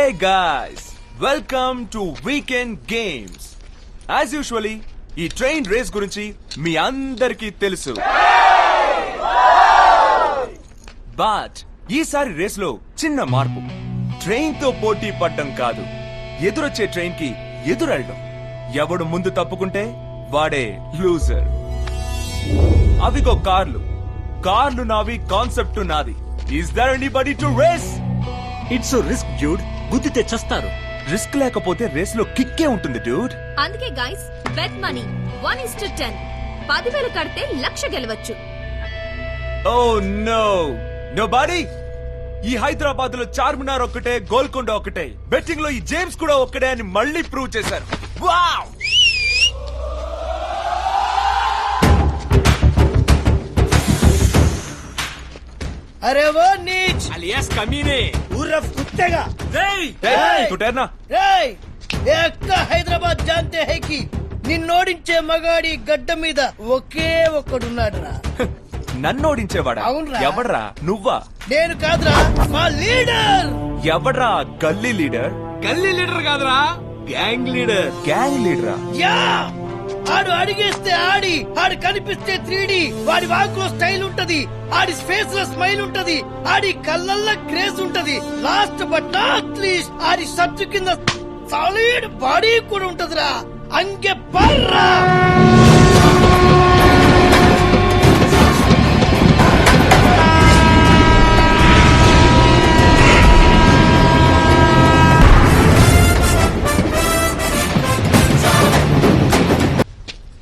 Hey guys, welcome to Weekend Games. As usually, ఈ train race గురించి మీ అందరికీ తెలుసు. బట్ ఈసారి రేస్ లో చిన్న మార్పు. ట్రైన్ తో పోటీ పడ్డం కాదు, ఎదురొచ్చే ట్రైన్ కి ఎదురెళ్ళడం. ఎవడు ముందు తప్పుకుంటే వాడే లూజర్. అవిగో కార్లు నావి, కాన్సెప్ట్ నాది. Is there anybody to race? It's risk dude, గుద్దితే చస్తారు. రిస్క్ లేకపోతే రేస్ లో కిక్కే ఉంటుంది డ్యూడ్. అందుకే గైస్ బెట్ మనీ 1:10. 10,000 కడితే 1,00,000 గెలవచ్చు. Oh no, nobody. ఈ హైదరాబాద్ లో చార్మినార్ ఒక్కటే, గోల్కొండ ఒక్కటే, బెట్టింగ్ లో ఈ జేమ్స్ కూడా ఒక్కటే అని మళ్ళీ ప్రూవ్ చేశారు. వావ్! अरे वो नीच alias कमीने उर्फ कुत्तेगा तू ठहरना. హైదరాబాద్ जानते है कि నిన్నోడించే మగాడి గడ్డ మీద ఒకే ఒక్కడున్నాడు రా. నన్నోడించేవాడా? అవునురా. ఎవడ్రా? నువ్వా? నేను కాదురా, మా లీడర్. ఎవడ్రా గల్లీ లీడర్? గల్లీ లీడర్ కాదురా, గ్యాంగ్ లీడర్. గ్యాంగ్ లీడరా? యా, ఆడు అడిగేస్తే ఆడు కనిపిస్తే 3D. వాడి వాకులో స్టైల్ ఉంటది, ఆడి ఫేస్ లో స్మైల్ ఉంటది, ఆడి కళ్ళల్లో క్రేజ్ ఉంటది. లాస్ట్ బట్ నాట్ లీస్ట్ ఆడి సబ్జు కింద సాలిడ్ బాడీ కూడా ఉంటదిరా. అంకె పర్రా.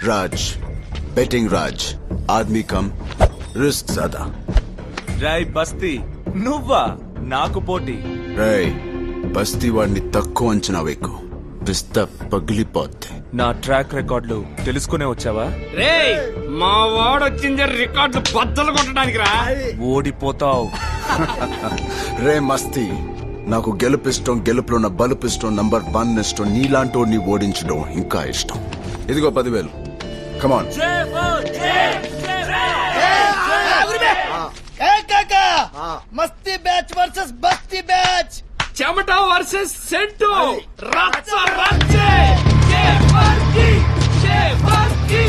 राज, बेटिंग राज, आदमी कम, रिस्क ज्यादा. రాయ్ బస్తీ, నువ్వా నాకు పోటీ? రై బస్తీ వాడిని తక్కువ అంచనా వేకు, పిస్తా పగిలిపోద్ది. నా ట్రాక్ రికార్డులు తెలుసుకునే వచ్చావా? రే, మా వాడు వచ్చింది రికార్డులు బద్దలు కొట్టడానికి రా. ఓడిపోతావు. రే మస్తీ, నాకు గెలుపిష్టం, గెలుపులో ఉన్న బలుపిష్టం, నంబర్ 1 ఇష్టం. నీలాంటోడిని ఓడించడం ఇంకా ఇష్టం. ఇదిగో 10,000. కమాన్. కాకా, మస్తీ బ్యాచ్ వర్సెస్ బస్తీ బ్యాచ్. చెమట వర్సెస్ సెంటు. రచ్చ రచ్చే. జే వర్కి, జే వర్కి.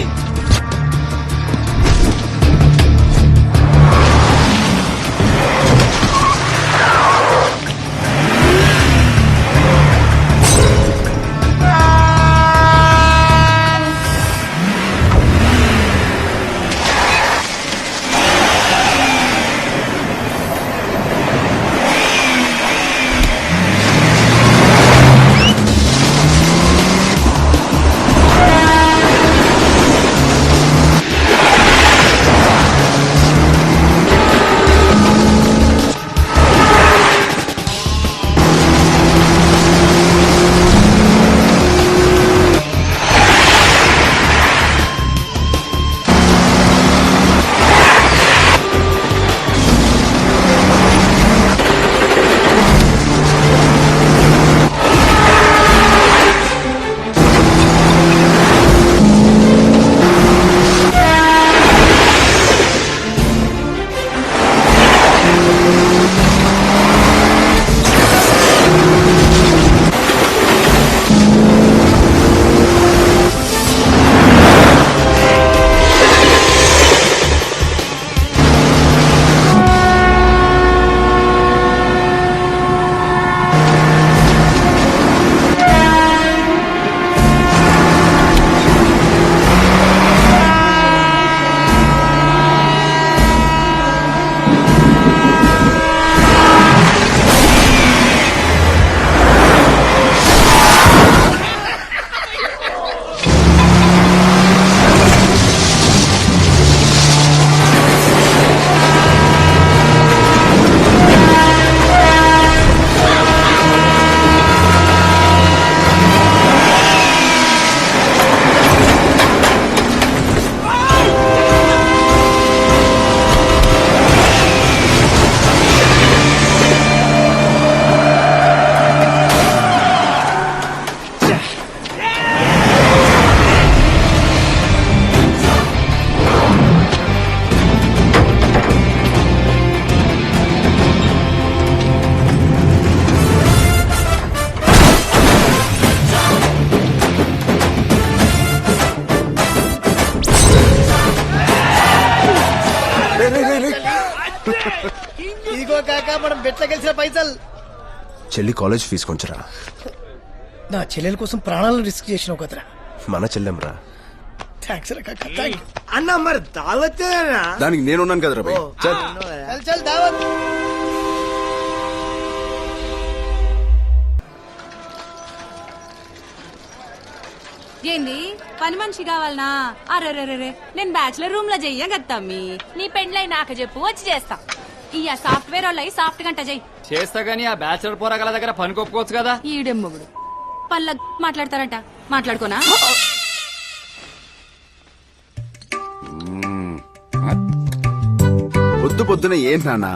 ఇదిగో కాక మనం బెట్ల గెలిచిన పైసలు. చెల్లి కాలేజ్ ఫీజు కొంచెరా. నా చెల్లెల కోసం ప్రాణాలను రిస్క్ చేసినావు కదరా. మన చెల్లెంరా. థ్యాంక్స్ రా కాక, థ్యాంక్ యూ. అన్న మరి దావచ్చేనా? దానికి నేనున్నాను కదరా భయ్. చల్. చల్ చల్ దావత్. ఏంది పని మనిషి కావాలనా? అరే నేను బ్యాచులర్ రూమ్ లో చెయ్య గత్తమ్మి. నీ పెండ్లై నాకు చెప్పు, వచ్చి చేస్తా. ఇయ్య సాఫ్ట్వేర్ వాళ్ళు సాఫ్ట్ గంట చెయ్యి. చేస్తా గానీ ఆ బ్యాచులర్ పోరగాల దగ్గర పని కొప్పుకోవచ్చు కదా. ఈడెమ్మగుడు పళ్ళ మాట్లాడతారంట, మాట్లాడుకోనా? పొద్దు పొద్దున ఏం నాన్న?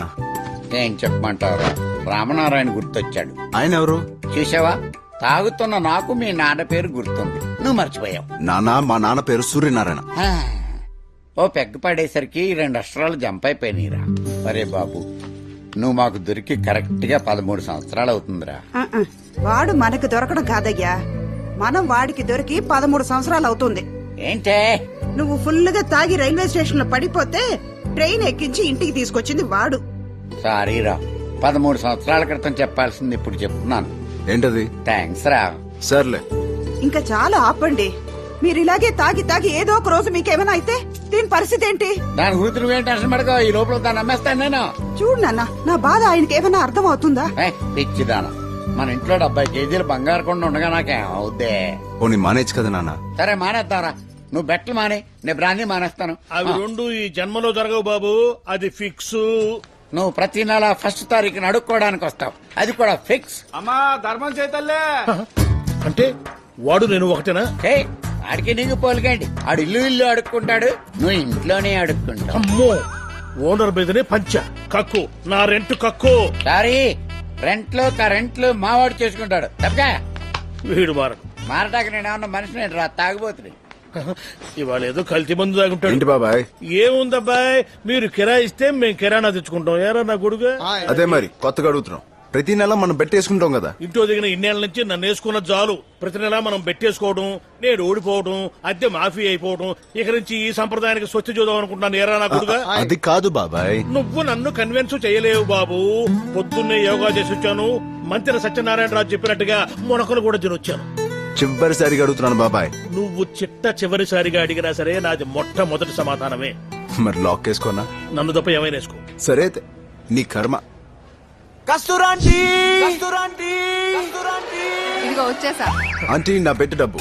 ఏం చెప్పమంటారు, రామనారాయణ గుర్తొచ్చాడు. ఆయన ఎవరు? చూసావా, తాగుతున్న నాకు మీ నాన్న పేరు గుర్తుంది, నువ్వు మర్చిపోయావు. నాన్న, మా నాన్న పేరు సూర్యనారాయణ. హా, ఓ పెగ్గు పడేసరికి 2 అక్షరాలు జంప్ అయిపోయినీరా. అరే బాబు, నువ్వు మాకు దొరికి కరెక్ట్ గా 13 సంవత్సరాలు అవుతుందిరా. వాడు మనకు దొరకడం కాదయ్యా, మనం వాడికి దొరికి 13 సంవత్సరాలు అవుతుంది. ఏంటే నువ్వు ఫుల్ గా తాగి రైల్వే స్టేషన్ లో పడిపోతే ట్రైన్ ఎక్కించి ఇంటికి తీసుకొచ్చింది వాడు. సారీరా, 13 సంవత్సరాల క్రితం చెప్పాల్సింది ఇప్పుడు చెప్తున్నాను. ఏంటది? థ్యాంక్స్ రా. సర్లే. ఇంకా చాలా ఆపండి. మీరు ఇలాగే తాగి తాగి ఏదో ఒక రోజు మీకేమైనా అయితే దీని పరిస్థితి ఏంటి? దాని గురించి నువ్వేం టెన్షన్ పడకో, ఈ లోపల దాన్ని నమ్మేస్తాను నేను. చూడు నాన్న, నా బాధ ఆయనకి ఏమైనా అర్థం అవుతుందా? పిచ్చిదానా, మన ఇంట్లో 70 కేజీలు బంగారు కొండ ఉండగా నాకేం అవుద్దే. పోనీ మానేచ్చు కదా నాన్న. సరే మానేద్దాంరా, నువ్వు బెట్లు మానే, నేను బ్రాందీ మానేస్తాను. అవి రెండు ఈ జన్మలో జరగవు బాబు, అది ఫిక్స్. నువ్వు ప్రతి నెల 1st తారీఖున అడుక్కోవడానికి వస్తావు, అది కూడా ఫిక్స్. అమ్మా ధర్మం చేతల్లే. అంటే వాడు నేను ఒకటేనా? హే, ఆడికి నీకు పోలికండి. ఆడు ఇల్లు అడుక్కుంటాడు, నువ్వు ఇంట్లోనే అడుక్కుంటావు. అమ్మో, ఓనర్ మీదనే పంచ కక్కు, నా రెంట్ కక్కు. సారీ, రెంట్లు కరెంట్లు మావాడు చేసుకుంటాడు తప్పగా. వీడు మారడు. మారటానికి నేను ఏమన్నా మనిషిని రా, తాగుబోతుని. ఇవాళ ఏదో కల్తీ మందు తాగుంటాడు. ఏంటి బాబాయ్? ఏముందబ్బాయ్, మీరు కిరాయి ఇస్తే మేము కిరాణా తెచ్చుకుంటాం. ఏరా నా కొడుకు? అదే మరి కొత్తగా అడుగుతున్నాం. ప్రతి నెల మనం బెట్టేసుకుంటాం కదా. ఇంట్లో దిగిన ఇన్నేళ్ల నుంచి నన్ను వేసుకున్న చాలు. ప్రతి నెల మనం బెట్టేసుకోవడం, నేను ఓడిపోవడం, అద్దె మాఫీ అయిపోవడం. ఇక నుంచి ఈ సంప్రదాయానికి స్వస్తి చూద్దాం అనుకుంటున్నాను. ఏరా నా కొడుకు? అది కాదు బాబాయ్. నువ్వు నన్ను కన్విన్స్ చేయలేవు బాబు. పొద్దున్నే యోగా చేసి వచ్చాను. మంత్రి సత్యనారాయణ రాజు చెప్పినట్టుగా మొనకలు కూడా తినొచ్చాను. చివరిసారిగా అడుగుతున్నాను బాబాయ్. నువ్వు చివరిసారిగా అడిగినా సరే నాది మొట్టమొదటి సమాధానమే. మరి లాక్ వేసుకోనా? నన్ను తప్ప ఏమైనా వేసుకో. సరే అయితే, నీ కర్మ. ఇదిగో వచ్చేసా. ఆంటీ, నా బెట్టు డబ్బు.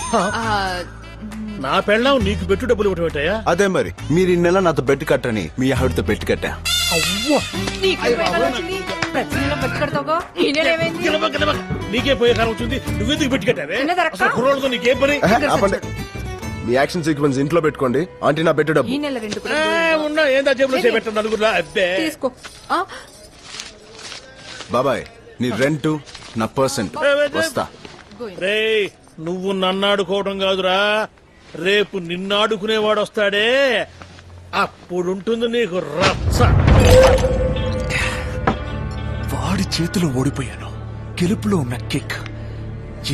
నా పెళ్ళం నీకు పెట్టు డబ్బులు ఇవ్వటం ఏంటయ్యా? అదే మరి, మీరు ఈ నెల నాతో బెట్టు కట్టని మీ ఆవిడతో బెట్టు కట్టా. నీకే పోయే కాలం వచ్చింది, నువ్వెందుకు పెట్టుకెట్టావే? అసలు కుర్రోళ్ళతో నీకేం పని? ఆపండి. మీ యాక్షన్ సీక్వెన్స్ ఇంట్లో పెట్టుకోండి. ఆంటీ, నా బెట్టు డబ్బు. ఉన్నా ఏందా జేబులో చేపెట్ట నలుగురులా? అబ్బే, తీసుకో. బాబాయ్, నీ రెంట్, నా పర్సెంట్ వస్తా. రేయ్, నువ్వు నన్నాడుకోవడం కాదురా, రేపు నిన్నాడుకునేవాడు వస్తాడే, అప్పుడుంటుంది నీకు రచ్చ. వాడి చేతిలో ఓడిపోయాను. గెలుపులో ఉన్న కిక్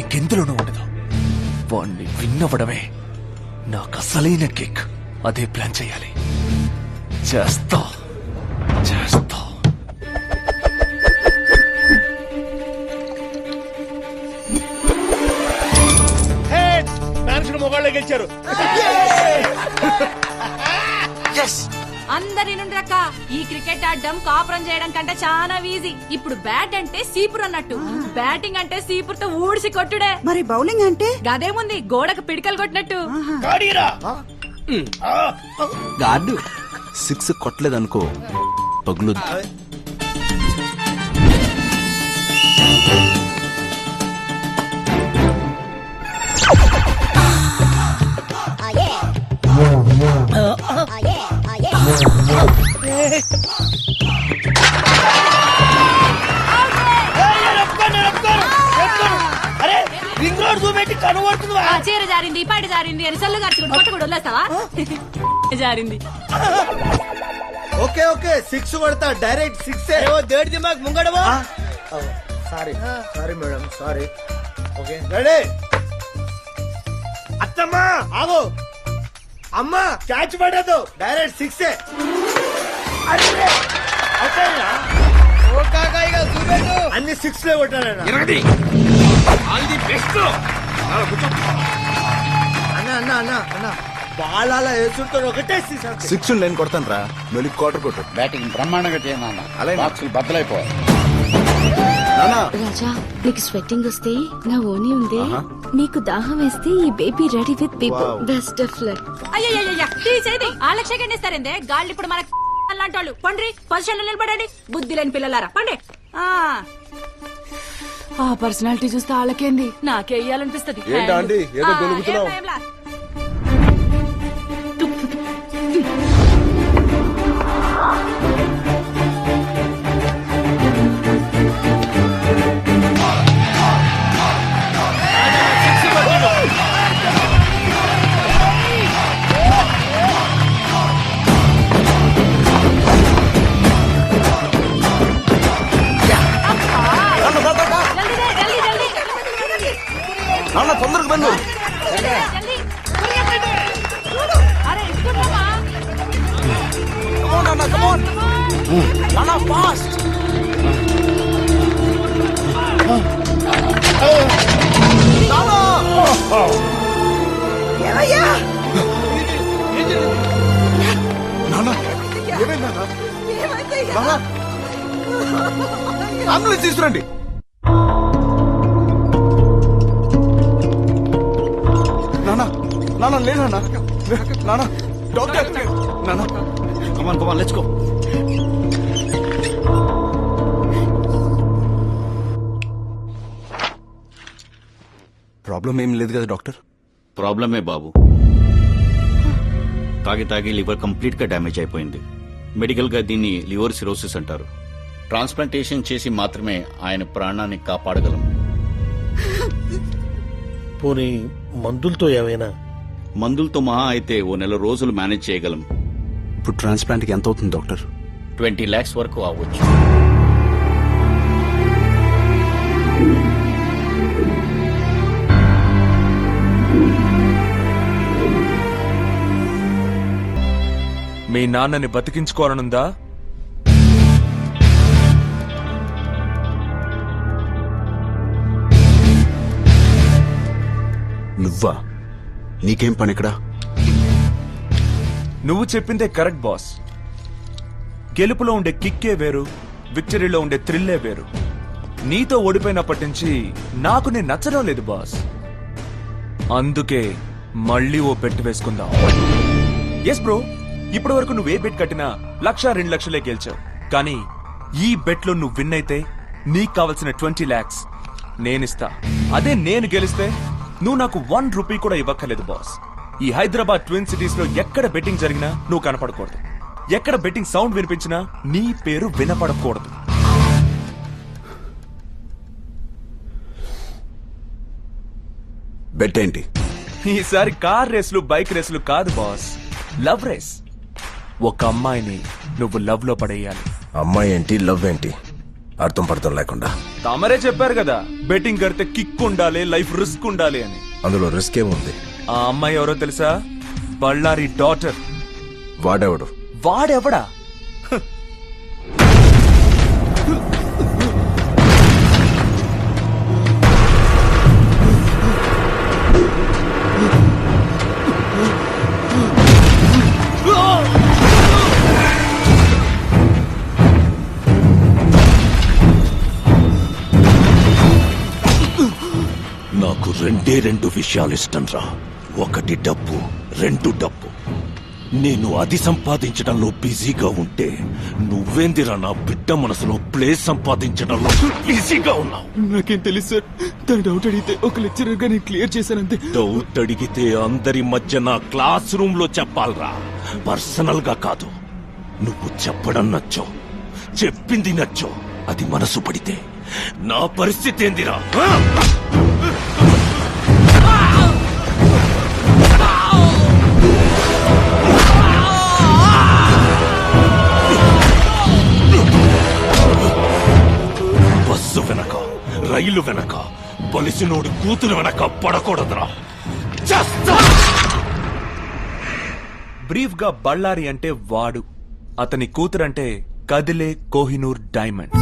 ఇంకెందులోనూ ఉండదు. వాణ్ణి విన్నవడమే నాకు అసలైన కిక్. అదే ప్లాన్ చేయాలి. చేస్తా. మ్యాన్షన్ మొగాళ్ళే గెలిచారు. అందరి నుండి రక్క ఈ క్రికెట్ ఆడడం కాపురం చేయడం కంటే చాలా ఈజీ. ఇప్పుడు బ్యాట్ అంటే సీపురు అన్నట్టు, బ్యాటింగ్ అంటే సీపురుతో ఊడిసి కొట్టుడే. మరి బౌలింగ్ అంటే? గదేముంది, గోడకు పిడికలు కొట్టినట్టు. గాడు 6 కొట్టలేదనుకో, పగులుద్ది. అరే రింగ్ రోడ్ చూపెట్టి కనుగొడుతుందా? ఆ చీర జారింది, పాటి జారింది అని సల్లు గార్చుకుంటూ కొట్ట కూడా వదిలేస్తావా? జారింది. ఓకే ఓకే, 6 కొడతా, డైరెక్ట్ 6. దేడి దిమాగ్ ముంగడవా? Sorry madam, sorry. Okay ready. అత్తమ్మా ఆగో. అమ్మా క్యాచ్ పడదు, డైరెక్ట్ 6. అన్ని 6 లే కొట్టానన్నా. ఎరగది ఆల్ ది బెస్ట్. అన్న బాలాల వేసుంటారు ఒకటే 6. సిక్స్ నేను కొడతాను రా, వెళ్ళి క్వార్టర్ కొట్టు. బ్యాటింగ్ బ్రహ్మాండంగా చేయను అలాగే. బాక్సులు బద్దలైపోవాలి. నానా రాజా నీకు స్వెట్టింగ్ వస్తే నా ఓని ఉంది, నీకు దాహం వేస్తే ఈ baby ready with people. Best of luck. అయ్యయ్యయ్య తీసేది వాళ్ళకి సెకండ్ ఇస్తారేందే గాళ్ళు ఇప్పుడు మనకు అలాంటి వాళ్ళు పండ్రి పొజిషన్ లో నిలబడండి బుద్ధి లేని పిల్లలారా పండి ఆ పర్సనాలిటీ చూస్తే వాళ్ళకేంది నాకే ఇయ్యాలనిపిస్తుంది ఏంటా అండి, ఏదో గొలుగుతున్నావు? నాన్న తొందరగా వెళ్ళు. అరే ఇస్తున్నావా నాన్న ఫాస్ట్. ఏమయ్యా? నాన్న ఏమైంది నాన్న? ఏమైందయ్యా? నాన్న అంబులెన్స్ తీసుకురండి. నాన్న నాన్న లేనా నాన్న డాక్టర్ నాన్న కమాన్ లెట్స్ గో. ప్రాబ్లం ఏం లేదు కదా డాక్టర్? ప్రాబ్లమే బాబు. తాగి తాగి లివర్ కంప్లీట్ గా డ్యామేజ్ అయిపోయింది. మెడికల్ గా దీన్ని లివర్ సిరోసిస్ అంటారు. ట్రాన్స్ప్లాంటేషన్ చేసి మాత్రమే ఆయన ప్రాణాన్ని కాపాడగలం. పోనీ మందులతో ఏమైనా? మందులతో మహా అయితే ఓ నెల రోజులు మేనేజ్ చేయగలం. ఇప్పుడు ట్రాన్స్ప్లాంట్ కి ఎంత అవుతుంది డాక్టర్? 20 lakhs వరకు అవ్వచ్చు. మీ నాన్నని బతికించుకోవాలనుందా? నువ్వా? నీకేం పని ఇక్కడ? నువ్వు చెప్పిందే కరెక్ట్ బాస్. గెలుపులో ఉండే కిక్కే వేరు, విక్టరీలో ఉండే థ్రిల్లే వేరు. నీతో ఓడిపోయినప్పటి నుంచి నాకు నేను నచ్చడం లేదు బాస్. అందుకే మళ్ళీ ఓ బెట్ వేసుకుందాం. ఎస్ బ్రో, ఇప్పటి వరకు నువ్వే బెట్ కట్టినా 1,00,000 2 లక్షలే గెలిచావు. కానీ ఈ బెట్ లో నువ్వు విన్ అయితే నీకు కావలసిన 20 lakhs నేనిస్తా. అదే నేను గెలిస్తే నువ్వు నాకు 1 రూపీ కూడా ఇవ్వక్కర్లేదు బాస్. ఈ హైదరాబాద్ ట్విన్ సిటీస్ లో ఎక్కడ బెట్టింగ్ జరిగినా నువ్వు కనపడకూడదు. ఎక్కడ బెట్టింగ్ సౌండ్ వినిపించినా నీ పేరు వినపడకూడదు. బెట్ ఏంటి? ఈసారి కార్ రేసులు బైక్ రేసులు కాదు బాస్, లవ్ రేస్. ఒక అమ్మాయిని నువ్వు లవ్ లో పడేయాలి. అమ్మాయి ఏంటి, లవ్ ఏంటి? అర్థం పడతాం లేకుండా. తమరే చెప్పారు కదా బెట్టింగ్ కడితే కిక్ ఉండాలి, లైఫ్ రిస్క్ ఉండాలి అని. అందులో రిస్క్ ఏముంది? ఆ అమ్మాయి ఎవరో తెలుసా? బళ్ళారి డాటర్. వాడెవడు? వాడెవడా? నాకు 2 విషయాలు ఇష్టం రా. 1 డబ్బు, 2 డబ్బు. నేను అది సంపాదించడంలో బిజీగా ఉంటే నువ్వేందిరా నా బిడ్డ మనసులో ప్లేస్ సంపాదించడంలో బిజీగా ఉన్నావు. నాకేం తెలుసు సార్, తన డౌట్ అడిగితే ఒక లెక్చరర్ గా నేను క్లియర్ చేశానంతే. డౌట్ అడిగితే అందరి మధ్య నా క్లాస్ రూమ్ లో చెప్పాలరా, పర్సనల్ గా కాదు. నువ్వు చెప్పడం నచ్చో, చెప్పింది నచ్చో, అది మనసు పడితే నా పరిస్థితి ఏందిరా? బస్సు వెనక, రైలు వెనక, బలిసినోడి కూతురు వెనక పడకూడదురా. బ్రీఫ్ గా బళ్ళారి అంటే వాడు, అతని కూతురంటే కదిలే కోహినూర్ డైమండ్.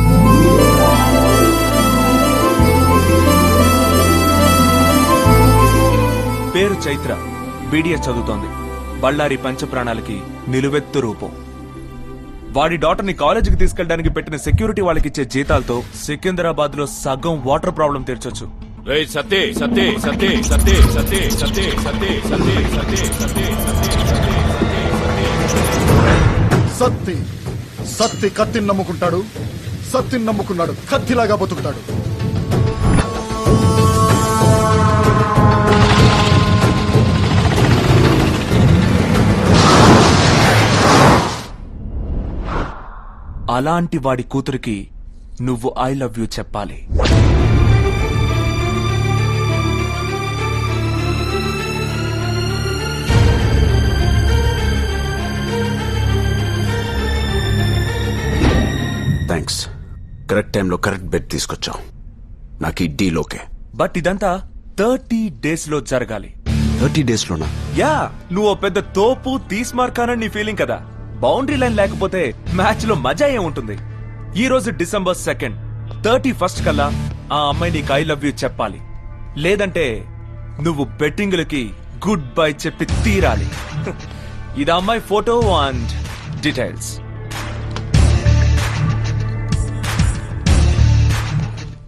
పేరు చైత్ర, బీడిఎస్ చదువుతోంది. బళ్ళారి పంచప్రాణాలకి నిలువెత్తు రూపం. వాడి డాటర్ని కాలేజీకి తీసుకెళ్ళడానికి పెట్టిన సెక్యూరిటీ వాళ్ళకిచ్చే జీతాలతో సికింద్రాబాద్ లో సగం వాటర్ ప్రాబ్లం తీర్చొచ్చు. సత్తే సత్తే సత్తే సత్తే సత్తే సత్తే సత్తే సత్తే సత్తే సత్తే సత్తి సత్తి కత్తిని నమ్ముకుంటాడు, సత్తిని నమ్ముకున్నాడు కత్తిలాగా బతుకుతాడు. అలాంటి వాడి కూతురికి నువ్వు ఐ లవ్ యూ చెప్పాలి. థ్యాంక్స్. కరెక్ట్ టైంలో కరెక్ట్ బెడ్ తీసుకొచ్చావు. నాకు ఈ డీల్ ఓకే. బట్ ఇదంతా 30 days లో జరగాలి. 30 days లోనా? యా, నువ్వు పెద్ద తోపు తీస్మార్కానని నీ ఫీలింగ్ కదా. బౌండరీ లైన్ లేకపోతే మ్యాచ్ లో మజా ఏముంటుంది? ఈ రోజు December 2nd, 31st కల్లా ఆ అమ్మాయి నీకు ఐ లవ్ యూ చెప్పాలి. లేదంటే నువ్వు బెట్టింగులకి గుడ్ బై చెప్పి తీరాలి. ఇది అమ్మాయి ఫోటో అండ్ డీటెయిల్స్.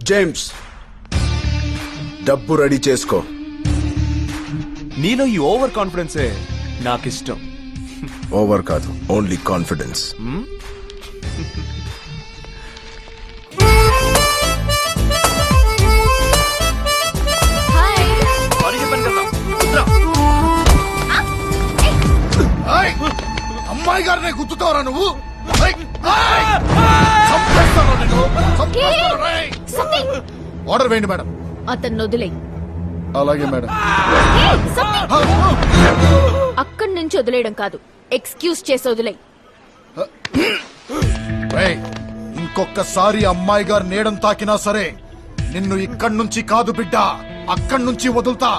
జేమ్స్, డబ్బు రెడీ చేసుకో. నీలో ఈ ఓవర్ కాన్ఫిడెన్సే నాకిష్టం. ఓవర్ కాదు, ఓన్లీ కాన్ఫిడెన్స్. అమ్మాయి గారిని గుర్తుతావరా నువ్వు? చంపేస్తారా నిన్ను? చంపేస్తారా రేయ్? ఆర్డర్ వేయండి మేడం. అతన్ని వదిలే. అలాగే మేడం. అక్కడి నుంచి వదిలేయడం కాదు, ఎక్స్క్యూజ్ చేసి వదిలే. రేయ్, ఇంకొకసారి అమ్మాయి గారు నేడం తాకినా సరే నిన్ను ఇక్కడి నుంచి కాదు బిడ్డ, అక్కడి నుంచి వదులుతా.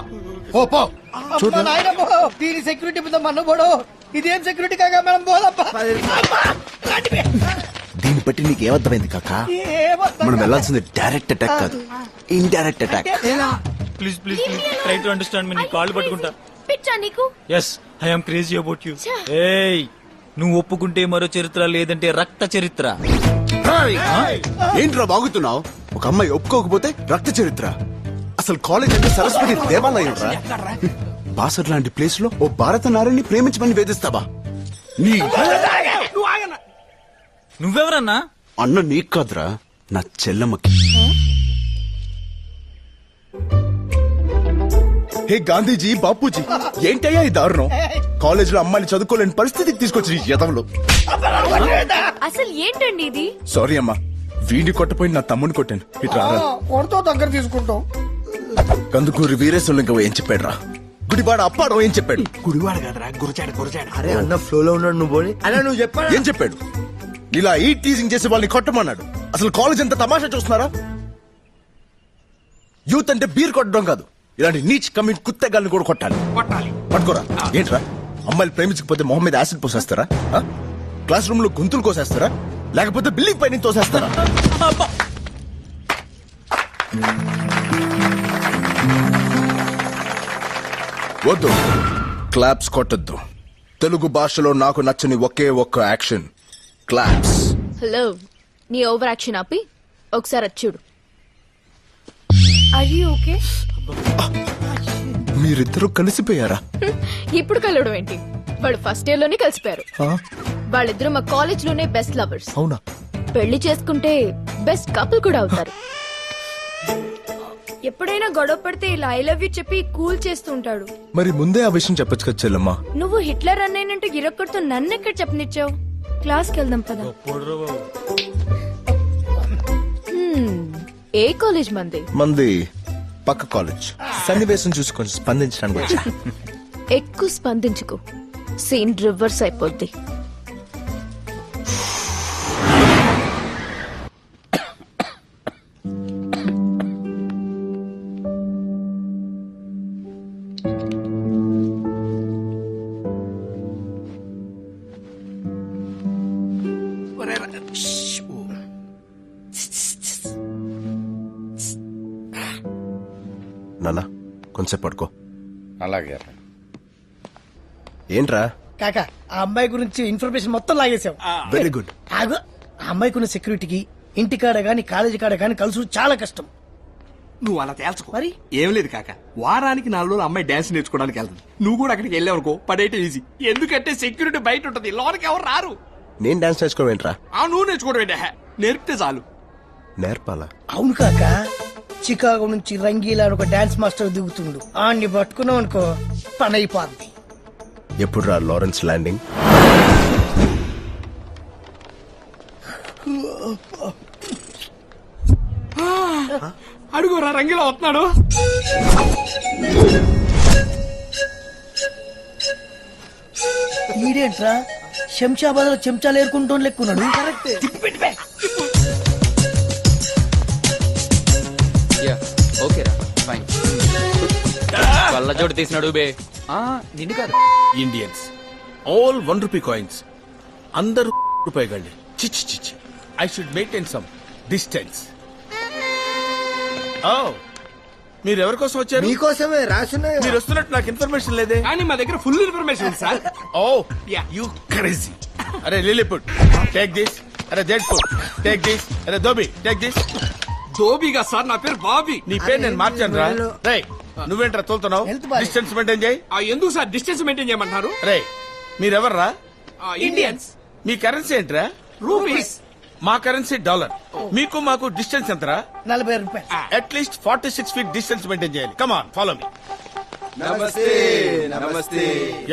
పో. దీని సెక్యూరిటీ మీద మన్నుబోడు. ఇదేం సెక్యూరిటీ కాగా మనం పోదప్పా. దీన్ని బట్టి నీకు ఏమర్థమైంది కాకా? మనం వెళ్లాల్సింది డైరెక్ట్ అటాక్ కాదు, indirect attack. Please please please try to understand me. నీ కాళ్ళు పట్టుకుంటా. పిచ్చా నీకు? Yes, I am crazy about you. ఏయ్, నువ్వు ఒప్పుకుంటే మరో చరిత్ర, లేదంటే రక్త చరిత్ర. ఏంట్రా బాగుతున్నావు? ఒక అమ్మాయి ఒప్పుకోకపోతే రక్త చరిత్ర. అసలు కాలేజ్ అంటే సరస్వతి దేవాలయం రా. బాసర్ లాంటి ప్లేస్ లో ఓ భారత నారిని ప్రేమించమని వేధిస్తావా? నువ్వెవరన్నా? అన్న నీకు కాదురా, నా చెల్లమ్మకి. హే గాంధీజీ, బాపూజీ, ఏంటయ్యా ఈ దారుణం? కాలేజ్ లో అమ్మాయిని చదువుకోలేని పరిస్థితికి తీసుకొచ్చి యదవులు. అసలు ఏంటండి ఇది? సారీ అమ్మా, వీడిని కొట్టపోయి నా తమ్ముని కొట్టాను. ఇటు రారా. కొడుతో దగ్గర తీసుకుంటాం. కందుకూరి వీరేశ్వరంగా ఏం చెప్పాడు రా? గుడివాడ అప్పాడో ఏం చెప్పాడు? గుడివాడ కదరా, గురచాడు. అరే అన్న ఫ్లోలో ఉన్నాడు, నువ్వు పోనీ. అలా నువ్వు చెప్పా. ఏం చెప్పాడు? ఇలా ఈ టీజింగ్ చేసి వాళ్ళని కొట్టమన్నాడు. అసలు కాలేజ్ ఎంత తమాషా చూస్తున్నారా? యూత్ అంటే బీర్ కొట్టడం కాదు, ఇలాంటి నీచ్ కమిట్ కుత్తగాల్ని కూడా కొట్టాలి. పట్టుకోరా. ఏంట్రా, అమ్మాయిలు ప్రేమించకపోతే మొహం మీద యాసిడ్ పోసేస్తారా? క్లాస్ రూమ్ లో గొంతులు కోసేస్తారా? లేకపోతే బిల్డింగ్ పైన తోసేస్తారా? వద్దు, క్లాప్స్ కొట్టద్దు. తెలుగు భాషలో నాకు నచ్చని ఒకే ఒక్క యాక్షన్, క్లాప్స్. హలో, నీ ఓవర్ యాక్షన్ ఆపి ఒకసారి చూడు. ఓకే, మీరిద్దరూ కలిసిపోయారా? ఇప్పుడు కలవడం ఏంటి? వాళ్ళు ఫస్ట్ ఇయర్ లోనే కలిసిపోయారు. వాళ్ళిద్దరూ మా కాలేజ్ లోనే బెస్ట్ లవర్స్. అవునా? పెళ్లి చేసుకుంటే బెస్ట్ కపుల్ కూడా అవుతారు. ఎప్పుడైనా గొడవ పడితే ఇలా ఐ లవ్ యూ చెప్పి కూల్ చేస్తుంటాడు. మరి ముందే ఆ విషయం చెప్పొచ్చు కదా చెల్లమ్మా. నువ్వు హిట్లర్ అన్నయ్యనంటూ గిరక్కొడుతూ నన్ను ఎక్కడ చెప్పనిచ్చావు? క్లాస్కి వెళ్దాం పదా. ఏ కాలేజ్ మంది? మంది పక్క కాలేజ్. సన్నివేశం చూసి కొంచెం స్పందించడానికి వచ్చా. ఎక్కువ స్పందించుకో, సీన్ రివర్స్ అయిపోద్ది. నాన్న కొంచెం పడుకో. అలాగే ఏంట్రా? కాక ఆ అమ్మాయి గురించి ఇన్ఫర్మేషన్ మొత్తం లాగేశావు. Very good. ఆగు. ఆ అమ్మాయికున్న సెక్యూరిటీకి ఇంటి కాడ గాని కాలేజీ కాడ గాని కలుసు చాలా కష్టం. నువ్వు అలా తేల్చుకో. మరి ఏం లేదు కాక, వారానికి 4 రోజులు అమ్మాయి డాన్స్ నేర్చుకోవడానికి వెళ్తుంది. నువ్వు కూడా అక్కడికి వెళ్ళావనుకో పడేయటం ఈజీ. ఎందుకంటే సెక్యూరిటీ బయట ఉంటది, లోనికి ఎవరు రారు. నేను డాన్స్ నేర్చుకోవేంట్రా? నువ్వు నేర్చుకోవడం ఏంటే, నేర్పితే చాలు. నేర్పాలా? అవును కాక, చికాగో నుంచి రంగీలా అని ఒక డాన్స్ మాస్టర్ దిగుతుండు. ఆన్ని పట్టుకున్నావు అనుకో పని అయిపోద్ది. ఎప్పుడు రా లారెన్స్ ల్యాండింగ్? అడుగురా, రంగిలా వస్తున్నాడు. ఈడేంట్రా శంషాబాద్ లో చెంచాలు ఏరుకుంటూ లెక్కున్నాడు. ఓకేరా ఫైన్. కళ్ళజోడు తీసినాడు బే. నిన్ను కాదు, ఇండియన్స్ ఆల్ 1 రూపీ కాయిన్స్. అందరూ రూపాయి గండి. చిచ్చి చిచ్చి. I should maintain some distance. మీరు ఎవరి కోసం వచ్చారు? మీకోసమే రాసున్నాయి. మీరు వస్తున్నట్టు నాకు ఇన్ఫర్మేషన్ లేదే. కానీ మా దగ్గర ఫుల్ ఇన్ఫర్మేషన్ ఉంది సార్. Oh you crazy. అరే లిలీపుట్ టేక్ దిస్. అరే జెడ్ ఫుడ్ టేక్ దిస్. అరే దోబి టేక్ దిస్. దోబిగా సార్, నా పేరు బాబీ. నీ పేరు నేను మార్చాను రా. రే నువ్వేంట్రా తోలుతున్నావు? డిస్టెన్స్ మెయింటైన్ చేయి. ఎందుకు సార్ డిస్టెన్స్ మెయింటైన్ చేయమంటారు? రే మీరెవర్రా? ఇండియన్స్. మీ కరెన్సీ ఏంట్రా? రూపీస్. మా కరెన్సీ డాలర్. మీకు మాకు డిస్టెన్స్ ఎంతరా? 40 రూపాయలు. అట్లీస్ట్ 46 feet డిస్టెన్స్ మెయింటైన్ చేయాలి. Come on follow me. నమస్తే నమస్తే.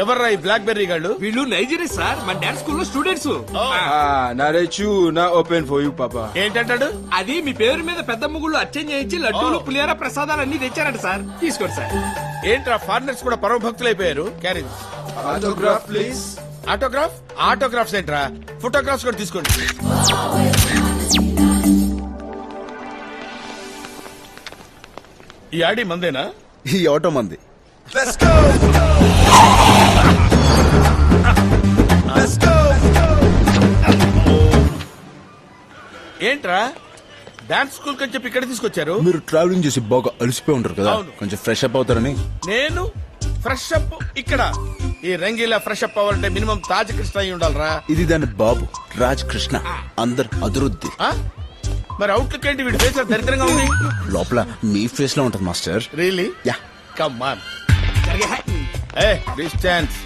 ఎవర్రా ఈ బ్లాక్ బెర్రీ గాళ్ళు? వీళ్ళు నైజీరియా సార్, మన డాన్స్ స్కూల్లో స్టూడెంట్స్. నా ఓపెన్ ఫర్ యూ పాపా. ఏంటంటాడు? అది మీ పేరు మీద పెద్ద ముగ్గులు అర్చన చేయించి లడ్డూలు పులిహార ప్రసాదాలు అన్ని తెచ్చారంట సార్. తీసుకోండి సార్. ఏంట్రా ఫారినర్స్ కూడా పరమ భక్తులు అయిపోయారు. Carriage autograph please. Autograph? Autographs ఏంట్రా, ఫోటోగ్రాఫ్స్ కూడా తీసుకోండి. ఈ ఆడి మందేనా? ఈ ఆటో మంది. ఏంట్రా డాన్స్ స్కూల్ కని చెప్పి ఇక్కడ తీసుకొచ్చారు? మీరు ట్రావెలింగ్ చేసి బాగా అలసిపోయి ఉంటారు కదా, అవును. కొంచెం ఫ్రెష్ అప్ అవుతారని. నేను ఫ్రెష్ అప్ ఇక్కడ? ఈ రంగీలా ఫ్రెష్ అప్ అవ్వాలంటే మినిమం తాజ్ కృష్ణ అయి ఉండాలరా. ఇది దాని బాబు రాజ్ కృష్ణ. అందరు అదురుద్ది. మరి అవుట్లుక్ ఏంటి? వీడి ఫేస్ దరిద్రంగా ఉంది. లోపల మీ ఫేస్ లో ఉంటుంది master. Really? Ya. Come on. Distance.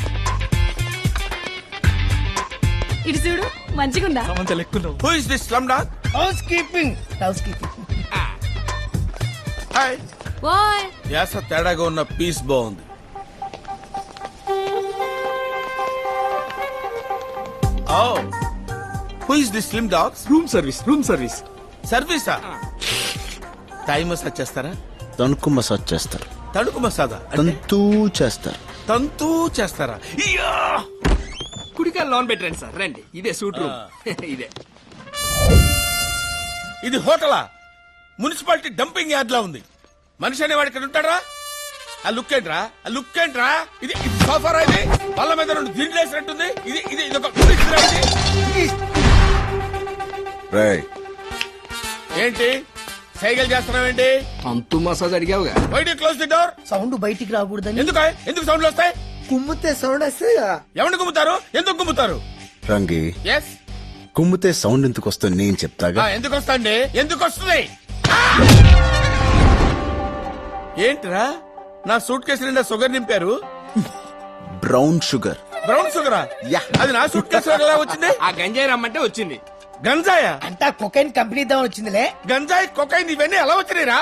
ఇటు చూడు, మంచిగుందా? Who is this slum dog? House keeping. House keeping. Hi. ఓయ్ యాస తేడాగా ఉన్న పీస్ బాగుంది. Who is this slim dogs? Room service. Room service. సర్వీసా? టైం మసాజ్ చేస్తారా? తణుకు మసాజ్ చేస్తారు. తణుకు మసాజా? తంతూ చేస్తారు. తంతూ చేస్తారా? కుడికాయ లోన్ పెట్టండి సార్. రండి, ఇదే సూట్ రూమ్. ఇదే. ఇది హోటలా? మున్సిపాలిటీ డంపింగ్ యార్డ్ లా ఉంది. మనిషి అనేవాడు ఇక్కడ ఉంటాడా? ఆ లుక్ ఏంట్రా? ఆ లుక్ ఏంట్రా? ఇది సోఫారా? ఇది వాళ్ళ మీద 2 దిండ్లు వేసినట్టుంది. ఇది ఇది ఇదొక ఏంటి సైకిల్ చేస్తున్నావేంటి? అంతు మసాజ్ అడిగావుగా. Why do close the door? Sound బయటికి రాకూడదని. ఎందుకు సౌండ్లు వస్తాయి? కుమ్మితే సౌండ్ వస్తాయి. ఎవరిని కుమ్ముతారు? ఎందుకు కుమ్ముతారు? రంగి ఎస్. కుమ్మితే సౌండ్ ఎందుకు వస్తుంది నేను చెప్తాగా. ఎందుకు వస్తాండి? ఎందుకు వస్తుంది? ఏంట్రా నా సూట్ కేసు నిండా షుగర్ నింపారు? Brown sugar. బ్రౌన్ షుగరా? యా. అది నా సూట్ కేసు ఎలా వచ్చింది? ఆ గంజాయి రమ్మంటే వచ్చింది. గంజాయా? అంతా కొకైన్ కంపెనీ దాని వచ్చిందిలే. గంజాయి కొకైన్ ఇవన్నీ ఎలా వచ్చినాయిరా?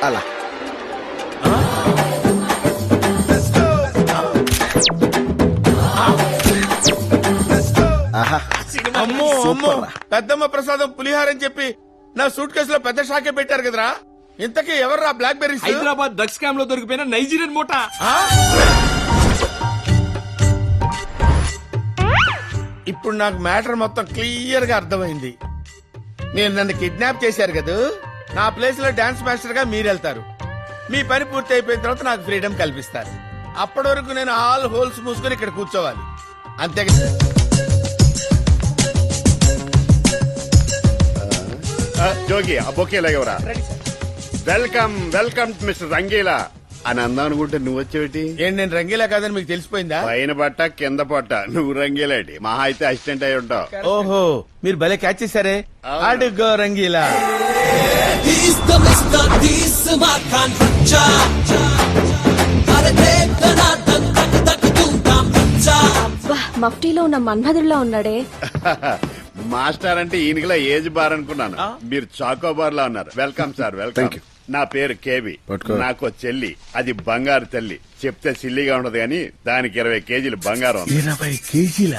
అలా అమ్మో అమ్మో, పెద్దమ్మ ప్రసాదం పులిహార అని చెప్పి నా సూట్ కేసులో పెద్ద షాకే పెట్టారు కదరా. ఇంతకీ ఎవర్రా blackberries? Hyderabad drugs scam లో దొరికిపోయిన నైజీరియన్ మూట. ఇప్పుడు నాకు మ్యాటర్ మొత్తం క్లియర్ గా అర్థమైంది. మీరు నన్ను కిడ్నాప్ చేశారు కదా, నా ప్లేస్ లో డాన్స్ మాస్టర్ గా మీరు వెళ్తారు. మీ పని పూర్తి అయిపోయిన తర్వాత నాకు ఫ్రీడమ్ కల్పిస్తారు. అప్పటి వరకు నేను ఆల్ హోల్స్ మూసుకొని ఇక్కడ కూర్చోవాలి. అంతే. జోగి ఆ బొకే లేవరా? Welcome welcome mister Rangeela. అని అందాం అనుకుంటే నువ్వు వచ్చేటి ఏంటి నేను రంగీలా కాదని మీకు తెలిసిపోయిందా? పైన పట్ట కింద పట్ట నువ్వు రంగీలేటి మహా అయితే అసిస్టెంట్ అయి ఉంటావు. ఓహో మీరు భలే క్యాచ్ చేశారే. అడుగో రంగీలా. మఫ్టీలో ఉన్న మన్మధుడిలో ఉన్నాడే. మాస్టర్ అంటే ఈయనకిలా ఏజ్ బార్ అనుకున్నాను. మీరు చాకోబార్ లా ఉన్నారు. Welcome sir, welcome. నా పేరు కేవి. నాకు చెల్లి, అది బంగారు తల్లి. చెప్తే సిల్లిగా ఉండదు కానీ దానికి 20 కేజీలు బంగారం. 20 కేజీల?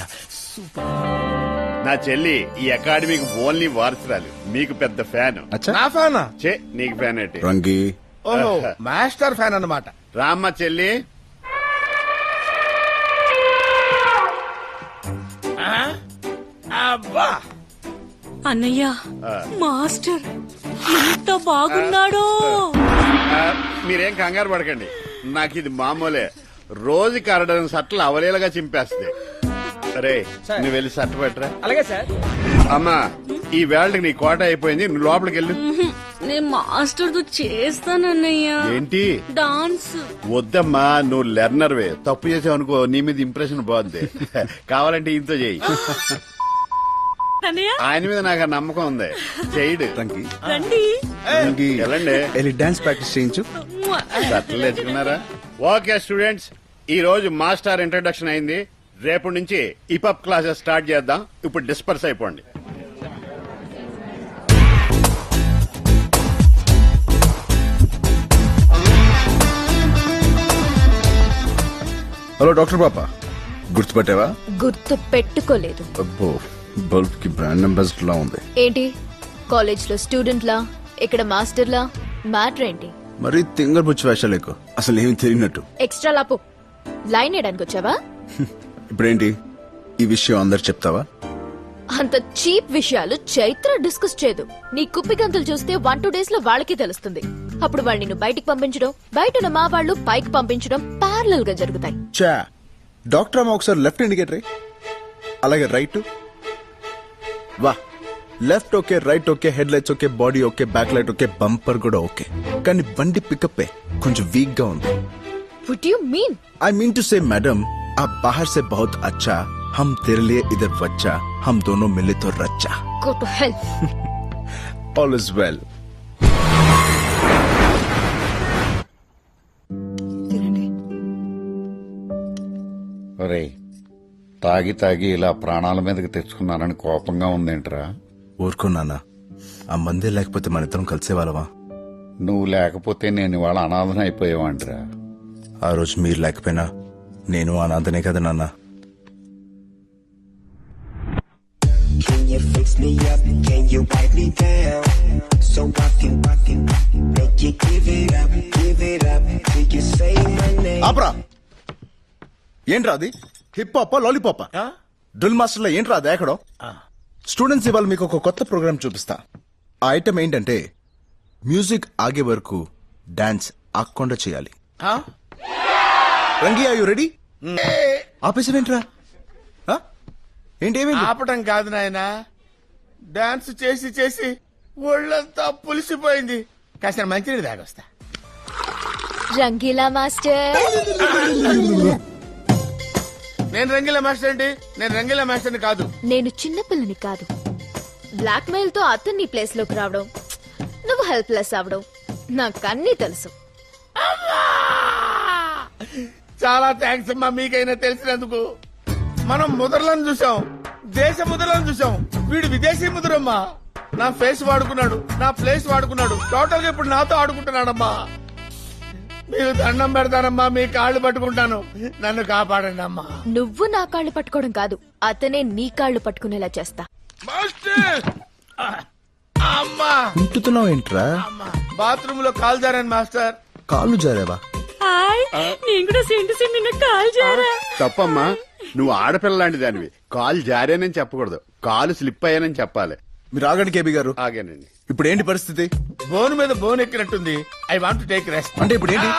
నా చెల్లి ఈ అకాడమీకి ఓన్లీ వారసురాలు. మీకు పెద్ద ఫ్యాన్. నా ఫ్యానా? చే నీకు ఫ్యాన్ ఏంటి? రంగి. ఓహో మాస్టర్ ఫ్యాన్ అన్నమాట. రామ్మ చెల్లి. అబ్బా అన్నయ్య మాస్టర్ ఎంత బాగున్నాడో. మీరేం కంగారు పడకండి, నాకు ఇది మామూలే. రోజుకి 6 సట్లు అవలేలుగా చింపేస్తుంది. అరే నువ్వు వెళ్ళి సట్టు పెట్టరా. అలాగే సార్. అమ్మా ఈ వేళకి నీ కోట అయిపోయింది, నువ్వు లోపలికి వెళ్ళు. నేను మాస్టర్ తో చేస్తానన్నయ్య. ఏంటి డాన్స్? వద్దమ్మా, నువ్వు లెర్నర్వే. తప్పు చేసావు అనుకో నీ మీద ఇంప్రెషన్ బాగుంది. కావాలంటే ఇంతో చేయి. ఆయన మీద నాకు నమ్మకం ఉంది, చేయడు. వెళ్ళండి డాన్స్ ప్రాక్టీస్ చేయించు. సట్లు తెచ్చుకున్నారా? ఓకే స్టూడెంట్స్, ఈ రోజు మాస్టర్ ఇంట్రడక్షన్ అయింది. రేపటి నుంచి ఇపప్ క్లాసెస్ స్టార్ట్ చేద్దాం. ఇప్పుడు డిస్పర్స్ అయిపోండి. హలో డాక్టర్ పాప, గుర్తుపట్టావా? గుర్తు పెట్టుకోలేదు. అబ్బో, బల్బ్ కి బ్రాండ్ అంబాసిడర్ లా ఉంది. ఏంటి కాలేజ్ లో స్టూడెంట్ లా, ఇక్కడ మాస్టర్ లా? మ్యాటర్ ఏంటి? మరి తింగర్ బుచ్చి వేషాలేకు అసలు ఏమి తెలియనట్టు. ఎక్స్ట్రా లాపు లైన్ వేయడానికి వచ్చావా? ఇప్పుడేంటి ఈ విషయం అందరు చెప్తావా? అంత చీప్ విషయాలు చైత్ర డిస్కస్ చేయదు. నీ కుప్పి గంతులు చూస్తే 1-2 days లో వాళ్ళకి తెలుస్తుంది. అప్పుడు వాళ్ళు నిన్ను బయటికి పంపించడం, బయట ఉన్న మా వాళ్ళు పైకి పంపించడం ప్యారలల్ గా జరుగుతాయి. చా డాక్టర్ అమ్మ ఒకసారి లెఫ్ట్ ఇండికేటర్, అలాగే రైట్. వా, left okay, right okay, head lights okay, body okay, back light okay, bumper కూడా ఓకే. కానీ బండి పికప్ కొంచెం వీక్ గా ఉంది. What do you mean? I mean to say, madam, आप बाहर से बहुत अच्छा, हम तेरे लिए इधर बच्चा, हम दोनों मिले तो रच्चा. Go to hell. All is well. ఒరేయ్, తాగి తాగి ఇలా ప్రాణాల మీదకి తెచ్చుకున్నానని కోపంగా ఉందేంట్రా? ఊరుకో నాన్న, ఆ మందే లేకపోతే మన ఇద్దరం కలిసే వాళ్ళవా? నువ్వు లేకపోతే నేను ఇవాళ అనాథన అయిపోయేవాంట్రా. ఆ రోజు మీరు లేకపోయినా నేను అనాథనే కదా నాన్న. ఆపరా, ఏంట్రా అది? హిప్ హాపా లాలీపాపా? డ్రిల్ మాస్టర్ లో ఏంట్రా అది ఎక్కడో? స్టూడెంట్స్ ఇవాళ మీకు ఒక కొత్త ప్రోగ్రామ్ చూపిస్తా. ఆ ఐటమ్ ఏంటంటే మ్యూజిక్ ఆగే వరకు డాన్స్ ఆకుండా చేయాలి. రంగి, ఆర్ యు రెడీ? ఆపేసేవేంట్రా? ఏంటి? ఆపటం కాదు నాయనా, డాన్స్ చేసి చేసి ఒళ్ళంతా పులిసిపోయింది. కాస్త మంచినీళ్ళు తాగొస్తా. రంగీలా మాస్టర్. నేను రంగీలా మాస్టర్ ఏంటి? నేను రంగీలా మాస్టర్ని కాదు. నేను చిన్నపిల్లని కాదు. బ్లాక్ మెయిల్ తో అతన్ని ప్లేస్ లోకి రావడం, నువ్వు హెల్ప్లెస్ అవడం నాకు అన్నీ తెలుసు. చాలా థ్యాంక్స్ అమ్మా, మీకైనా తెలిసినందుకు. మనం ముద్రలను చూసాం, దేశ ముద్రలను చూసాం, వీడు విదేశీ ముద్రమ్మా. నా ఫేస్ వాడుకున్నాడు, నా ప్లేస్ వాడుకున్నాడు, టోటల్ గా ఇప్పుడు నాతో ఆడుకుంటున్నాడమ్మా. మీరు దండం పెడతానమ్మా, మీ కాళ్ళు పట్టుకుంటాను, నన్ను కాపాడండి అమ్మా. నువ్వు నా కాళ్ళు పట్టుకోవడం కాదు, అతనే నీ కాళ్ళు పట్టుకునేలా చేస్తా. అమ్మా, ఉంటున్నావు ఏంట్రా? బాత్రూమ్ లో కాలు జారాను మాస్టర్. కాళ్ళు జారేవా? నేను కూడా నిన్న కాల్ జారా. తప్పమ్మా, నువ్వు ఆడపిల్ల లాంటి దానివి. కాలు జారానని చెప్పకూడదు, కాలు స్లిప్ అయ్యానని చెప్పాలి. మీరు ఆగండి కేబీ గారు. ఆగానండి. ఇప్పుడు ఏంటి పరిస్థితి? బోన్ మీద బోన్ ఎక్కినట్టుంది. I want take rest. అంటే ఇప్పుడు ఏంటి?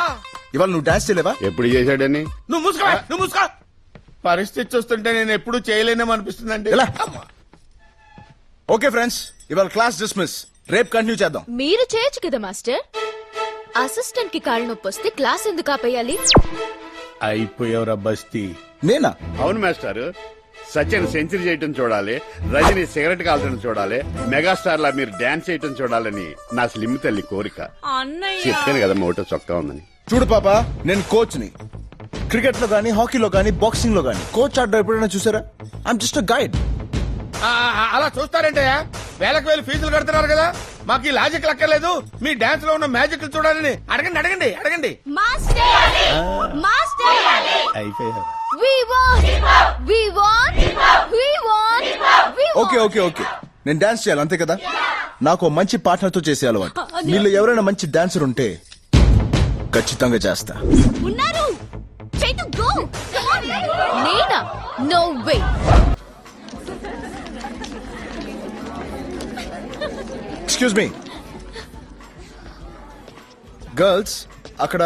ఇవాళ నువ్వు డాన్స్ చేయలేవా? ఎప్పుడు చేశాడని? నువ్వు మూసుకో. పరిస్థితి చూస్తుంటే నేను ఎప్పుడు చేయలేనేమో అనిపిస్తుందండి. ఓకే ఫ్రెండ్స్, ఇవాళ క్లాస్ డిస్మిస్. రేపు కంటిన్యూ చేద్దాం. మీరు చేయొచ్చు కదా మాస్టర్. అసిస్టెంట్ కి కాళ్ళు నొప్పి వస్తే క్లాస్ ఎందుకు ఆపేయాలి? అయిపోయావురా బస్తీ. నేనా? అవును మాస్టర్. సచిన్ సెంచరీ చేయటం చూడాలి, రజని సిగరెట్ కాల్చడం చూడాలి, మెగాస్టార్ లా మీరు డాన్స్ చేయటం చూడాలని నా స్లిమ్ తల్లి కోరిక. చెప్పాను కదా మోటో చొక్కా ఉందని. చూడు పాప, నేను కోచ్ ని. క్రికెట్ లో గానీ, హాకీలో గానీ, బాక్సింగ్ లో గానీ కోచ్ ఆడడం ఎప్పుడైనా చూసారా? I'm just a guide. అలా చూస్తారంటే వేలకు వేలు ఫీజులు కడుతున్నారు కదా, మాకు ఈ లాజిక్ లక్కర్లేదు. మీ డాన్స్ లో ఉన్న మ్యాజిక్ చూడాలని అడగండి అడగండి అడగండి. అయిపోయారు. ఓకే ఓకే ఓకే, నేను డాన్స్ చేయాలి అంతే కదా. నాకు ఓ మంచి పార్ట్నర్ తో చేసే అలవాటు. మీలో ఎవరైనా మంచి డాన్సర్ ఉంటే ఖచ్చితంగా చేస్తా. ఉన్నారు. నేనా? No way. Excuse me girls, అక్కడ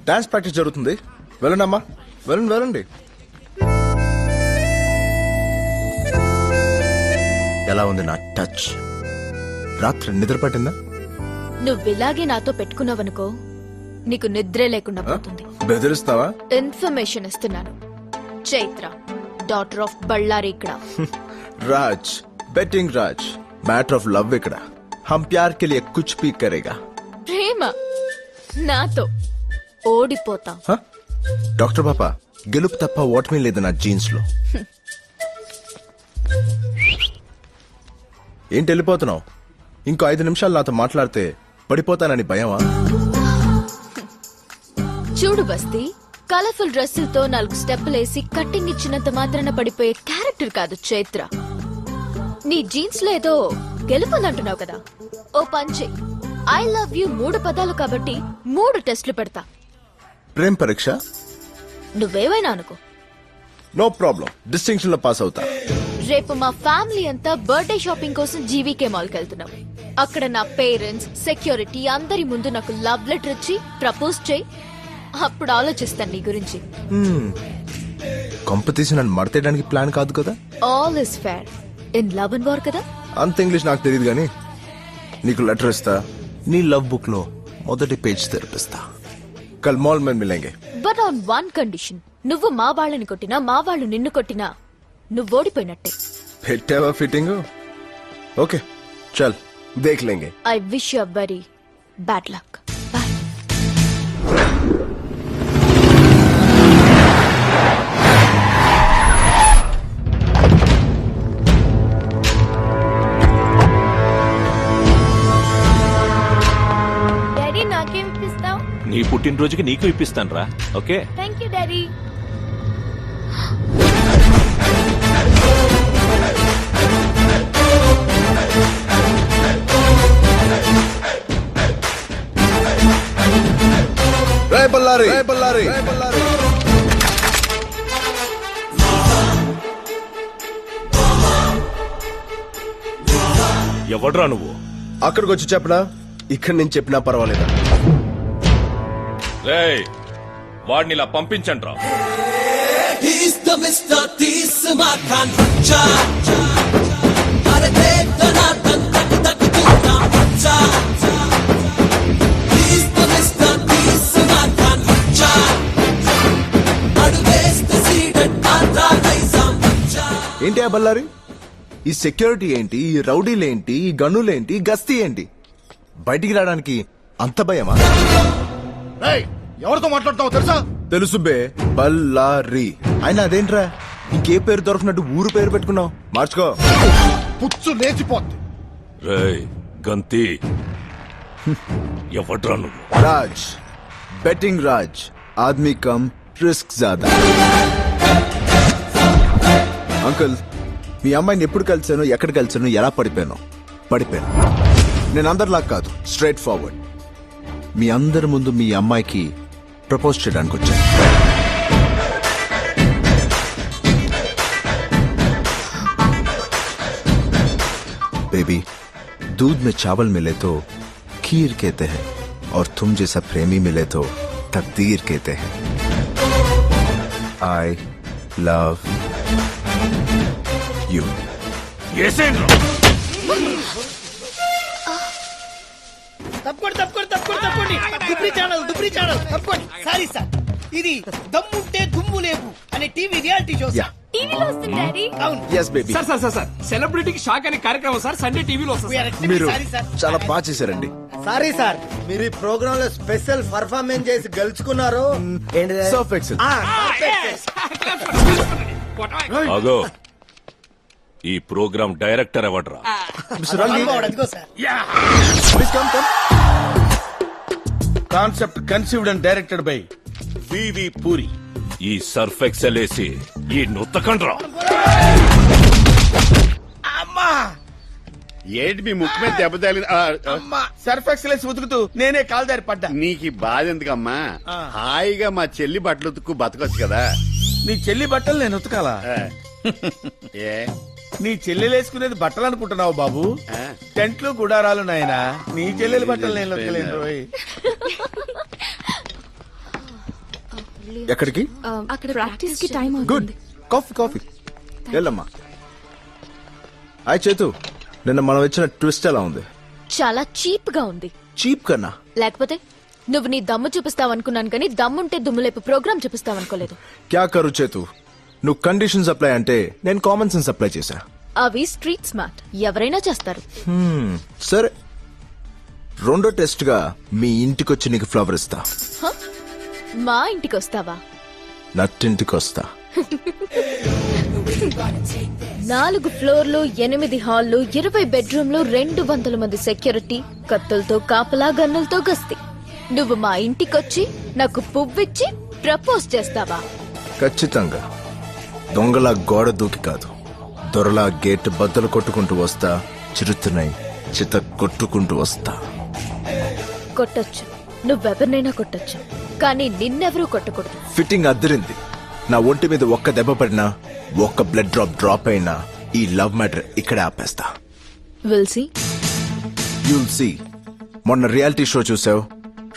డాన్స్ ప్రాక్టీస్ జరుగుతుంది. వెళ్ళండి అమ్మా, వెళ్ళండి వెళ్ళండి. ఎలా ఉంది నా టచ్? రాత్రి నిద్ర పట్టిందా? నువ్విలాగే నాతో పెట్టుకున్నావనుకో, నీకు నిద్రే లేకుండా పోతుంది. బెదిరిస్తావా? ఇన్ఫర్మేషన్ ఇస్తున్నాను. చైత్ర, డాటర్ ఆఫ్ బళ్ళారి ఇక్కడ. Raj, betting Raj. Matter of love ఇక్కడ. हम प्यार के लिए कुछ भी करेगा. ప్రేమ నాతో ఓడిపోతాం. డాక్టర్ పాపా, గెలుపు తప్ప ఓటమి లేదు నా జీన్స్ లో. ఏంటి వెళ్ళిపోతున్నావు? ఇంకో 5 నిమిషాలు నాతో మాట్లాడితే పడిపోతానని భయమా? చూడు బస్తీ, కలర్ఫుల్ డ్రెస్సులతో 4 స్టెప్పులేసి కట్టింగ్ ఇచ్చినంత మాత్రాన పడిపోయే క్యారెక్టర్ కాదు చైత్ర. నీ జీన్స్ లో ఏదో గెలుపుందంటున్నావు కదా, ఓ పంచే. ఐ లవ్ యూ 3 పదాలు కాబట్టి 3 టెస్టులు పెడతా. ప్రేమ పరీక్ష? నువ్వేవైనా అనుకో, నో ప్రాబ్లం, డిస్టింక్షన్ లో పాస్ అవుతా. రేపు మా ఫ్యామిలీ అంతా బర్త్డే షాపింగ్ కోసం జీవీకే మాల్ కి వెళ్తున్నాం. అక్కడ నా పేరెంట్స్, సెక్యూరిటీ అందరి ముందు నాకు లవ్ లెటర్ ఇచ్చి ప్రపోజ్ చేయి. అప్పుడు ఆలోచిస్తాను నీ గురించి. కాంపిటీషన్ అని మడతేయడానికి ప్లాన్ కాదు కదా. All is fair in love and war కదా. అంత ఇంగ్లీష్ నాకు తెలియదు గానీ నీకు లెటర్ ఇస్తా, నీ లవ్ బుక్ లో మొదటి పేజ్ తెరిపిస్తా. కల్ మాల్ మే మిలేంగే. బట్ ఆన్ వన్ కండిషన్, నువ్వు మా వాళ్ళని కొట్టినా మా వాళ్ళు నిన్ను కొట్టినా నువ్వు ఓడిపోయినట్టే. పెట్టావా ఫిట్టింగ్? ఓకే చల్ దేఖ్ లేంగే. I wish you very bad luck. నీ పుట్టినరోజుకి నీకు ఇప్పిస్తాను రా. Okay, thank you daddy. రే బల్లారి, రే బల్లారి. ఎవడ్రా నువ్వు? అక్కడికి వచ్చి చెప్పనా, ఇక్కడ నేను చెప్పినా పర్వాలేదా? రేయ్, వాడిని ఇలా పంపించండి రా. ఏంటి ఆ బల్లారి? ఈ సెక్యూరిటీ ఏంటి, ఈ రౌడీలేంటి, ఈ గన్నులేంటి, ఈ గస్తీ ఏంటి? బయటికి రావడానికి అంత భయమా? ఎవరితో మాట్లాడతావు తెలుసా? తెలుసు బే, బల్లారి. అయినా అదేంట్రా, ఇంకే పేరు దొరకనట్టు ఊరు పేరు పెట్టుకున్నావు? మార్చుకో, పుచ్చు లేచిపోద్ది. రేయ్ గంతి, ఎవడ్రా నువ్వు? రాజ్, బెట్టింగ్ రాజ్. ఆద్మీ కమ్ రిస్క్ జ్యాదా. అంకుల్, మీ అమ్మాయిని ఎప్పుడు కలిసాను, ఎక్కడ కలిసాను, ఎలా పడిపోయాను? నేను అందరిలా కాదు, స్ట్రైట్ ఫార్వర్డ్. మీ అందరి ముందు మీ అమ్మాయికి ప్రపోజ్ చేయడానికి వచ్చాను. बेबी, दूध में चावल मिले तो खीर कहते हैं, और तुम जैसा प्रेमी मिले तो तकदीर कहते हैं. I love you. తప్పకుండా తప్పకుండా తప్పకుండా తప్పకుండా తప్పుకోండి దుబ్రి ఛానల్ తప్పుకోండి. సారీ సార్, ఇది దమ్ముంటే దుమ్ము లేవు అనే టీవీ రియాలిటీ షో సార్. టీవీలో వస్తుంది డాడీ. అవును ఎస్ బేబీ. సార్ సెలబ్రిటీకి షాక్ అనే కార్యక్రమం సార్ సండే టీవీలో వస్తుంది. We are extremely మీరు sorry, sir. చాలా బాగా చేశారండి. సారీ సార్, మీరు ఈ ప్రోగ్రామ్ లో స్పెషల్ పర్ఫార్మెన్స్ చేసి గెలుచుకున్నారు. ఏంటిది? Surf excel. అగో ఈ ప్రోగ్రామ్ డైరెక్టర్ ఎవడ్రా? అదిగో sir. Please come come. Concept conceived and directed by VV Puri. ఈ సర్ఫ్ ఎక్సెల్ వేసి ఈ నొత్తకండ్రా. అమ్మా ఏంటి మీ ముక్కు మీద దెబ్బ తగిలి అమ్మా, సర్ఫ్ ఎక్సలెన్స్ ఉతుకుతూ నేనే కాలు దారి పడ్డా. నీకు ఈ బాధ ఎందుకమ్మా? హాయిగా మా చెల్లి బట్టలు ఉతుక్కు బతకొచ్చు కదా. నీ చెల్లి బట్టలు నేను ఉతకాలా? ఏ నీ చెల్లెలు వేసుకునేది బట్టలు అనుకుంటున్నావు బాబు? టెంట్లు గుడారాలు నాయనా, నీ చెల్లెలు బట్టలు నేను ఉతకలేను రోయ్. ఎక్కడికి? అక్కడ ప్రాక్టీస్ కి టైం గుడ్. కాఫీ కాఫీ వెళ్ళమ్మా. హాయ్ చేతు, నిన్న మనం ఇచ్చిన ట్విస్ట్ ఎలా ఉంది? చాలా చీప్ గా ఉంది. చీప్ కన్నా? లేకపోతే నువ్వు నీ దమ్ము చూపిస్తావనుకున్నాను కానీ దమ్ముంటే దుమ్ములేపు ప్రోగ్రామ్ చూపిస్తావనుకోలేదు. క్యా కరు చేతు, నువ్వు కండిషన్స్ అప్లై అంటే నేను కామన్ సెన్స్ అప్లై చేశా. అవి స్ట్రీట్ స్మార్ట్, ఎవరైనా చేస్తారు. సరే, రెండో టెస్ట్ గా మీ ఇంటికొచ్చి నీకు ఫ్లవర్ ఇస్తా. హ? మా ఇంటికి వస్తావా? నట్టింటికి వస్తా. 4 ఫ్లోర్లు, 8 హాల్లు, 20 బెడ్రూమ్లు, 200 మంది సెక్యూరిటీ, కత్తులతో కాపలా, గన్నులతో గస్తీ. నువ్వు మా ఇంటికొచ్చి నాకు పువ్విచ్చి ప్రపోజ్ చేస్తావా? ఖచ్చితంగా. దొంగలా గోడ దూకి కాదు, దొరలా గేట్ బద్దలు కొట్టుకుంటూ వస్తా. చిరుతున్నాయి చిత కొట్టుకుంటూ వస్తా. కొట్టొచ్చు, నువ్వెవరినైనా కొట్టొచ్చు, కానీ నిన్నెవరూ కొట్టకూడదు. ఫిట్టింగ్ అద్దరింది. నా ఒంటి మీద ఒక్క దెబ్బ పడినా, ఒక్క బ్లడ్ డ్రాప్ అయినా ఈ లవ్ మ్యాటర్ ఇక్కడే ఆపేస్తా. Will see. You'll see. మొన్న రియాలిటీ షో చూసావు,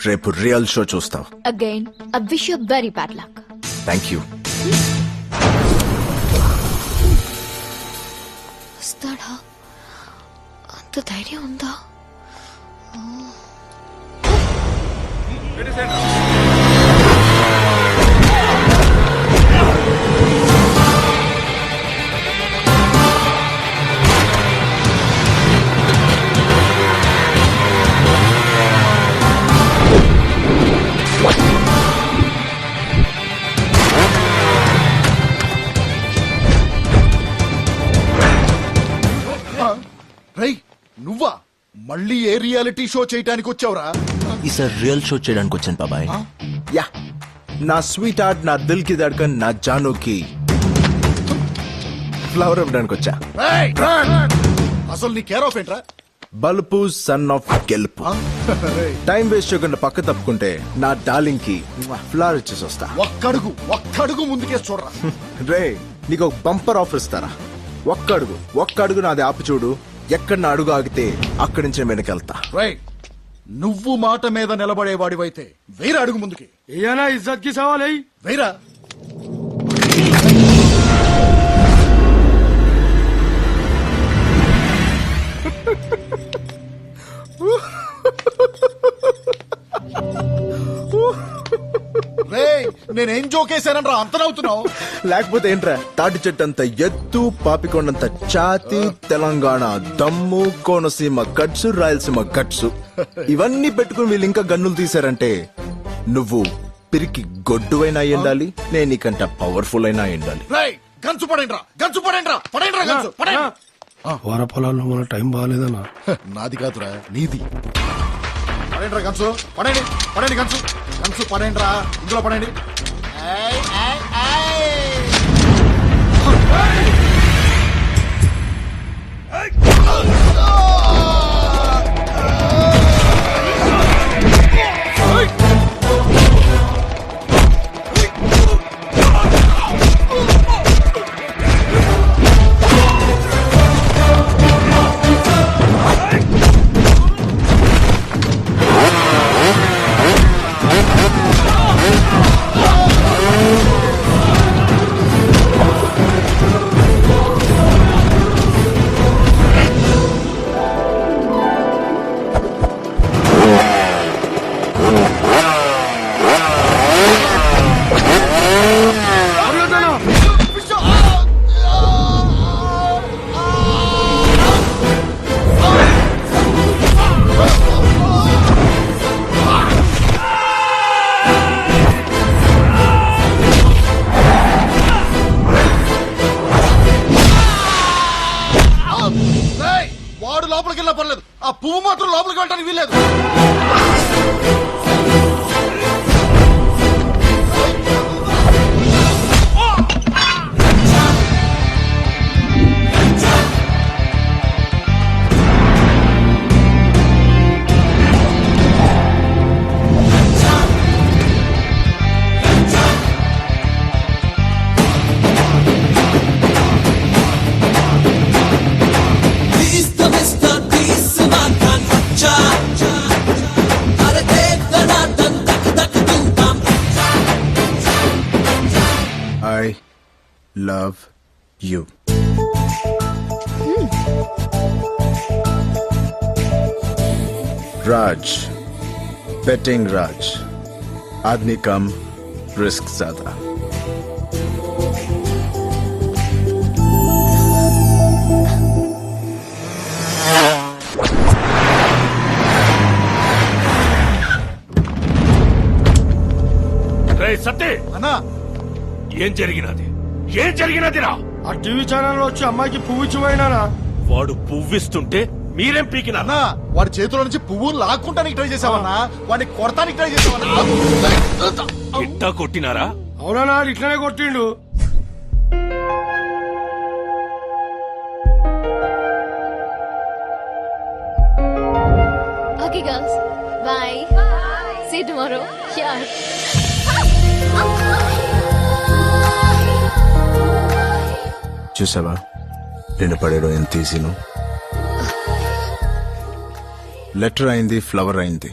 రేపు రియల్ షో చూస్తావు. Again I wish you very bad luck. Thank you. వస్తాడా? అంత ధైర్యం ఉందా? రై, నువ్వా? మళ్ళీ ఏ రియాలిటీ షో చేయడానికి వచ్చావురా? ఈసారి రియల్ షో చేయడానికి వచ్చాను బాబాయ్. యా, నా స్వీట్ హార్ట్, నా దిల్ కి దడకన్, నా జానుకి ఫ్లవర్ ఇవ్వడానికి వచ్చా. రేయ్, అసలు నీ కేర్ ఆఫ్ ఏంట్రా? బల్పు సన్ ఆఫ్ గెలుపు. టైం వేస్ట్ చేయకుండా పక్క తప్పుకుంటే నా డార్లింగ్ కి ఫ్లవర్ ఇచ్చేసి వస్తా. ఒక్కడుగు ముందుకే చూడరా. రే, నీకు ఒక బంపర్ ఆఫర్ ఇస్తారా? ఒక్క అడుగు నాది ఆపు చూడు. ఎక్కడ నా అడుగు ఆగితే అక్కడి నుంచి నేను వెనకెళ్తా. రై, నువ్వు మాట మీద నిలబడేవాడివైతే వేరే అడుగు ముందుకి. ఇజ్జత్ కి సవాల్ వేరా. నేనేం జోకేశానరా అంత నవ్వుతున్నావు? లేకపోతే ఏంట్రా, తాటి చెట్టు అంత ఎత్తు, పాపికొండంత ఛాతి, తెలంగాణ దమ్ము, కోనసీమ గట్సు, రాయలసీమ గట్సు, ఇవన్నీ పెట్టుకుని వీళ్ళు ఇంకా గన్నులు తీశారంటే నువ్వు పిరికి గొడ్డువైనా అయ్యిండాలి, నేను నీకంట పవర్ఫుల్ అయినా అయ్యిండాలి. గన్సు పడేండ్రా, గన్సు పడేండ్రా, పడేండ్రా గన్సు పడేండ్రా. వార పొలాల్లో మన టైం బాగాలేదన్నా. నాది కాదురా, నీది. పడేండ్రా గన్సు, పడేండి, పడేండి గన్సు, గన్సు పడేండ్రా, ఇందులో పడేండి. మాత్రం లోపలికి వెళ్ళడానికి వీల్లేదు. I love you. Raj, betting Raj, आदमी कम, रिस्क ज्यादा. సత్తే అన్నా, ఏం జరిగినదిరా? ఆ టీవీ ఛానల్ వచ్చి అమ్మాయికి పువ్వు ఇచ్చిపోయినానా? వాడు పువ్విస్తుంటే మీరేం పీకినా? అన్నా, వాడి చేతిలో నుంచి పువ్వు లాక్కుంటానికి ట్రై చేసావన్నా, వాడిని కొడతానికి ట్రై చేసావన్నా. ఇట్టా కొట్టినారా? అవునా, ఇట్లనే కొట్టిండు. Okay, girls. Bye. See you tomorrow. Yeah. చూసావా నేను పడేయడం ఎంత ఈజీను. లెటర్ అయింది, ఫ్లవర్ అయింది,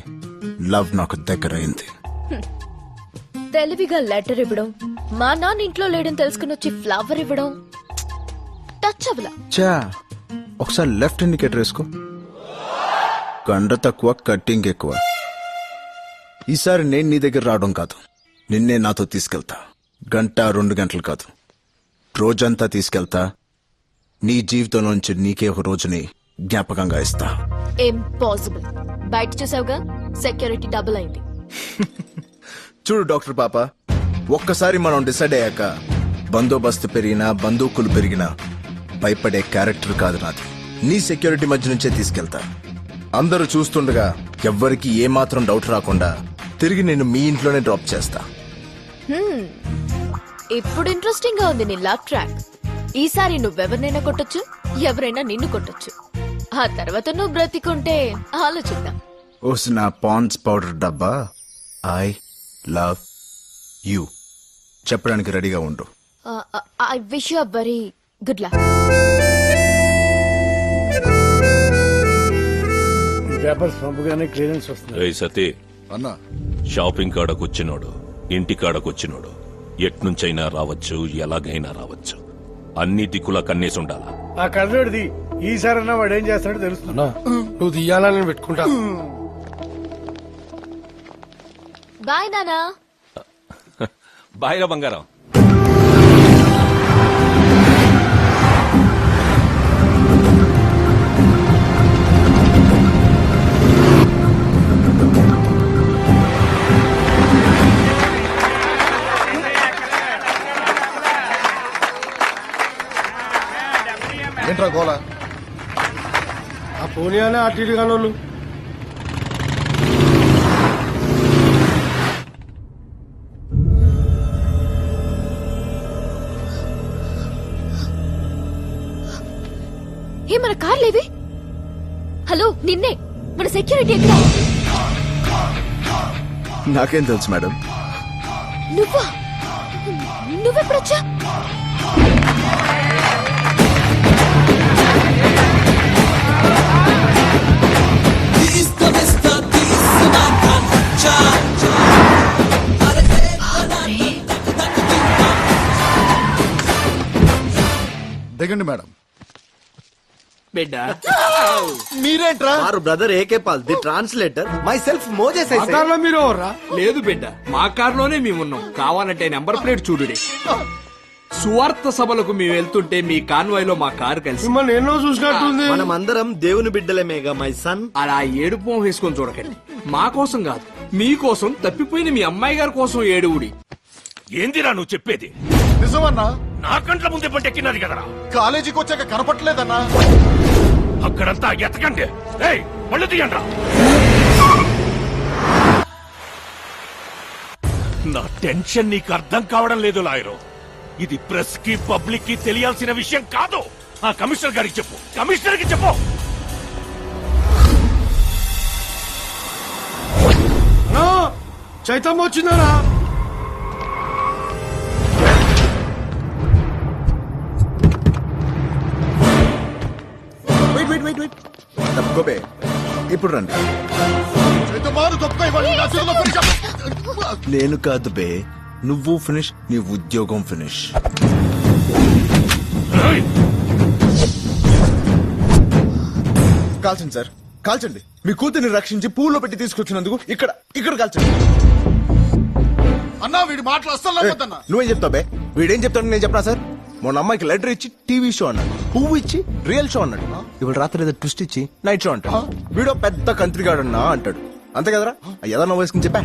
లవ్ నాకు దగ్గర అయింది. తెలివిగా లెటర్ ఇవ్వడం, మా నాన్న ఇంట్లో లేడని తెలుసుకుని వచ్చి ఫ్లవర్ ఇవ్వడం, టచ్ అవ్వలా. చా, ఒకసారి లెఫ్ట్ ఇండికేటర్ వేసుకో. కండ తక్కువ, కట్టింగ్ ఎక్కువ. ఈసారి నేను నీ దగ్గర రావడం కాదు, నిన్నే నాతో తీసుకెళ్తా. గంట 2 గంటలు కాదు, రోజంతా తీసుకెళ్తా. నీ జీవితంలోంచి నీకే ఒక రోజుని జ్ఞాపకంగా ఇస్తా. ఇంపాసిబుల్. బయట చూసావుగా, సెక్యూరిటీ డబుల్ అయింది. చూడు డాక్టర్ పాప, ఒక్కసారి మనం డిసైడ్ అయ్యాక బందోబస్తు పెరిగినా, బందూకులు పెరిగినా భయపడే క్యారెక్టర్ కాదు నాది. నీ సెక్యూరిటీ మధ్య నుంచే తీసుకెళ్తా. అందరూ చూస్తుండగా ఎవ్వరికి ఏమాత్రం డౌట్ రాకుండా తిరిగి నేను మీ ఇంట్లోనే డ్రాప్ చేస్తా. ఇప్పుడు ఇంట్రెస్టింగ్ గా ఉంది నీ లవ్ ట్రాక్. ఈసారి నువ్వెవరినైనా కొట్టొచ్చు, ఎవరైనా నిన్ను కొట్టొచ్చు. ఆ తర్వాత నువ్వు బ్రతికుంటే ఆలోచిద్దాం. ఓస్ నా పాండ్స్ పౌడర్ డబ్బా, ఐ లవ్ యూ చెప్పడానికి రెడీగా ఉండు. I wish you very good luck. Papers పంపగానే క్లియరెన్స్ వస్తుంది. సతీ అన్నా, షాపింగ్ కాడకొచ్చినోడు, ఇంటి కాడకొచ్చినోడు ఎట్నుంచైనా రావచ్చు, ఎలాగైనా రావచ్చు. అన్ని దిక్కులా కన్నేసి ఉండాలా. ఆ కర్ణుడిది ఈసారన్నా వాడు ఏం చేస్తాడో తెలుస్తున్నా. నువ్వు తీయాలని పెట్టుకుంటా. బాయ్ నానా. బాయ్రా బంగారం. ఏంట్రా గోళ? ఆ పోనీయానే అటు ఇటు కానోళ్ళు. ఏ మన కార్ లేవి? హలో, నిన్నే. మన సెక్యూరిటీ ఎక్కడ? నాకేం తెలుసు మేడం. నువ్వా? నువ్వెప్పుడొచ్చా? దిగండి మేడం. బిడ్డ మీరేంట్రా? వారు brother AK Paul, the translator, myself Moses. మీరు లేదు బిడ్డ, మా కారులోనే మేమున్నాం. కావాలంటే నెంబర్ ప్లేట్ చూడుడి. సువార్త సభలకు మేము వెళ్తుంటే మీ కాన్వాయ్ లో మా కారు కలిసి మిమ్మల్ని ఎన్నో చూసినట్టుంది. మనం అందరం దేవుని బిడ్డలేమేగా మై సన్. అలా ఏడుపు వేసుకొని చూడకండి. మా కోసం కాదు, మీకోసం, తప్పిపోయిన మీ అమ్మాయి గారి కోసం ఏడువుడి. ఏందిరా నువ్వు చెప్పేది? నిజమన్నా? నా కంట్ల ముందే పట్టెక్కినది కదరా. కాలేజీకి వచ్చాక కనపట్లేదన్నా. అక్కడంతా ఎతకండి. ఏయ్, మళ్ళీ తీయండి. నా టెన్షన్ నీకు అర్థం కావడం లేదు లాయరు. ఇది ప్రెస్ కి పబ్లిక్ కి తెలియాల్సిన విషయం కాదు. ఆ కమిషనర్ గారికి చెప్పు, కమిషనర్ కి చెప్పు. చైతన్య వచ్చిందనా? వెయిట్ తప్పుకోబే. ఇప్పుడు రండి. నేను కాదు బే, నువ్వు ఫినిష్, నీ ఉద్యోగం ఫినిష్. కాల్చండి సార్, కాల్చండి. మీ కూతుర్ని రక్షించి పూల్లో పెట్టి తీసుకొచ్చినందుకు ఇక్కడ కాల్చండి. అన్నా వీడి మాటలు అస్సలు నమ్మొద్దన్నా. నువ్వేం చెప్తావు బే? వీడేం చెప్తాడు నేను చెప్పనా సార్? మొన్న అమ్మాయికి లెటర్ ఇచ్చి టీవీ షో అన్నాడు, పువ్వు ఇచ్చి రియల్ షో అన్నాడు. ఇవాళ రాత్రి ఏదో ట్విస్ట్ ఇచ్చి నైట్ షో అంటాడు. వీడో పెద్ద కంత్రిగాడన్నా అంటాడు. అంతే కదరా? ఏదో నవ్వు వేసుకుని చెప్పా.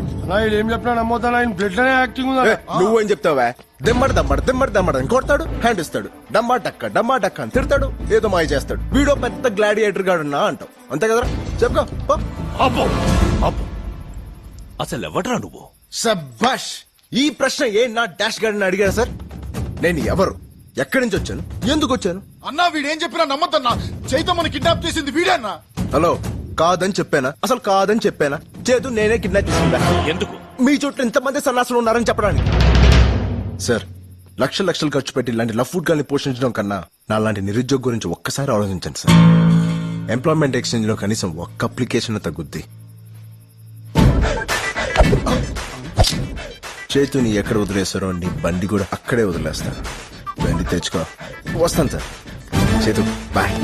ఏం చెప్పినా నమ్మొద్దన్నా. బ్లడ్ లోనే యాక్టింగ్ ఉందా? నువ్వేం చెప్తావా? దెమ్మడు అని కొడతాడు, హ్యాండ్ ఇస్తాడు. డమ్మా టక్క అని తిడతాడు, ఏదో మాయ చేస్తాడు. వీడో పెద్ద గ్లాడియేటర్ గాడున్నా అంటావు. అంతే కదరా? చెప్పుకో. అసలు ఎవడ్రా నువ్వు? సబాష్! ఈ ప్రశ్న నా డాష్ గార్డెన్ అడిగారా సార్? నేను ఎవరు, ఎక్కడి నుంచి వచ్చాను, ఎందుకు వచ్చాను? అన్నా వీడేం చెప్పినా నమ్మద్దన్నా. చైతన్యని కిడ్నాప్ చేసింది వీడేనా? హలో, కాదని చెప్పానా? అసలు కాదని చెప్పానా? చేతు నేనే కిడ్నాప్ చేసిందా? ఎందుకు? మీ చుట్టూ ఇంతమంది సన్నాసులు ఉన్నారని చెప్పడానికి. సార్, లక్షలు ఖర్చు పెట్టి ఇలాంటి లవ్ ఫుడ్ గాల్ని పోషించడం కన్నా నా లాంటి నిరుద్యోగ గురించి ఒక్కసారి ఆలోచించండి సార్. ఎంప్లాయ్మెంట్ ఎక్స్చేంజ్ లో కనీసం ఒక్క అప్లికేషన్ తగ్గుద్ది. చేతుని ఎక్కడ వదిలేస్తారో నీ బండి కూడా అక్కడే వదిలేస్తా. బండి తెచ్చుకో. వస్తాను సార్. చేతు బాయ్.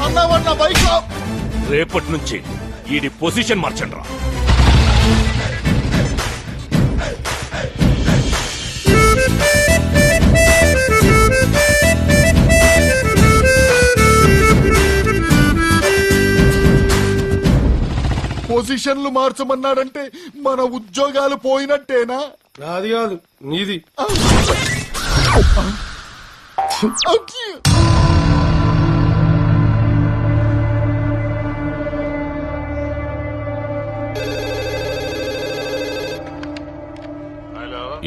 అన్నా బైక్ లో రేపటి నుంచి ఈ పొజిషన్ మార్చండి రా. పొజిషన్లు మార్చమన్నాడంటే మన ఉద్యోగాలు పోయినట్టేనా? నాది కాదు, నీది.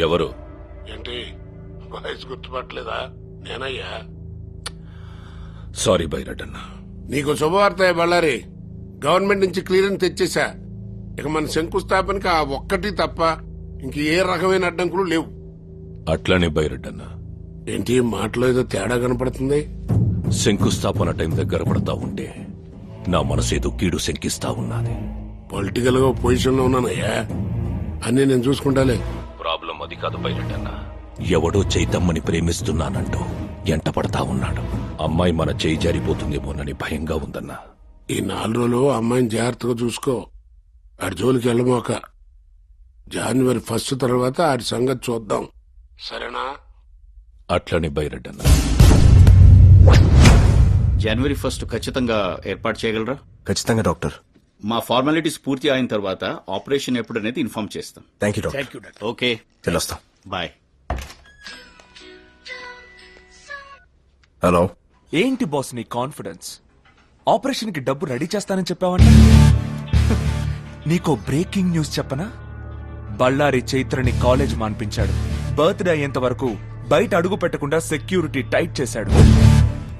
ఎవరు? ఏంటి వాయిస్ గుర్తుపట్టలేదా? నేనయ్యా. సారీ బైరడన్న. నీకు శుభవార్త బళ్ళారి. గవర్నమెంట్ నుంచి క్లియరెన్స్ తెచ్చేసా. ఇక మన శంకుస్థాపనకి ఆ ఒక్కటి తప్ప ఇంక ఏ రకమైన అడ్డంకులు లేవు. అట్లానే బైరడన్న. ఏంటి మాటలో ఏదో తేడా కనపడుతుంది? శంకుస్థాపన టైం దగ్గర పడతా ఉంటే నా మనసేదో కీడు శంకిస్తా ఉన్నది. పొలిటికల్ గా పొజిషన్ లో ఉన్నానయ్యా, అన్ని నేను చూసుకుంటాలే. ప్రాబ్లం అది కాదు బైరడన్న. ఎవడో చైతమ్మని ప్రేమిస్తున్నానంటూ ఎంట పడతా ఉన్నాడు. అమ్మాయి మన చేయి జారిపోతుందేమోనని భయంగా ఉందన్నా. ఈ 4 రోజులు అమ్మాయిని జాగ్రత్తగా చూసుకో. ఆడి జోలికి వెళ్ళమోక. జనవరి 1 తర్వాత ఆడి సంగతి చూద్దాం, సరేనా? అట్లనే బైరడన్న. జనవరి 1 ఖచ్చితంగా ఏర్పాటు చేయగలరా? ఖచ్చితంగా డాక్టర్. మా ఫార్మాలిటీస్ పూర్తి అయిన తర్వాత ఆపరేషన్ ఎప్పుడనేది ఇన్ఫార్మ్ చేస్తాం. Thank you doctor. ఓకే, వెళ్ళొస్తాం. బాయ్. హలో. ఏంటి బాస్ నీ కాన్ఫిడెన్స్? ఆపరేషన్ కి డబ్బు రెడీ చేస్తానని చెప్పావంట. నీకో బ్రేకింగ్ న్యూస్ చెప్పనా? బళ్ళారి చైత్రని కాలేజ్ మాన్పించాడు. బర్త్డే అయ్యేంత వరకు బయట అడుగు పెట్టకుండా సెక్యూరిటీ టైట్ చేశాడు.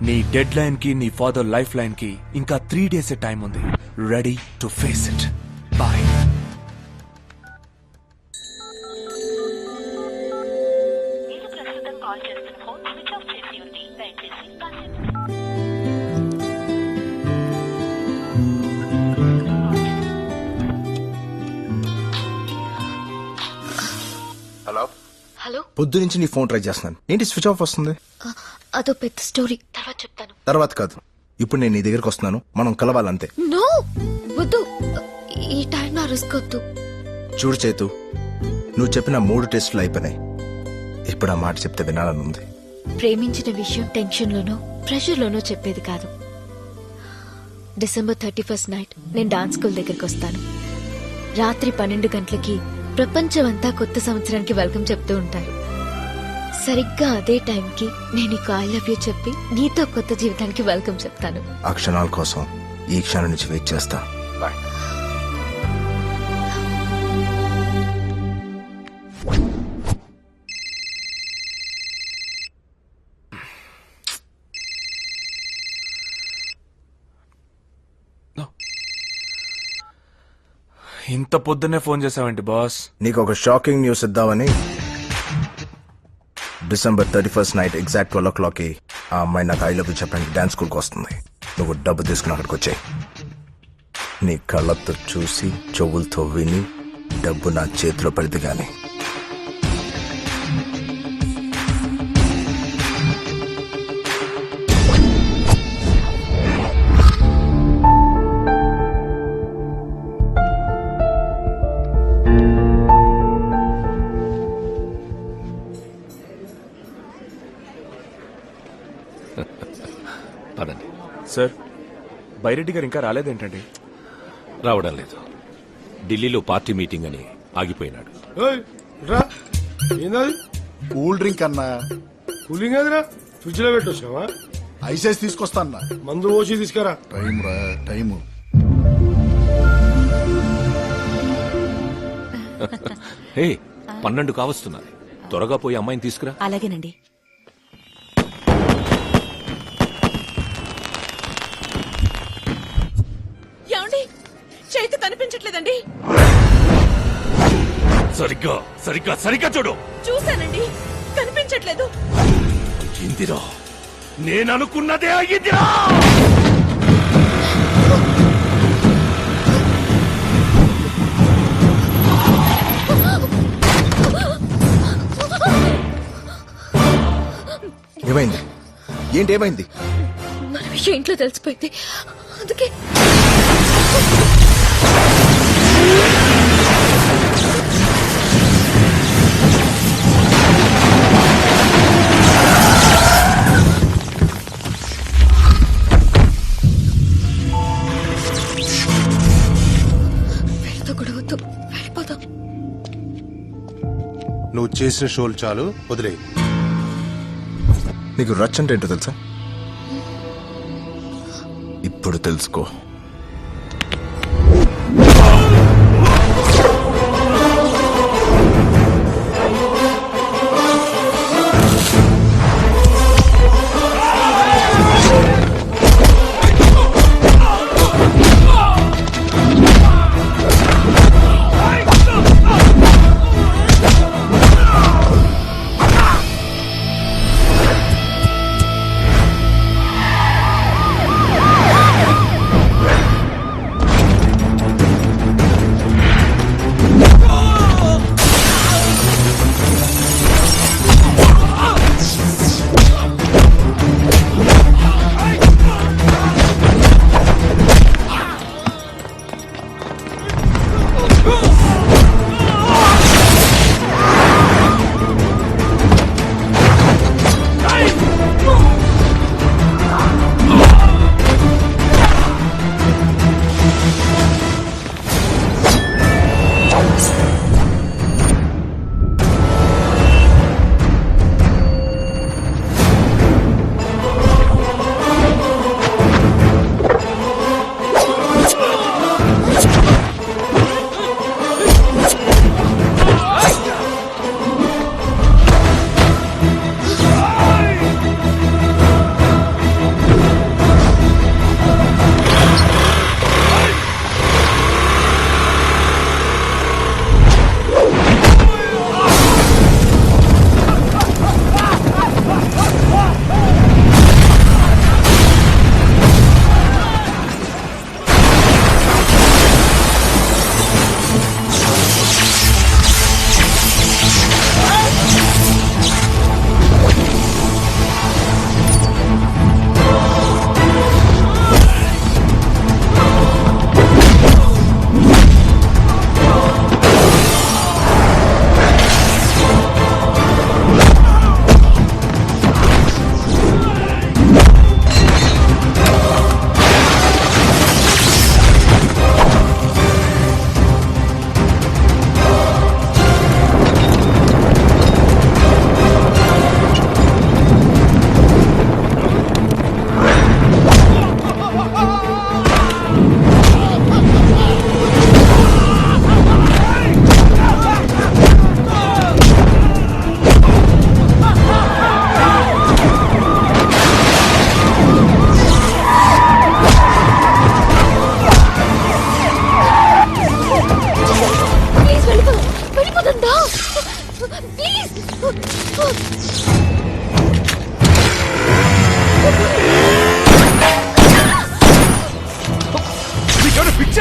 నీ డెడ్ లైన్ కి, నీ ఫాదర్ లైఫ్ లైన్ కి ఇంకా 3 days టైం ఉంది. Ready to face it. Bye. Hello. Hello. పొద్దు నుంచి నీ ఫోన్ ట్రై చేస్తున్నాను. ఏంటి స్విచ్ ఆఫ్ వస్తుంది? అదో పెద్ద స్టోరీ, తర్వాత చెప్తాను. తర్వాత కాదు, ఇప్పుడు నేను నీ దగ్గరకు వస్తున్నాను. మనం కలవాలంతే. నో వద్దు, ఈ టైం నా రిస్క్ వద్దు. చూడు చేతు, నువ్వు చెప్పిన 3 టెస్టులు అయిపోయినాయి. ఇప్పుడు ఆ మాట చెప్తే వినాలనుంది. ప్రేమించిన విషయం టెన్షన్ లోనో ప్రెషర్ లోనో చెప్పేది కాదు. December 31st నైట్ నేను డాన్స్ స్కూల్ దగ్గరికి వస్తాను. రాత్రి 12 గంటలకి ప్రపంచమంతా కొత్త సంవత్సరానికి వెల్కమ్ చెప్తూ ఉంటారు. సరిగ్గా అదే టైంకి నేను నీకు ఐ లవ్ యూ చెప్పి నీతో కొత్త జీవితానికి వెల్కమ్ చెప్తాను. ఆ క్షణాల కోసం ఈ క్షణం నుంచి వెయిట్ చేస్తా. బాయ్. ఇంత పొద్దున్నే ఫోన్ చేసావేంటి బాస్? నీకు ఒక షాకింగ్ న్యూస్ ఇద్దామని. December 31st night exact 12 o'clock ఆ అమ్మాయి నాకు ఐ లవ్ యూ చెప్పడానికి డాన్స్ స్కూల్కి వస్తుంది. నువ్వు డబ్బు తీసుకుని అక్కడికి వచ్చాయి. నీ కళ్ళతో చూసి చెవులతో విని డబ్బు నా చేతిలో పడితే గాని. పదండి. సార్, బైరెడ్డి గారు ఇంకా రాలేదేంటండి? రావడం లేదు. ఢిల్లీలో పార్టీ మీటింగ్ అని ఆగిపోయినాడు. ఏందది? కూల్ డ్రింక్ అన్నా. కూలింగ్ అదిరా, ఫ్రిడ్జ్ లో పెట్టొచ్చావా? ఐసేసి తీసుకొస్తా అన్నా. మందు పోసి తీసుకురా. టైం రా, టైము. హే, 12 కావస్తున్నది. త్వరగా పోయి అమ్మాయిని తీసుకురా. అలాగేనండి. ఏమండి, చేతి కనిపించట్లేదండి. సరిగ్గా సరిగ్గా సరిగ్గా చూడు. చూశానండి, కనిపించట్లేదు. ఇందిరా, నేననుకున్నదే అయ్యిందిరా. ఏమైంది? ఏంటి ఏమైంది? మన విషయం ఇంట్లో తెలిసిపోయింది, అందుకే వీళ్ళతో గొడవద్దు, వెళ్ళిపోదాం. నువ్వు చేసిన షోలు చాలు, వదిలే. నీకు రచ్ అంటే ఏంటో తెలుసా? ఇప్పుడు తెలుసుకో.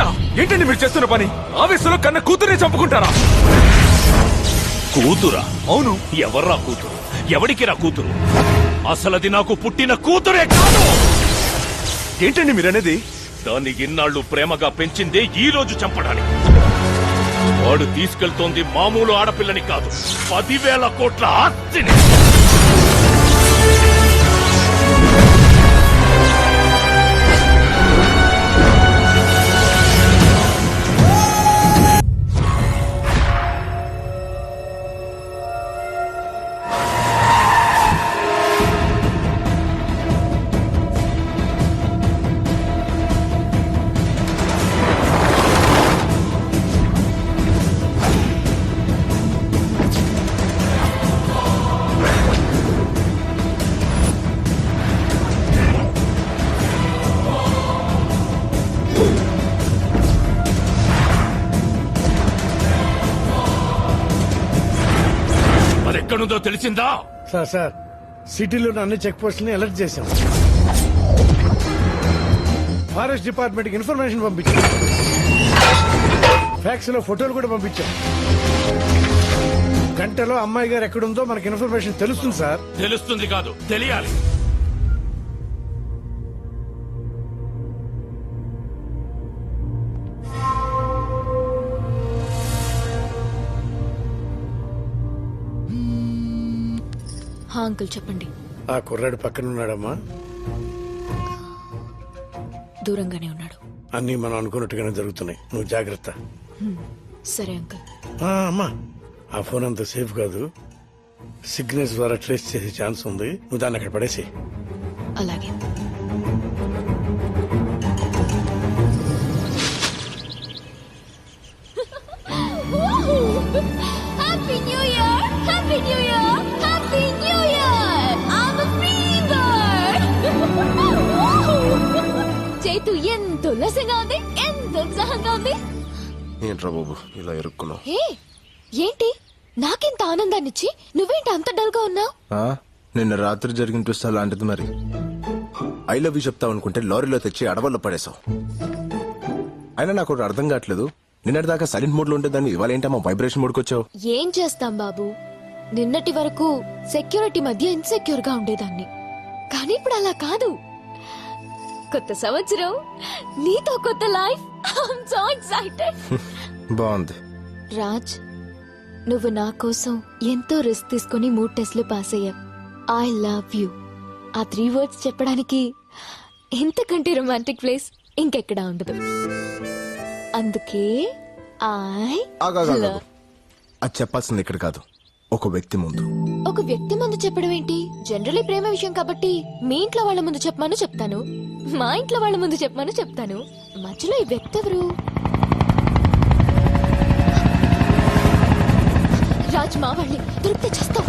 అన్నయ్య ఏంటండి మీరు చేస్తున్న పని? ఆవేశంలో కన్న కూతుర్ని చంపుకుంటారా? కూతురా? అవును. ఎవర్రా కూతురు? ఎవడికి రా కూతురు? అసలది నాకు పుట్టిన కూతురే కాదు. ఏంటండి మీరనేది? దాన్ని ఇన్నాళ్ళు ప్రేమగా పెంచిందే ఈ రోజు చంపడానికి. వాడు తీసుకెళ్తోంది మామూలు ఆడపిల్లని కాదు, 10,000 కోట్ల ఆస్తిని. ఎక్కడుందో తెలిసిందా? సార్ సిటీలోని అన్ని చెక్ పోస్టులని అలర్ట్ చేశాం. ఫారెస్ట్ డిపార్ట్మెంట్ కి ఇన్ఫర్మేషన్ పంపించాం. ఫ్యాక్స్ లో ఫోటోలు కూడా పంపించాం. గంటలో అమ్మాయి గారు ఎక్కడుందో మనకి ఇన్ఫర్మేషన్ తెలుస్తుంది సార్. తెలుస్తుంది కాదు, తెలియాలి. అంకుల్ చెప్పండి. ఆ కుర్రాడు పక్కన ఉన్నాడమ్మా? దూరంగానే ఉన్నాడు. అన్నీ మనం అనుకున్నట్టుగానే జరుగుతున్నాయి. నువ్వు జాగ్రత్త. సరే అంకుల్. అమ్మా ఆ ఫోన్ అంత సేఫ్ కాదు. సిగ్నల్స్ ద్వారా ట్రేస్ చేసే ఛాన్స్ ఉంది. నువ్వు దాన్ని అక్కడ పడేసి. అలాగే. Happy new year, happy new year, happy new year. I'm a free bird. Chaitu ఎంత ఉల్లాసంగా ఉంది, ఎంత ఉత్సాహంగా ఉంది. ఏంట్రా బాబు ఇలా ఇరుక్కున్నావు? ఏంటి నాకెంత ఆనందాన్నిచ్చి నువ్వేంటి అంత డల్ గా ఉన్నావు? నిన్న రాత్రి జరిగిన ట్విస్ట్ అలాంటిది. మరి ఐ లవ్ యూ చెప్తావు అనుకుంటే లారీలో తెచ్చి అడవుల్లో పడేశావు. అయినా నాకు ఒకటి అర్థం కావట్లేదు. నిన్నటి దాకా సైలెంట్ మోడ్ లో ఉంటే దాన్ని ఇవాళ ఏంటమ్మా వైబ్రేషన్ మోడ్కి వచ్చావు? ఏం చేస్తాం బాబు, నిన్నటి వరకు సెక్యూరిటీ మధ్య ఇన్సెక్యూర్ గా ఉండేదాన్ని. కానీ ఇప్పుడు అలా కాదు. కొత్త సంవత్సరం, నీతో కొత్త లైఫ్. I'm so excited. బాగుంది. రాజ్, నువ్వు నా కోసం ఎంతో రిస్క్ తీసుకుని 3 టెస్ట్లు పాస్ అయ్యావు. I love you. ఆ 3 words చెప్పడానికి ఇంతకంటే రొమాంటిక్ ప్లేస్ ఇంకెక్కడా ఉండదు. అందుకే అది చెప్పాల్సింది ఇక్కడ కాదు, ఒక వ్యక్తి ముందు. ఒక వ్యక్తి ముందు చెప్పడం ఏంటి? జనరలీ ప్రేమ విషయం కాబట్టి మీ ఇంట్లో వాళ్ళ ముందు చెప్పమని చెప్తాను, మా ఇంట్లో వాళ్ళ ముందు చెప్పమని చెప్తాను. మధ్యలో ఈ వ్యక్తి ఎవరు? రాజ్, మా వాళ్ళే. దొరికితే చేస్తాం.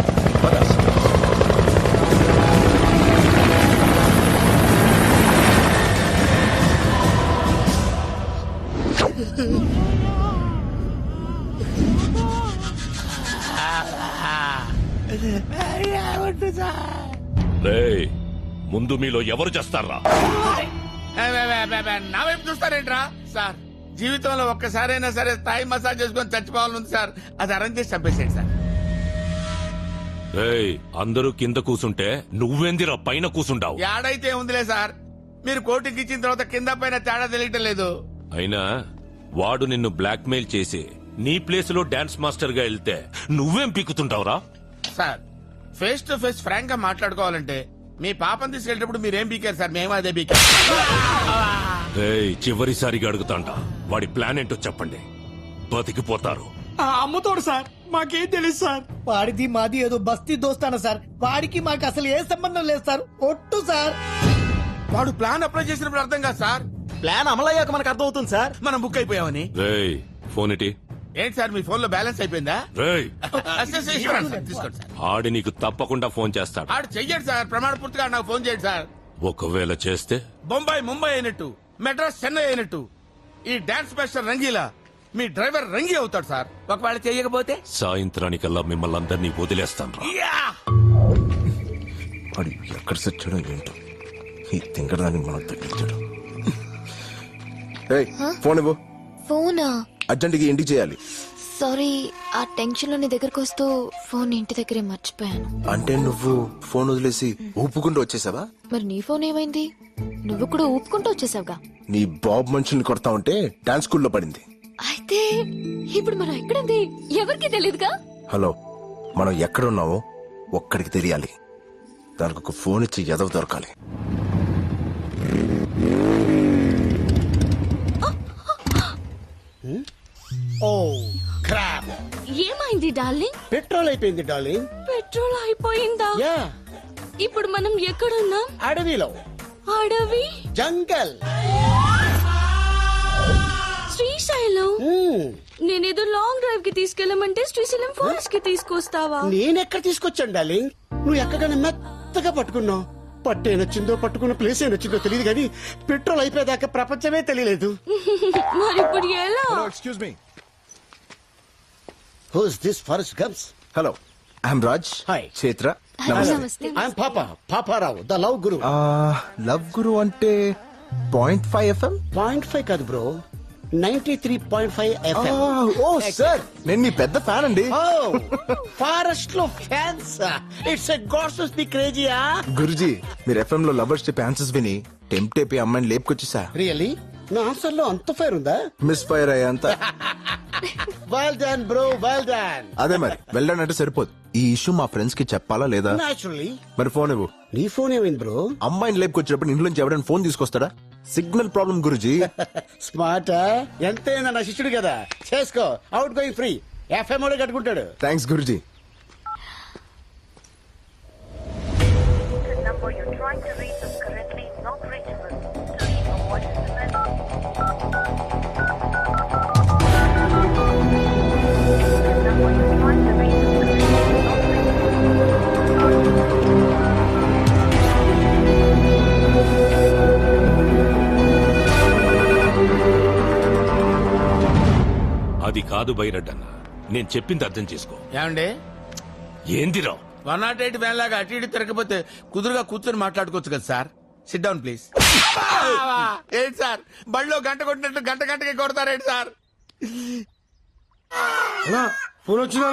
ముందు మీలో ఎవరు చేస్తారా? నా వైపు చూస్తారేంట్రా? సార్, జీవితంలో ఒక్కసారైనా సరే థాయ్ మసాజ్ చేసుకొని చచ్చిపోవాలని సార్. అది అరేంజ్ చేసి చంపేసేయండి సార్. అందరూ కింద కూసుంటే నువ్వెందిరా పైన కూసుంటావు? ఏడైతే ఉందిలే సార్, మీరు కోర్టుకి ఇచ్చిన తర్వాత కింద పైన తేడా తెలియటం లేదు. అయినా వాడు నిన్ను బ్లాక్ మెయిల్ చేసి నీ ప్లేస్ లో డాన్స్ మాస్టర్ గా వెళ్తే నువ్వేం పీకుతుంటావురా? Sir, face to face frank గా మాట్లాడుకోవాలంటే మీ పాపం తీసుకెళ్ళేటప్పుడు మీరేం పీకారు సార్? మేము అదే పీకారు. చివరిసారిగా అడుగుతాంట, వాడి ప్లాన్ ఏంటో చెప్పండి, బతికిపోతారు. అమ్ముతోడు సార్, మాకేం తెలుసు సార్. వాడిది మాది ఏదో బస్తీ దోస్తాన సార్. వాడికి మాకు అసలు ఏ సంబంధం లేదు సార్. ఒట్టు సార్. వాడు ప్లాన్ అప్లై చేసినప్పుడు అర్థం కాదు సార్. ప్లాన్ అమలయ్యాక మనకు అర్థం అవుతుంది సార్. మనం బుక్ అయిపోయామని. ఫోన్ ఇటీ. ఏంటి సార్, మీ ఫోన్ లో బ్యాలెన్స్ అయిపోయిందా? తీసుకోండి సార్. ఆడి నీకు తప్పకుండా ఫోన్ చేస్తాడు. ఆడు చెయ్యండి సార్, ప్రమాణ పూర్తిగా నాకు ఫోన్ చేయండి సార్. ఒకవేళ చేస్తే బొంబాయి ముంబై అయినట్టు, మెడ్రాస్ చెన్నై అయినట్టు ఈ డాన్స్ మాస్టర్ రంగీలా మీ డ్రైవర్ రంగి అవుతాడు సార్. ఒకవేళ చేయకపోతే సాయంత్రానికల్లా మిమ్మల్ని అందరినీ వదిలేస్తాను. వాడు ఎక్కడ సచ్చాడో ఏంటో, ఈ తింగరదాన్ని మనం తగ్గించాడు. రేయ్, ఫోన్ ఇవ్వు. ఫోనా? అర్జెంట్గా ఇంటికి చేయాలి. సారీ, ఆ టెన్షన్ లో నీ దగ్గరకు వస్తూ ఫోన్ ఇంటి దగ్గరే మర్చిపోయాను. అంటే నువ్వు ఫోన్ వదిలేసి ఊపుకుంటూ వచ్చేసావా? మరి నీ ఫోన్ ఏమైంది? నువ్వు కూడా ఊపుకుంటూ వచ్చేసావుగా. నీ బాబు మనుషుల్ని కొడతా ఉంటే డాన్స్ స్కూల్లో పడింది. అయితే ఇప్పుడు మనం ఎక్కడుంది ఎవరికి తెలియదుగా. హలో, మనం ఎక్కడున్నామో ఒక్కడికి తెలియాలి. దానికి ఒక ఫోన్ ఇచ్చి ఎదవ దొరకాలి. ఓ క్రాప్. ఏమైంది డార్లింగ్? పెట్రోల్ అయిపోయింది డార్లింగ్. పెట్రోల్ అయిపోయిందా? యా. ఇప్పుడు మనం ఎక్కడున్నాం? అడవిలో. అడవి? జంగల్. శ్రీశైలం. నేనేదో లాంగ్ డ్రైవ్ కి తీసుకెళ్ళమంటే శ్రీశైలం ఫారెస్ట్ కి తీసుకొస్తావా? నేనెక్కడ తీసుకొచ్చాను డార్లింగ్? నువ్వు ఎక్కగానే మెత్తగా పట్టుకున్నావు. పట్టు ఏనొచ్చిందో పట్టుకున్న ప్లేస్ ఏనొచ్చిందో తెలియదు కానీ పెట్రోల్ అయిపోయేదాకా ప్రపంచమే తెలియలేదు. మరి ఇప్పుడు ఎలా? Excuse me. Who's this Forrest Gump? Hello, I'm Raj. Hi. Chaitra. నమస్తే. I'm Paparao the love guru. Love guru అంటే 0.5 FM? 0.5 కాదు బ్రో, 93.5 FM. ఓ సార్, నేను మీ పెద్ద ఫ్యాన్ అండి. ఫారెస్ట్ లో fans. It's a gods the క్రేజీయా. గురుజీ, మీరు FM లో లవర్స్ చెప్పే ఆన్సర్స్ విని టెంప్ట్ అయిపోయి అమ్మాయిని లేపుకొచ్చేసా. రియలీ? నా ఆన్సర్ లో అంత ఫైర్ ఉందా? మిస్ ఫైర్ అయ్యంత. Well done bro, well done. అదే మరి, వెళ్ళానంటే సరిపోదు. ఈ ఇష్యూ మా ఫ్రెండ్స్ కి చెప్పాలా లేదా? నాచురల్లీ. మరి ఫోన్ ఇవ్వు. నీ ఫోన్ ఏమైంది బ్రో? అమ్మాయిని లేపుకొచ్చినప్పుడు ఇంట్లో నుంచి ఎవరైనా ఫోన్ తీసుకొస్తాడా? Signal problem Guruji. స్మార్ట్. ఎంతైనా నా శిష్యుడు కదా, చేసుకో. Out going free. FM ఓడే కట్టుకుంటాడు. థ్యాంక్స్ గురుజీ. అది కాదు బైరడ్డన్న, నేను చెప్పింది అర్థం చేసుకో. ఏమండి? ఏందిరా 108 వ్యాన్ లాగా అటు ఇటు తిరగకపోతే కుదురుగా కూర్చొని మాట్లాడుకోవచ్చు కదా సార్. SIT down please. ఏంటి సార్, బళ్ళో గంట కొట్టినట్టు గంట గంటకి కొడతారేంటి సార్? ఫోన్ వచ్చిందా?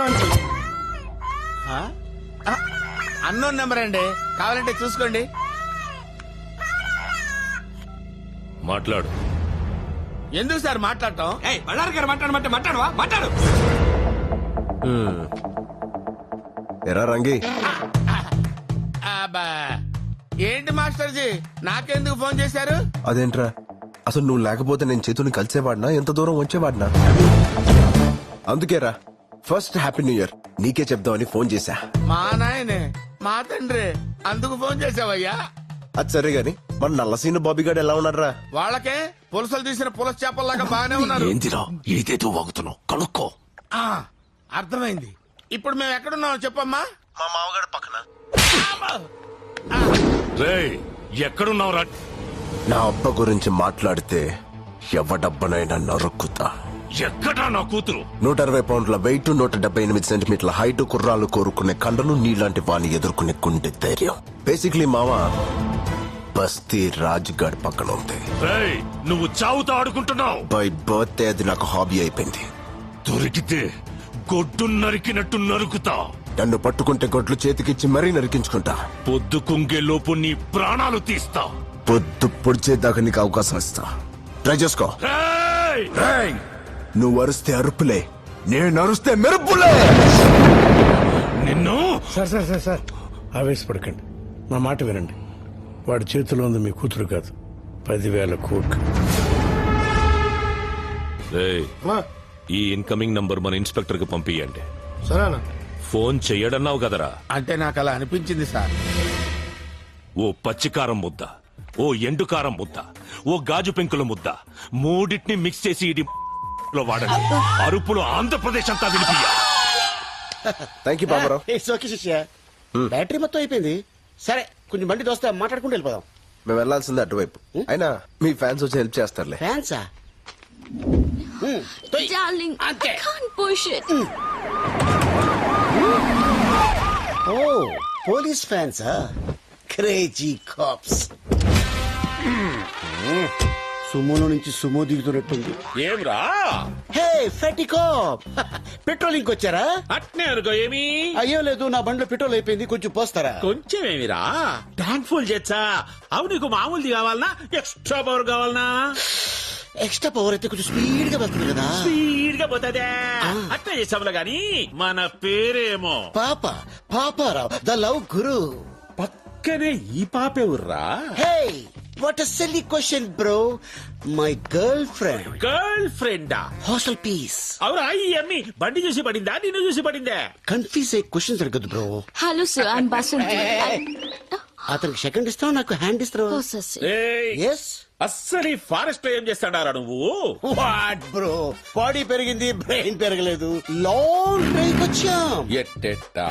అన్నోన్ నెంబర్ అండి, కావాలంటే చూసుకోండి. మాట్లాడు. ఎందుకు సార్ మాట్లాడటం? బళ్ళారి గారు మాట్లాడమంటే మాట్లాడవా? మాట్లాడు. ఎరా రంగి, ఏంటి మాస్టర్జీ, నాకెందుకు ఫోన్ చేశారు? అదేంట్రా, అసలు నువ్వు లేకపోతే నేను చేతుని కలిసేవాడినా, ఎంత దూరం వచ్చేవాడినా? అందుకేరా ఫస్ట్ హ్యాపీ న్యూ ఇయర్ నీకే చెప్దామని ఫోన్ చేశా. మా నాయనే, మా తండ్రి, అందుకు ఫోన్ చేసావయ్యా? అది సరే గాని, మన నల్లసీన బాబీ గారు ఎలా ఉన్నారా? వాళ్ళకే పులసలు తీసిన పులస చేపల్లాగా బాగానే ఉన్నారు. ఏందిరా ఏదేదో వాగుతున్నావు, కనుక్కో. అర్థమైంది. ఇప్పుడు మేము ఎక్కడున్నామో చెప్పమ్మా. మా మామగారు పక్కన. రేయ్, ఎక్కడున్నావురా? నా అబ్బ గురించి మాట్లాడితే ఎవడబ్బనైనా నరుక్కుతా. ఎక్కడా నా కూతురు? 120 పౌండ్ల వెయిట్, 178 సెంటీమీటర్ల హైట్, కుర్రాలు కోరుకునే కండలు, నీలాంటి వాణ్ణి ఎదుర్కొనే గుండె ధైర్యం. బేసిక్లీ మావా బస్తీ రాజ్ గఢ్ పక్కన ఉంది. రేయ్, నువ్వు చావుతో ఆడుకుంటున్నావు. బై బర్త్ అది నాకు హాబీ అయిపోయింది. దొరికితే గొడ్డు నరికినట్టు నరుకుతా. నన్ను పట్టుకుంటే గొడ్లు చేతికిచ్చి మరీ నరికించుకుంటా. పొద్దు కుంగే లోపు నీ ప్రాణాలు తీస్తా. పొద్దు పొడిచేదాకా నీకు అవకాశం ఇస్తా. ట్రై చేసుకో. నువ్వు అరుస్తే అరుపులే, నేను అరుస్తే మెరుపులే. నిన్ను సార్ సార్ సార్ సార్ ఆవేశపడకండి, నా మాట వినండి. వాడి చేతిలో ఉంది మీ కూతురు కాదు, 10,000 కోట్లు. రేయ్, ఈ ఇన్కమింగ్ నంబర్ మన ఇన్స్పెక్టర్ కి పంపియండి. సరేనా? ఫోన్ చెయ్యడన్నావు కదరా? అంటే నాకు అలా అనిపించింది సార్. ఓ పచ్చికారం ముద్ద, ఓ ఎండుకారం ముద్ద, ఓ గాజు పెంకుల ముద్ద, మూడింటిని మిక్స్ చేసి ఇది లో వాడండి. అరుపులు ఆంధ్రప్రదేశ్ అంతా వినిపియ్య. Thank you Baburao. It's okay శిష్య. బ్యాటరీ మొత్తం అయిపోయింది. సరే, కొంచెం బండి దోస్తే మాట్లాడుకుంటూ వెళ్ళిపోదాం. మేము వెళ్లాల్సింది అటువైపు. అయినా మీ ఫ్యాన్స్ వచ్చి హెల్ప్ చేస్తారులే. ఫ్యాన్సా? Darling, I can't push it. ఓ, పోలీస్ ఫ్యాన్సా? Crazy cops. సుమోలో నుంచి సుమో దిగుతున్నట్టుంది. ఏమ్రా హే ఫెటికోప్ పెట్రోల్ ఇంకొచ్చారా? అట్నే అనుకో. ఏమి అయ్యో లేదు, నా బండిలో పెట్రోల్ అయిపోయింది, కొంచెం పోస్తారా? కొంచెం ఏమిరా ట్యాంక్ ఫుల్ చేచ్చా. అవు నీకు మామూలుది కావాలనా ఎక్స్ట్రా పవర్ కావాలనా? ఎక్స్ట్రా పవర్ అయితే కొంచెం స్పీడ్ గా వెళ్తుంది కదా. స్పీడ్ గా పోతాదే. అట్లా చేసాములా గాని మన పేరేమో పాపారావు ద లవ్ గురు. పక్కనే ఈ పాపేవుర్రా? Hey what a silly question bro. My girlfriend. గర్ల్ ఫ్రెండా? Hostel piece. అవురా ఈ అమ్మి బండి చూసి పడిందా నిన్ను చూసి పడిందా? కన్ఫ్యూజ్ అయ్యే క్వశ్చన్స్ అడగదు bro. Hello sir, I'm Basanti. అతనికి సెకండ్ ఇస్తావు, నాకు హ్యాండ్ ఇస్తావు. ఎస్. అస్సలు ఫారెస్ట్ లో ఏం చేస్తాడారా నువ్వు? వాట్ బ్రో, బాడీ పెరిగింది, బ్రెయిన్ పెరగలేదు. లాంగ్ డ్రైవ్ వచ్చాం. ఎట్టెట్టా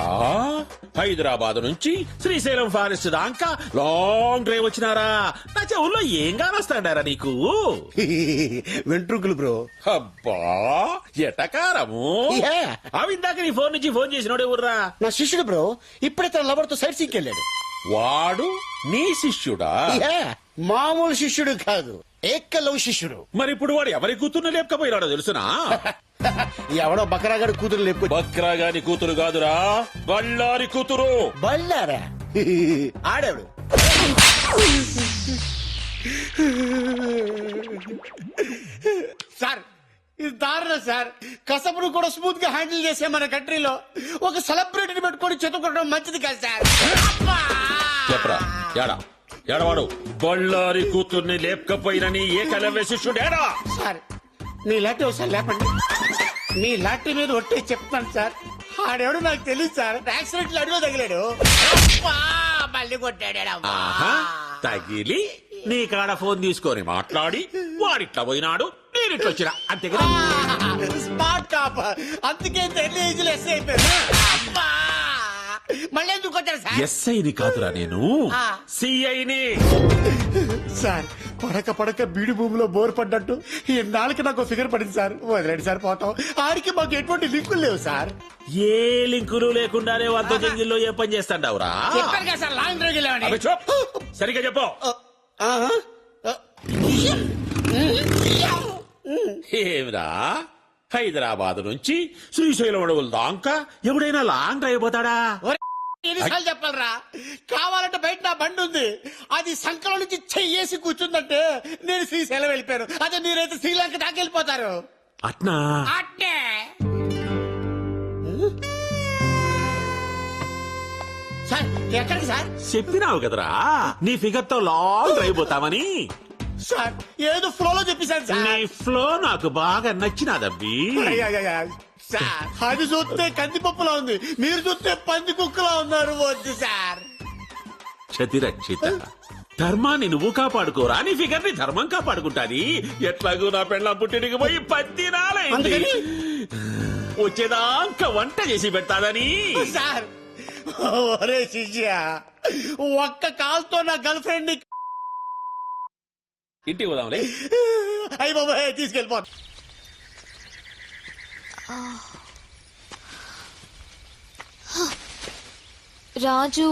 హైదరాబాద్ నుంచి శ్రీశైలం ఫారెస్ట్ దాకా లాంగ్ డ్రైవ్ వచ్చినారా? నా చెవుల్లో ఏం కానొస్తాడారా నీకు? వెంట్రుకులు బ్రో. అబ్బా ఎటకారము. అవి ఇందాక నీ ఫోన్ నుంచి ఫోన్ చేసినోడే ఊర్రా? నా శిష్యుడు బ్రో, ఇప్పుడే తన లవర్ తో సైట్ సీకి వెళ్ళాడు. వాడు నీ శిష్యుడా? మామూలు శిష్యుడు కాదు, ఏకలవ్ శిష్యుడు. మరి ఇప్పుడు వాడు ఎవరి కూతుర్ని లేపకపోయినాడో తెలుసునా? ఎవడో బకరాగాడి కూతురు లేపు. బక్రాగాని కూతురు కాదురా, బళ్ళారి కూతురు. బళ్ళారా? ఆడేవాడు. సార్ ఇది దారుణం సార్. కసపును కూడా స్మూత్ గా హ్యాండిల్ చేసే మన కంట్రీలో ఒక సెలబ్రిటీని పెట్టుకొని చెతుకోవడం మంచిది కాదు సార్. చెప్పరా యాడా ఏడవాడు? బళ్ళారి కూతుర్ని లేపకపోయినని ఏకలవ్య శిష్యుడేడా? సార్ మీ లాంటి ఒకసారి లేపండి. మీ లాంటి మీద ఒట్టే చెప్తాను సార్. ఆడెవడు నాకు తెలియదు సార్. యాక్సిడెంట్ లో అడుగు తగిలాడు, మళ్ళీ కొట్టాడు. తగిలి నీ కాడ ఫోన్ తీసుకొని మాట్లాడి వాడిట్లా పోయినాడు, నేనిట్లా వచ్చినా, అంతే కదా? Smart top. అందుకే ఎన్ని ఏజ్లు ఎస్ అయిపోయారు. మళ్ళీ ఎందుకు కొట్టారు సార్? ఎస్ఐని కాదురా నేను, సిఐని. సార్ పడక పడక బీడి భూమిలో బోర్ పడ్డట్టు ఇన్నాళ్ళకి నాకు ఫిగర్ పడింది సార్. వదిలేండి సార్, పోతాం. ఆడికి మాకు ఎటువంటి లింకులు లేవు సార్. ఏ లింకులు లేకుండానే వంద జంగిల్లో ఏ పని చేస్తాండావురా? చెప్పారు కదా సార్, లాంగ్ డ్రైవ్ వెళ్ళామని. అబ్బే చూప్, సరిగ్గా చెప్పు. ఏమిరా హైదరాబాద్ నుంచి శ్రీశైలం అడవుల దాకా ఎవడైనా లాంగ్ డ్రైవ్ పోతాడా? ఎన్నిసార్లు చెప్పాలరా? కావాలంటే బయట నా బండి ఉంది, అది సంకలం నుంచి చెయ్యేసి కూర్చుందంటే నేను శ్రీశైలం వెళ్ళిపోయాను. అదే మీరైతే శ్రీలంక దాకా వెళ్ళిపోతారు. అట్నా? అట్టే. సార్ ఎక్కడికి సార్? చెప్పినావు కదరా నీ ఫిగర్ తో లాంగ్ డ్రైవ్ పోతామని. సార్ ఏదో ఫ్లోలో చెప్పేశాను సార్. నీ ఫ్లో నాకు బాగా నచ్చినాదబ్బి. సార్ అది చూస్తే కందిపప్పులా ఉంది, మీరు చూస్తే పంది కుక్కలా ఉన్నారు. వద్దు సార్. చతిరక్షిత ధర్మాన్ని నువ్వు కాపాడుకోరా, నీ ఫిగర్ ని ధర్మం కాపాడుకుంటాది. ఎట్లాగూ నా పెళ్ళం పుట్టినకి పోయి 10 నాలైంది, వచ్చేదాకా వంట చేసి పెడతాదని. సార్ ఒరే శిష్య, ఒక్క కాల్తో నా గర్ల్ ఫ్రెండ్ ని ఇంటికి పోదాంలే. అయ్యి బాబాయ్ తీసుకెళ్ళిపో. రాజు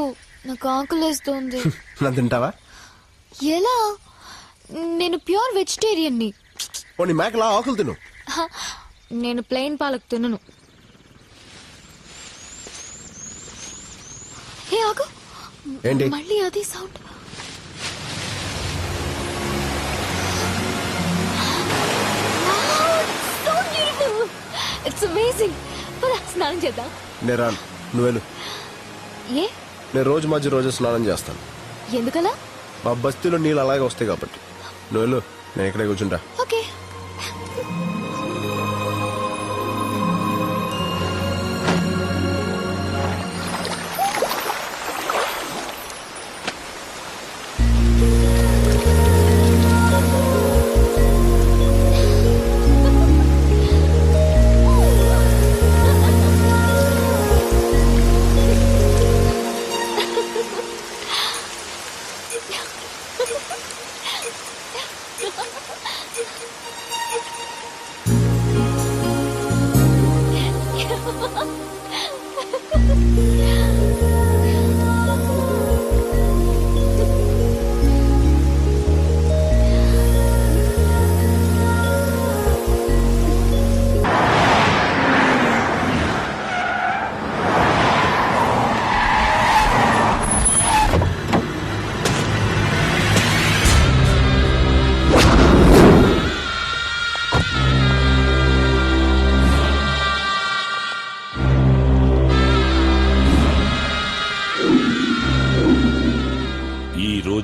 నాకు ఆకలేస్తోంది. నా తింటావా? ఎలా? నేను ప్యూర్ వెజిటేరియన్ ని. పోనీ మేకలా ఆకులు తిను. నేను ప్లెయిన్ పాలక్ తినను. హే ఆగు, ఏంటి మళ్ళీ అది సౌండ్. It's amazing. స్నానం చేద్దాం. నేను రాను, నువ్వు వెళ్ళు. ఏ? నేను రోజు రోజు స్నానం చేస్తాను. ఎందుకలా? మా బస్తీలో నీళ్ళు అలాగే వస్తాయి కాబట్టి. నువ్వు వెళ్ళు, నేను ఇక్కడే కూర్చుంటా. ఓకే.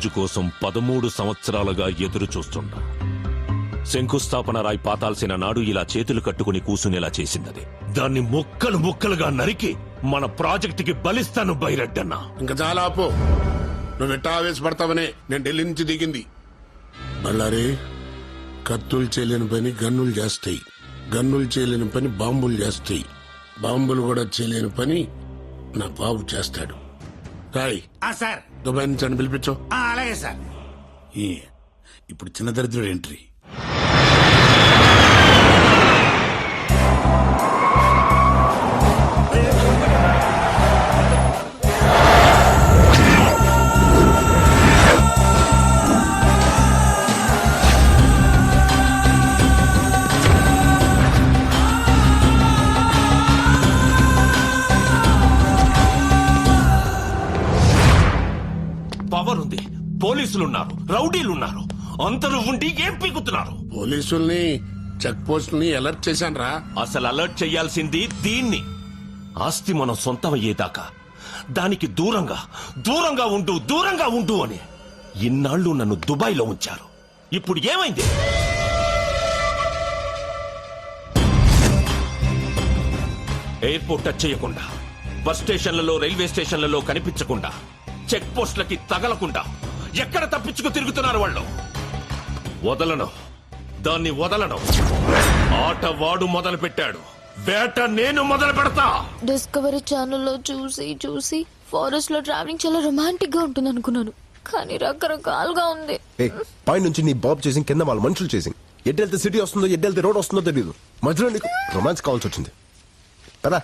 రోజు కోసం 13 సంవత్సరాలుగా ఎదురు చూస్తుంటా. శంకుస్థాపన రాయి పాతాల్సిన నాడు ఇలా చేతులు కట్టుకుని కూసునేలా చేసిందది. దాన్ని ముక్కలు ముక్కలుగా నరికి మన ప్రాజెక్టుకి బలిస్తాను బైరెడ్డన్నా. ఇంకా చాలా ఆపు. నువ్వు ఎట్టా ఆవేశపడతావనే నేను ఢిల్లీ నుంచి దిగింది. బళ్ళారి, కత్తులు చేయలేని పని గన్నులు చేస్తాయి, గన్నులు చేయలేని పని బాంబులు చేస్తాయి, బాంబులు కూడా చేయలేని పని నా బాబు చేస్తాడు. రాయ్ సార్, దుబాయ్ నుంచి అని పిలిపించు. అలాగే సార్. ఇప్పుడు చిన్న దరిద్రుడు ఎంట్రీ. పవర్ ఉంది, పోలీసులున్నారు, రౌడీలున్నారు, అందరూ ఉండి ఏం పీకుతున్నారు? పోలీసుల్ని, చెక్ పోస్టుల్ని అలర్ట్ చేశాను రా. అసలు అలర్ట్ చేయాల్సింది దీన్ని. ఆస్తి మనం సొంతమయ్యేదాకా దానికి దూరంగా దూరంగా ఉండు, దూరంగా ఉండు అని ఇన్నాళ్లు నన్ను దుబాయ్లో ఉంచారు. ఇప్పుడు ఏమైంది? ఎయిర్పోర్ట్ టచ్ చేయకుండా, బస్ స్టేషన్లలో, రైల్వే స్టేషన్లలో కనిపించకుండా, చెక్ పోస్టులకి తగలకుండా ఎక్కడ తప్పించుకు తిరుగుతున్నారు వాళ్ళు? వదలను, దాన్ని వదలను. ఆట వాడు మొదలు పెట్టాడు, వేట నేను మొదలు పెడతా. డిస్కవరీ ఛానల్లో చూసి చూసి ఫారెస్ట్ లో ట్రావెలింగ్ చాలా రొమాంటిక్ గా ఉంటుంది అనుకున్నాను, కానీ రకరకాలుగా ఉంది. పై నుంచి నీ బాబు చేసింగ్, కింద వాళ్ళ మనుషులు చేసింగ్. ఎడ్డెళ్తే సిటీ వస్తుందో ఎడ్డెళ్తే రోడ్ వస్తుందో తెలియదు. మధ్యలో నీకు రొమాన్స్ కావాల్సి వచ్చింది కదా.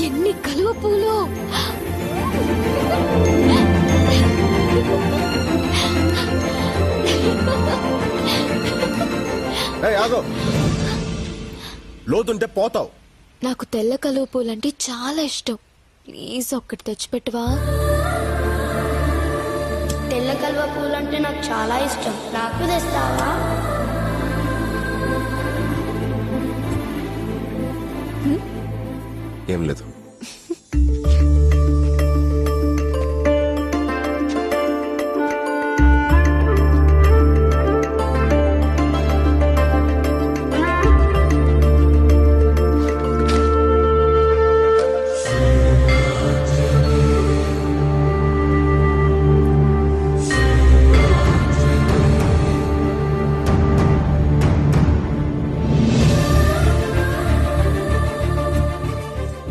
ఎన్ని కలువ పూలు! ఆగో, లోతుంటే పోతావు. నాకు తెల్ల కలువ పూలంటే చాలా ఇష్టం. ప్లీజ్ ఒక్కటి తెచ్చిపెట్టవా? తెల్ల కలువ పూలంటే నాకు చాలా ఇష్టం, నాకు తెస్తావా? ఏం లేదు.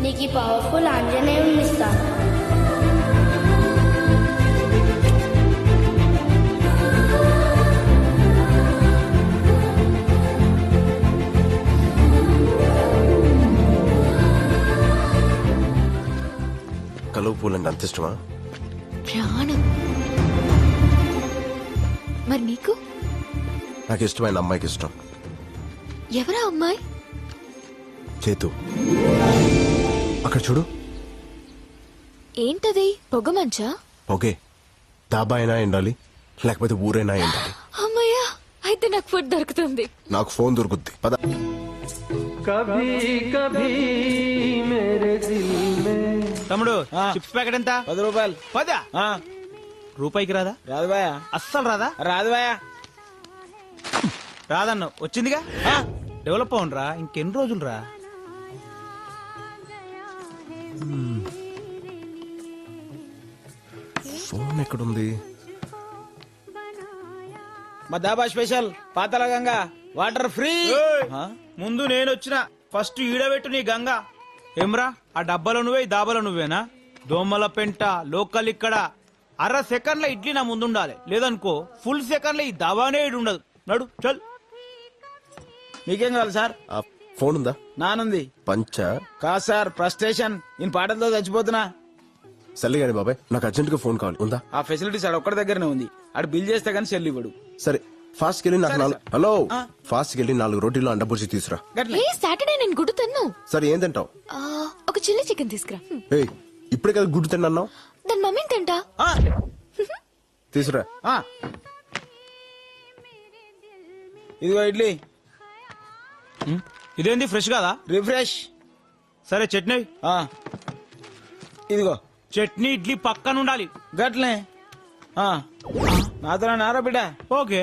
నీకు ఈ పవర్ఫుల్ ఆంజనేయుని ఇస్తాను. కలువ పూలంటే అంత ఇష్టమా? ప్రాణం. మరి నీకు? నాకు ఇష్టమైన అమ్మాయికి ఇష్టం. ఎవరా అమ్మాయి? చేతు. అక్కడ చూడు. ఏంటది? పొగ మంచా? ఓకే, డాబా అయినా ఎండాలి, లేకపోతే ఊరైనా ఎండాలి. అమ్మయ్యా, అయితే నాకు ఫుడ్ దొరుకుతుంది. నాకు ఫోన్ దొరుకుద్ది. పద. కభీ కభీ మేరే దిల్ మే. తమ్ముడు, చిప్స్ ప్యాకెట్ ఎంత? 10 రూపాయలు. 10? రూపాయికి రాదా? రాదు బాయా. అస్సలు రాదా? రాదు బాయా. రాదన్న వచ్చిందిగా. డెవలప్ అవునరా, ఇంకెన్ని రోజులు రా. ఫోన్ ఎక్కడుంది? మా dhaba special Patala Ganga water free. ముందు నేను వచ్చిన ఫస్ట్ ఈడబెట్టు నీ గంగా. ఏమ్రా, ఆ డబ్బాలో నువ్వే, ఈ దాబాలో నువ్వేనా? దోమల పెంట లోకల్ ఇక్కడ. అర సెకండ్ల ఇడ్లీ నా ముందుండాలి, లేదనుకో ఫుల్ సెకండ్ల ఈ దాబానే ఇటు ఉండదు. నడు చల్. మీకేం కావాలి సార్? ఫోన్ ఉందా? నానుంది. పంచ కాదు సార్, ఫ్రస్ట్రేషన్. నేను పాటలతో చచ్చిపోతున్నా. సర్లే గాని బాబాయ్, నాకు అర్జెంట్ గా ఫోన్ కావాలి. ఉందా? ఆ ఫెసిలిటీస్ ఆడ ఒక్కడి దగ్గరనే ఉంది. ఆడు బిల్ చేస్తే గానీ సెల్ ఇవ్వడు. సరే, ఫాస్ట్ కెళ్ళి నాకు 4 హలో ఫాస్ట్ కెళ్ళి 4 రోటీలు అండబుర్జీ తీసురా. సాటర్డే నేను గుడ్డు తిన్ను. సరే, ఏం తింటావు? ఒక చిల్లీ చికెన్ తీసుకురా. ఏయ్, ఇప్పుడే కదా గుడ్డు తిన్నావు. దాని మమ్మీని తింటా. తీసురా. ఇదిగో ఇడ్లీ. ఇదేంది ఫ్రెష్ కాదా? రిఫ్రెష్. సరే చట్నీ. ఇదిగో చట్నీ ఇడ్లీ పక్కన ఉండాలి. గట్లే నాతో నారా బిడ్డ. ఓకే.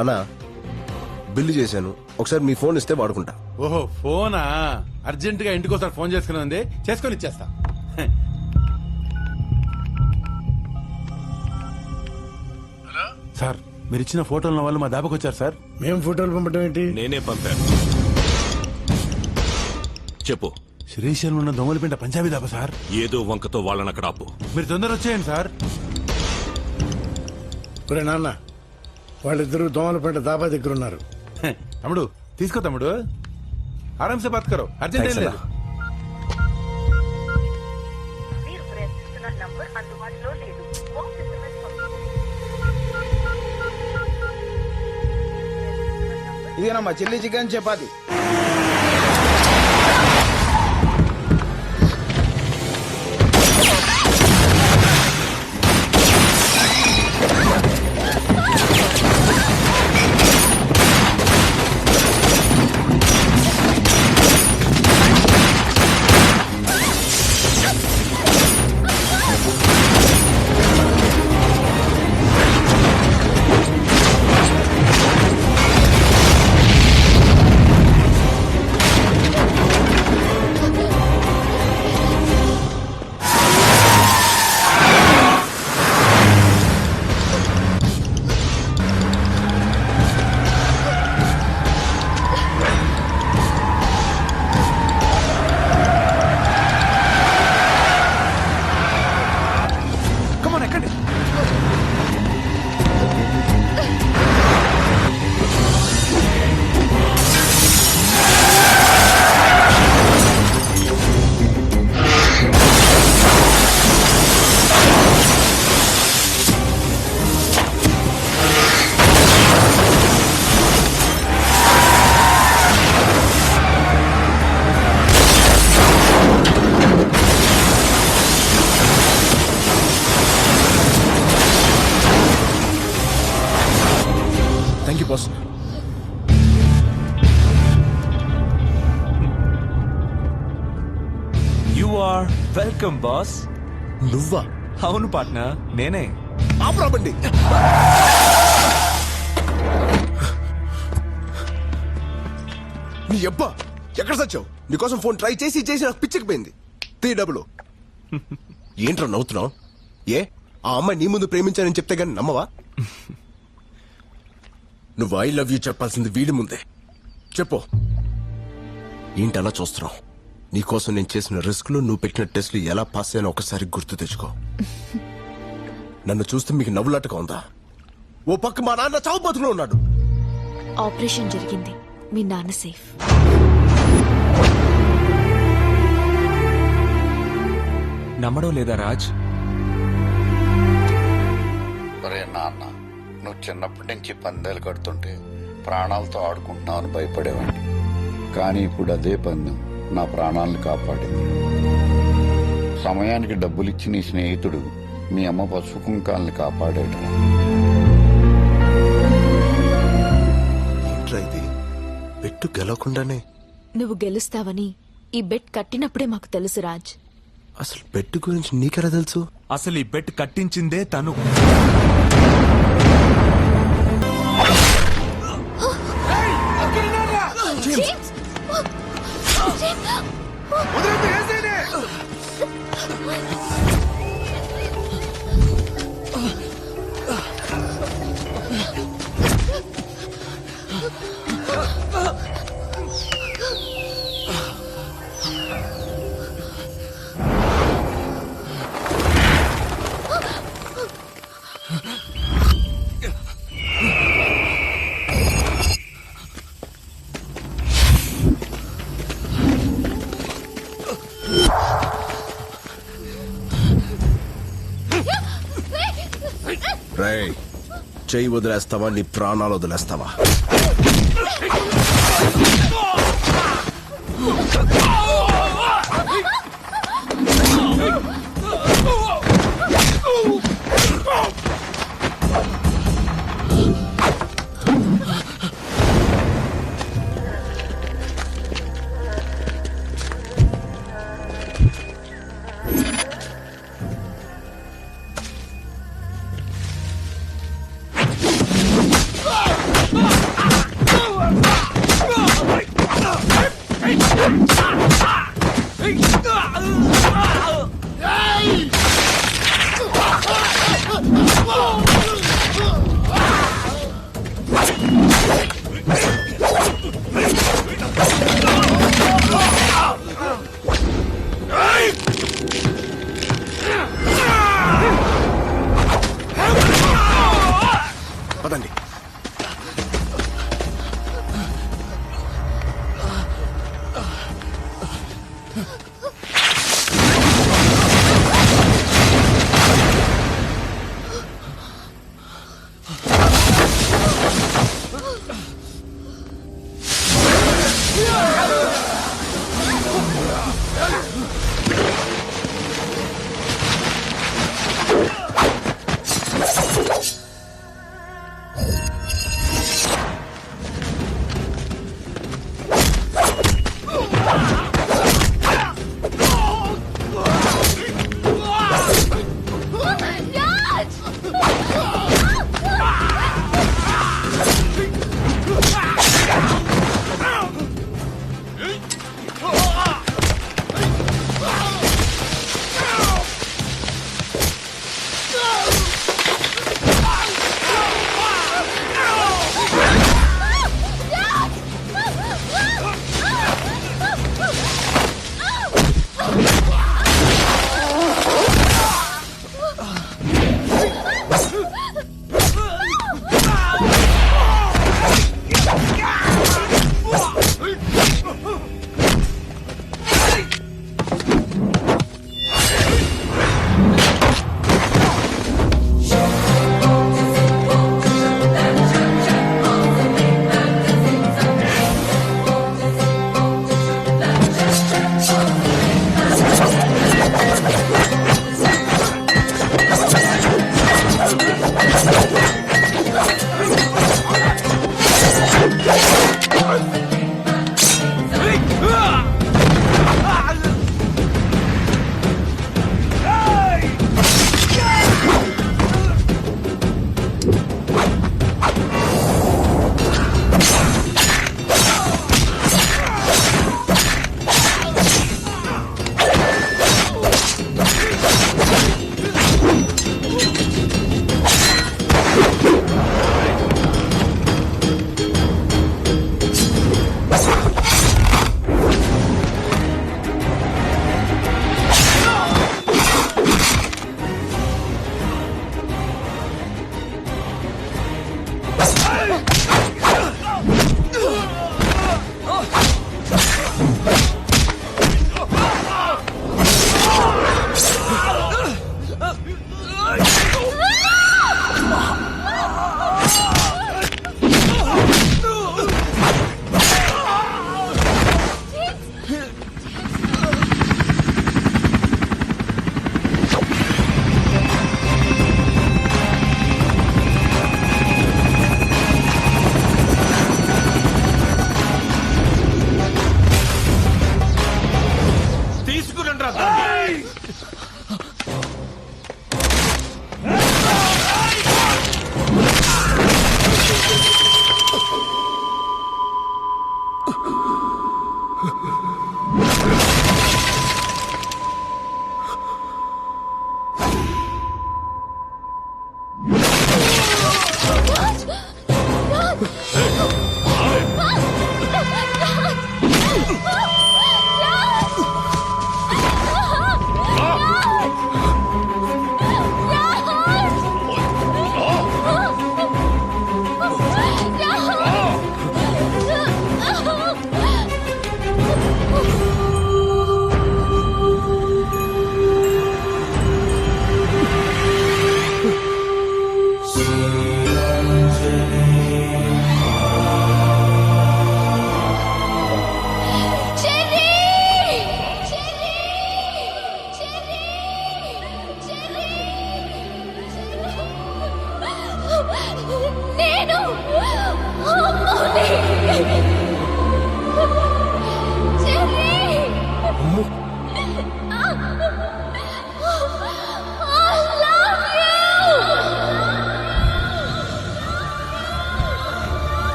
అన్నా బిల్లు చేశాను, ఒకసారి మీ ఫోన్ ఇస్తే వాడుకుంటా. ఓహో ఫోనా? అర్జెంట్ గా ఇంటికి ఒకసారి ఫోన్ చేసుకుని ఉంది, చేసుకొని ఇచ్చేస్తా. సార్ మీరు ఇచ్చిన ఫోటోల వాళ్ళు మా దాబాకి వచ్చారు సార్. మేము ఫోటోలు పంపడం ఏంటి? నేనే పంపాను. చెప్పు. శ్రీశైలం ఉన్న దొంగలపేట పంజాబీ దాబా సార్. ఏదో వంకతో వాళ్ళని అక్కడ ఆపు. మీరు తొందర వచ్చేయండి సార్. ఒరే నాన్న, వాళ్ళిద్దరూ దోమలపేట దాబా దగ్గర ఉన్నారు. తమ్ముడు తీసుకో తమ్ముడు, ఆరాంసే బాత్ కరో, అర్జెంట్ ఏం లేదు. ఇదేనమ్మా chilli chicken chapati. Thank you boss. You are welcome boss. నువ్వా? అవును పార్ట్నర్, నేనే. ఆపరాబండి. నీ అబ్బా ఎక్కడ సచ్చావు? నీకోసం ఫోన్ ట్రై చేసి చేసి నాకు పిచ్చికిపోయింది. 3 డబ్బులు. ఏంట్రా నవ్వుతున్నావు? ఏ ఆ అమ్మాయి నీ ముందు ప్రేమించానని చెప్తే గానీ నమ్మవా? నువ్వు ఐ లవ్ యూ చెప్పాల్సింది వీడి ముందే. చెప్పు. ఏంటి అలా చూస్తున్నావు? నీకోసం నేను చేసిన రిస్క్లు, నువ్వు పెట్టిన టెస్ట్లు ఎలా పాస్ అయ్యానో ఒకసారి గుర్తు తెచ్చుకో. నన్ను చూస్తే మీకు నవ్వులాటగా ఉందా? ఓ పక్క మా నాన్న చావు బతుకులో ఉన్నాడు. ఆపరేషన్ జరిగింది, మీ నాన్న సేఫ్. నమ్మడం లేదా రాజ్? ఒరే నాన్న, నువ్వు చిన్నప్పటి నుంచి పందాలు కడుతుంటే ప్రాణాలతో ఆడుకుంటున్నావు అని భయపడేవాడిని. కానీ ఇప్పుడు అదే పందెం నా ప్రాణాలను కాపాడింది. సమయానికి డబ్బులిచ్చి నీ స్నేహితుడు మీ అమ్మ పసుపు కుంకాలని కాపాడాడు. ఇది బెట్టు గెలవకుండానే నువ్వు గెలుస్తావని ఈ బెట్ కట్టినప్పుడే మాకు తెలుసు రాజ్. అసలు బెట్ గురించి నీకెలా తెలుసు? అసలు ఈ బెట్ కట్టించిందే తను. చెయ్యి వదిలేస్తావా నీ ప్రాణాలు వదిలేస్తావా? పదండి.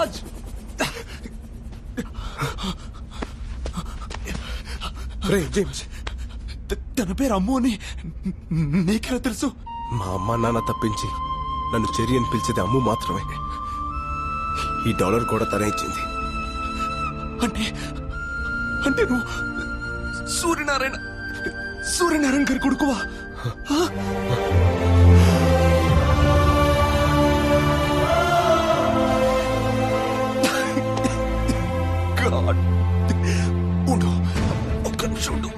రాజ్ రే జేమ్స్, తన పేరు అమ్ము అని నీకెలా తెలుసు? మా అమ్మ నాన్న తప్పించి నన్ను చెరి అని పిలిచేది అమ్ము మాత్రమే. ఈ డాలర్ కూడా తనే ఇచ్చింది. అంటే అంటే నువ్వు సూర్యనారాయణ గారి కొడుకువా? గాడ్, ఉండు, ఒక్క నిమిషం ఉండు.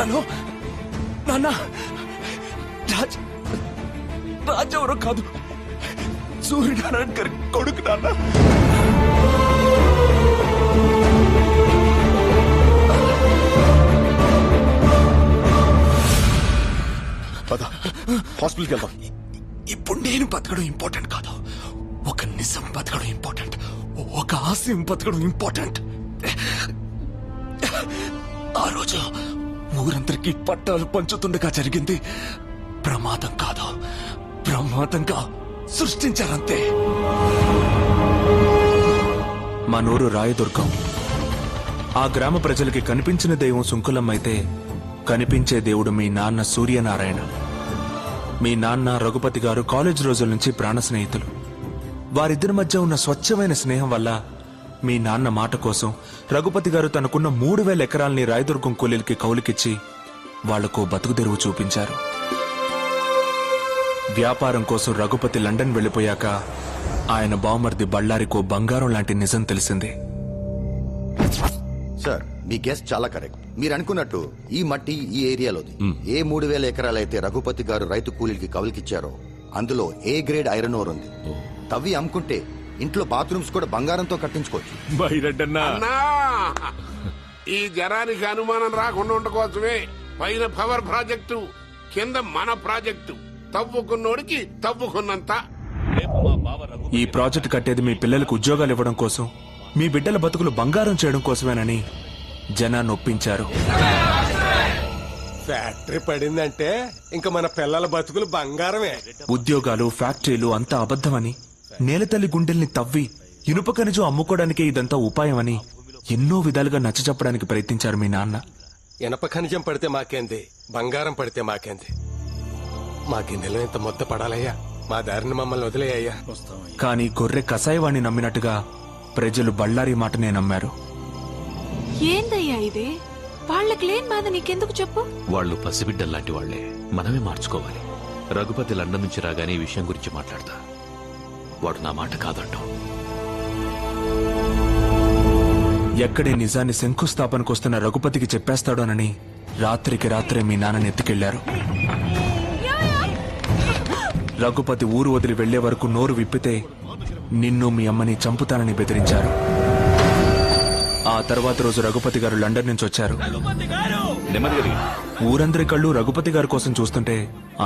హలో నాన్న, రాజ్ ఎవరో కాదు, సూర్యనారాయణ గారి కొడుకు నాన్న. పద, హాస్పిటల్కి వెళ్దాం. ఇప్పుడు నేను బతకడం ఇంపార్టెంట్ కాదు, ఒక నిజం బతకడం ఇంపార్టెంట్, ఒక ఆశయం బతకడం ఇంపార్టెంట్. ఆ రోజు ఊరందరికీ పట్టాలు పంచుతుండగా జరిగింది ప్రమాదం కాదు, ప్రమాదంగా సృష్టించారంతే. మా నూరు రాయదుర్గం. ఆ గ్రామ ప్రజలకి కనిపించిన దైవం సుంకులమ్మ అయితే కనిపించే దేవుడు మీ నాన్న సూర్యనారాయణ. మీ నాన్న రఘుపతి గారు కాలేజ్ రోజుల నుంచి ప్రాణ స్నేహితులు. వారిద్దరి మధ్య ఉన్న స్వచ్ఛమైన స్నేహం వల్ల మీ నాన్న మాట కోసం రఘుపతి గారు తనకున్న 3000 ఎకరాల్ని రాయదుర్గం కూలీలకి కౌలుకిచ్చి వాళ్లకు బతుకుదెరువు చూపించారు. వ్యాపారం కోసం రఘుపతి లండన్ వెళ్లిపోయాక ఆయన బావమర్ది బళ్ళారికో బంగారం లాంటి నిజం తెలిసింది. సార్, మీ గెస్ట్ చాలా కరెక్ట్. మీరు అనుకున్నట్టు ఈ మట్టి ఈ ఏరియాలోది. ఏ 3000 ఎకరాలైతే రఘుపతి గారు రైతు కూలీలకి కవులకిచ్చారో అందులో ఏ గ్రేడ్ ఐరన్ ఓర్ ఉంది. తవ్వి అమ్ముకుంటే ఇంట్లో బాత్రూమ్స్ కూడా బంగారంతో కట్టించుకోవచ్చు. అన్నా, ఈ జనానికి అనుమానం రాకుండా ఉండకోసమే పైన పవర్ ప్రాజెక్టు, కింద మన ప్రాజెక్టు. తవ్వుకున్నోడికి తవ్వుకున్నంత. ఈ ప్రాజెక్ట్ కట్టేది మీ పిల్లలకు ఉద్యోగాలు ఇవ్వడం కోసం, మీ బిడ్డల బతుకులు బంగారం చేయడం కోసమేనని జనాన్ని ఒప్పించారు. ఫ్యాక్టరీ పడిందంటే ఇంకా మన పిల్లల బతుకులు బంగారమే. ఉద్యోగాలు, ఫ్యాక్టరీలు అంతా అబద్ధమని, నేలతల్లి గుండెల్ని తవ్వి ఇనుప ఖనిజం అమ్ముకోవడానికే ఇదంతా ఉపాయమని ఎన్నో విధాలుగా నచ్చచెప్పడానికి ప్రయత్నించారు మీ నాన్న. ఇనప ఖనిజం పడితే మాకేంది, బంగారం పడితే మాకేంది. మా గిన్నెలో ఇంత మొత్త పడాలయ్యా, మా దారిని మమ్మల్ని వదిలేయ్యా. కానీ గొర్రె కసాయివాణ్ణి నమ్మినట్టుగా ప్రజలు బళ్ళారి మాటనే నమ్మారు. ఏందయ్యా ఇది? వాళ్ళకి లేని బాధ నీకెందుకు చెప్పు? వాళ్ళు పసిబిడ్డల్లాంటి వాళ్లే, మనమే మార్చుకోవాలి. రఘుపతి లండన్ నుంచి రాగానే ఈ విషయం గురించి మాట్లాడతా. వాడు నా మాట కాదంటావు. ఎక్కడే నిజాన్ని శంకుస్థాపనకొస్తున్న రఘుపతికి చెప్పేస్తాడోనని రాత్రికి రాత్రే మీ నాన్నని ఎత్తుకెళ్లారు. రఘుపతి ఊరు వదిలి వెళ్లే వరకు నోరు విప్పితే నిన్ను మీ అమ్మని చంపుతానని బెదిరించారు. ఆ తర్వాత రోజు రఘుపతి గారు లండన్ నుంచి వచ్చారు. ఊరందరి కళ్ళు రఘుపతి గారి కోసం చూస్తుంటే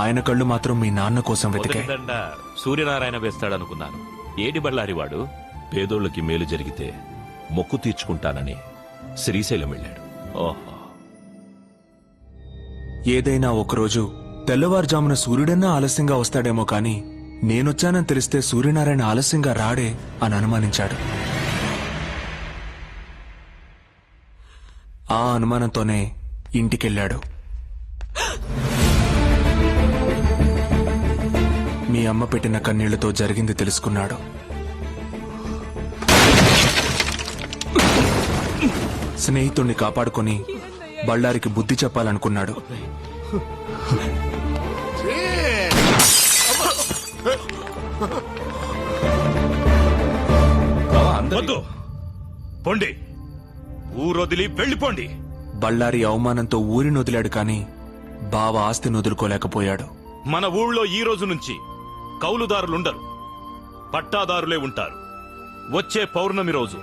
ఆయన కళ్ళు మాత్రం మీ నాన్న కోసం వెతికాయి. సూర్యనారాయణ వేస్తాడనుకున్నాను. ఏడి బళ్ళారి వాడు పేదోళ్ళకి మేలు జరిగితే మొక్కు తీర్చుకుంటానని శ్రీశైలం వెళ్ళాడు. ఓహో, ఏదైనా ఒకరోజు తెల్లవారుజామున సూర్యుడన్నా ఆలస్యంగా వస్తాడేమో కాని నేనొచ్చానని తెలిస్తే సూర్యనారాయణ ఆలస్యంగా రాడే అని అనుమానించాడు. ఆ అనుమానంతోనే ఇంటికెళ్ళాడు. మీ అమ్మ పెట్టిన కన్నీళ్లతో జరిగింది తెలుసుకున్నాడు. స్నేహితుణ్ణి కాపాడుకొని బళ్ళారికి బుద్ధి చెప్పాలనుకున్నాడు. పొండి, ఊరొదిలి వెళ్ళిపోండి. బళ్ళారి అవమానంతో ఊరిని వదిలాడు కాని బావ ఆస్తిని వదులుకోలేకపోయాడు. మన ఊళ్ళో ఈ రోజు నుంచి కౌలుదారులుండరు, పట్టాదారులే ఉంటారు. వచ్చే పౌర్ణమి రోజు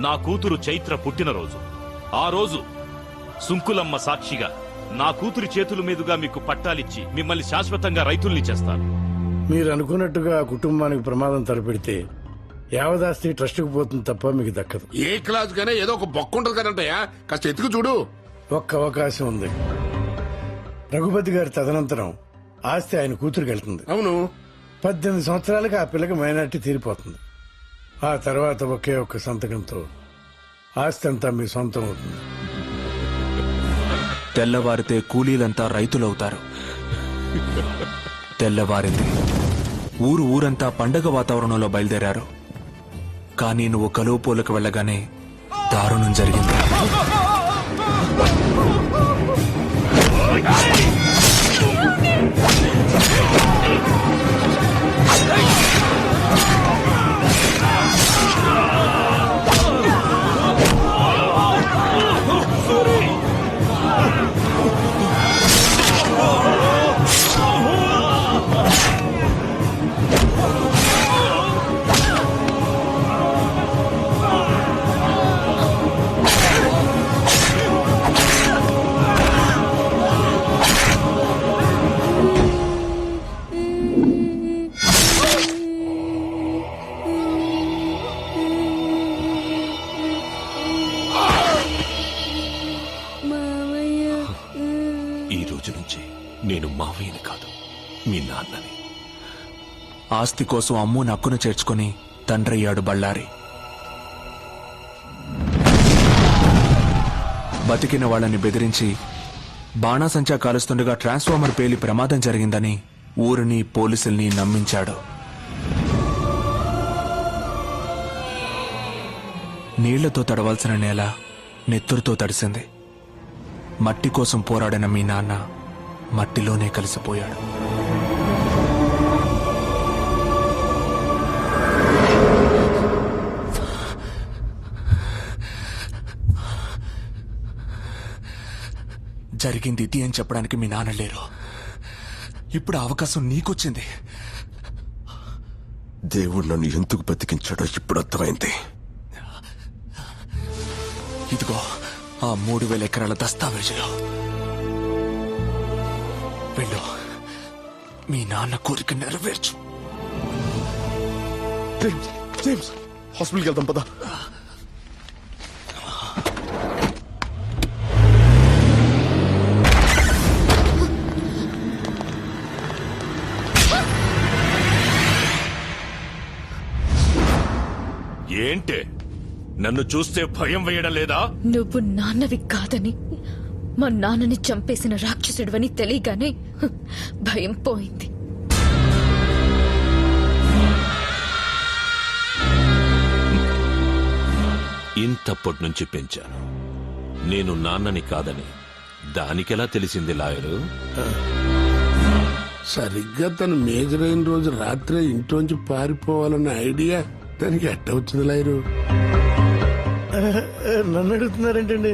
నా కూతురు చైత్ర పుట్టినరోజు. ఆ రోజు సుంకులమ్మ సాక్షిగా నా కూతురి చేతుల మీదుగా మీకు పట్టాలిచ్చి మిమ్మల్ని శాశ్వతంగా రైతుల్ని చేస్తాను. మీరు అనుకున్నట్టుగా కుటుంబానికి ప్రమాదం తలపెడితే యావదాస్తి ట్రస్టుకు పోతుంది తప్ప మీకు దక్కదు. ఏ క్లాస్ గానే ఏదో ఒక బొక్క ఉంటది కదంటయ్యా, కాస్త ఎత్తుకు చూడు. ఒక్క అవకాశం ఉంది. రఘుపతి గారి తదనంతరం ఆస్తి ఆయన కూతురికి వెళ్తుంది. అవును. 18 సంవత్సరాలకి ఆ పిల్లకి మైనార్టీ తీరిపోతుంది. ఆ తర్వాత ఒకే ఒక్క సంతకంతో ఆస్తి అంతా మీ సొంతం అవుతుంది. తెల్లవారితే కూలీలంతా రైతులవుతారు. తెల్లవారింది. ఊరంతా పండగ వాతావరణంలో బయలుదేరారు. కానీ నువ్వు కలువపోలకు వెళ్ళగానే దారుణం జరిగింది. ఈ రోజు నుంచి నేను మావయ్యని కాదు, మీ నాన్నని. ఆస్తి కోసం అమ్ము నక్కును చేర్చుకుని తండ్రయ్యాడు బళ్ళారి. బతికిన వాళ్ళని బెదిరించి బాణాసంచా కాలుస్తుండగా ట్రాన్స్ఫార్మర్ పేలి ప్రమాదం జరిగిందని ఊరిని పోలీసుల్ని నమ్మించాడు. నీళ్లతో తడవాల్సిన నేల నెత్తురుతో తడిసింది. మట్టి కోసం పోరాడిన మీ నాన్న మట్టిలోనే కలిసిపోయాడు. జరిగింది ఇది అని చెప్పడానికి మీ నాన్న లేరు. ఇప్పుడు అవకాశం నీకొచ్చింది. దేవుడు నన్ను ఎందుకు బతికించాడో ఇప్పుడు అర్థమైంది. ఇదిగో ఆ 3000 ఎకరాల దస్తావేజులు. వెళ్ళు, మీ నాన్న కోరిక నెరవేర్చు. జేమ్స్, హాస్పిటల్కి వెళ్తాం పదా. ఏంటే నన్ను చూస్తే భయం వేయడం లేదా? నువ్వు నాన్నవి కాదని, మా నాన్నని చంపేసిన రాక్షసుడివని తెలియగానే భయం పోయింది. ఇంతప్పటి నుంచి పెంచాను. నేను నాన్నని కాదని దానికెలా తెలిసింది లాయరు? సరిగ్గా తను మేజర్ అయిన రోజు రాత్రే ఇంట్లోంచి పారిపోవాలన్న ఐడియా దానికి ఎట్ట వచ్చింది లాయరు? నన్ను అడుగుతున్నారేంటండి?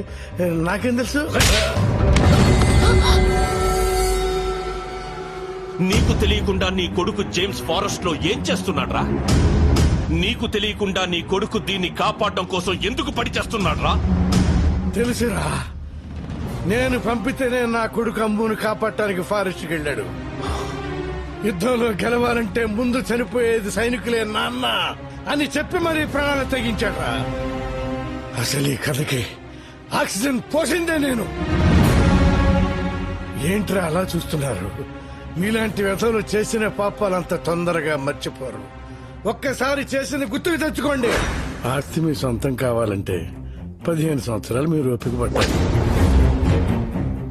నాకేం తెలుసు? నీకు తెలియకుండా నీ కొడుకు జేమ్స్ ఫారెస్ట్ లో ఏం చేస్తున్నాడ్రా? నీకు తెలియకుండా నీ కొడుకు దీన్ని కాపాడడం కోసం ఎందుకు పడి చేస్తున్నాడ్రా? తెలుసురా, నేను పంపితేనే నా కొడుకు అమ్మును కాపాడటానికి ఫారెస్ట్కి వెళ్ళాడు. యుద్ధంలో గెలవాలంటే ముందు చనిపోయేది సైనికులే నాన్న అని చెప్పి మరీ ప్రాణాలు తెగించాడ్రా. అసలు ఈ కథకి ఆక్సిజన్ పోసిందే నేను. ఏంట్రా అలా చూస్తున్నారు? మీలాంటి వ్యధలు చేసిన పాపాలంత తొందరగా మర్చిపోరు. ఒక్కసారి చేసిన గుర్తుకు తెచ్చుకోండి. ఆస్తి మీ సొంతం కావాలంటే 15 సంవత్సరాలు మీరు ఓపిక పట్టాలి.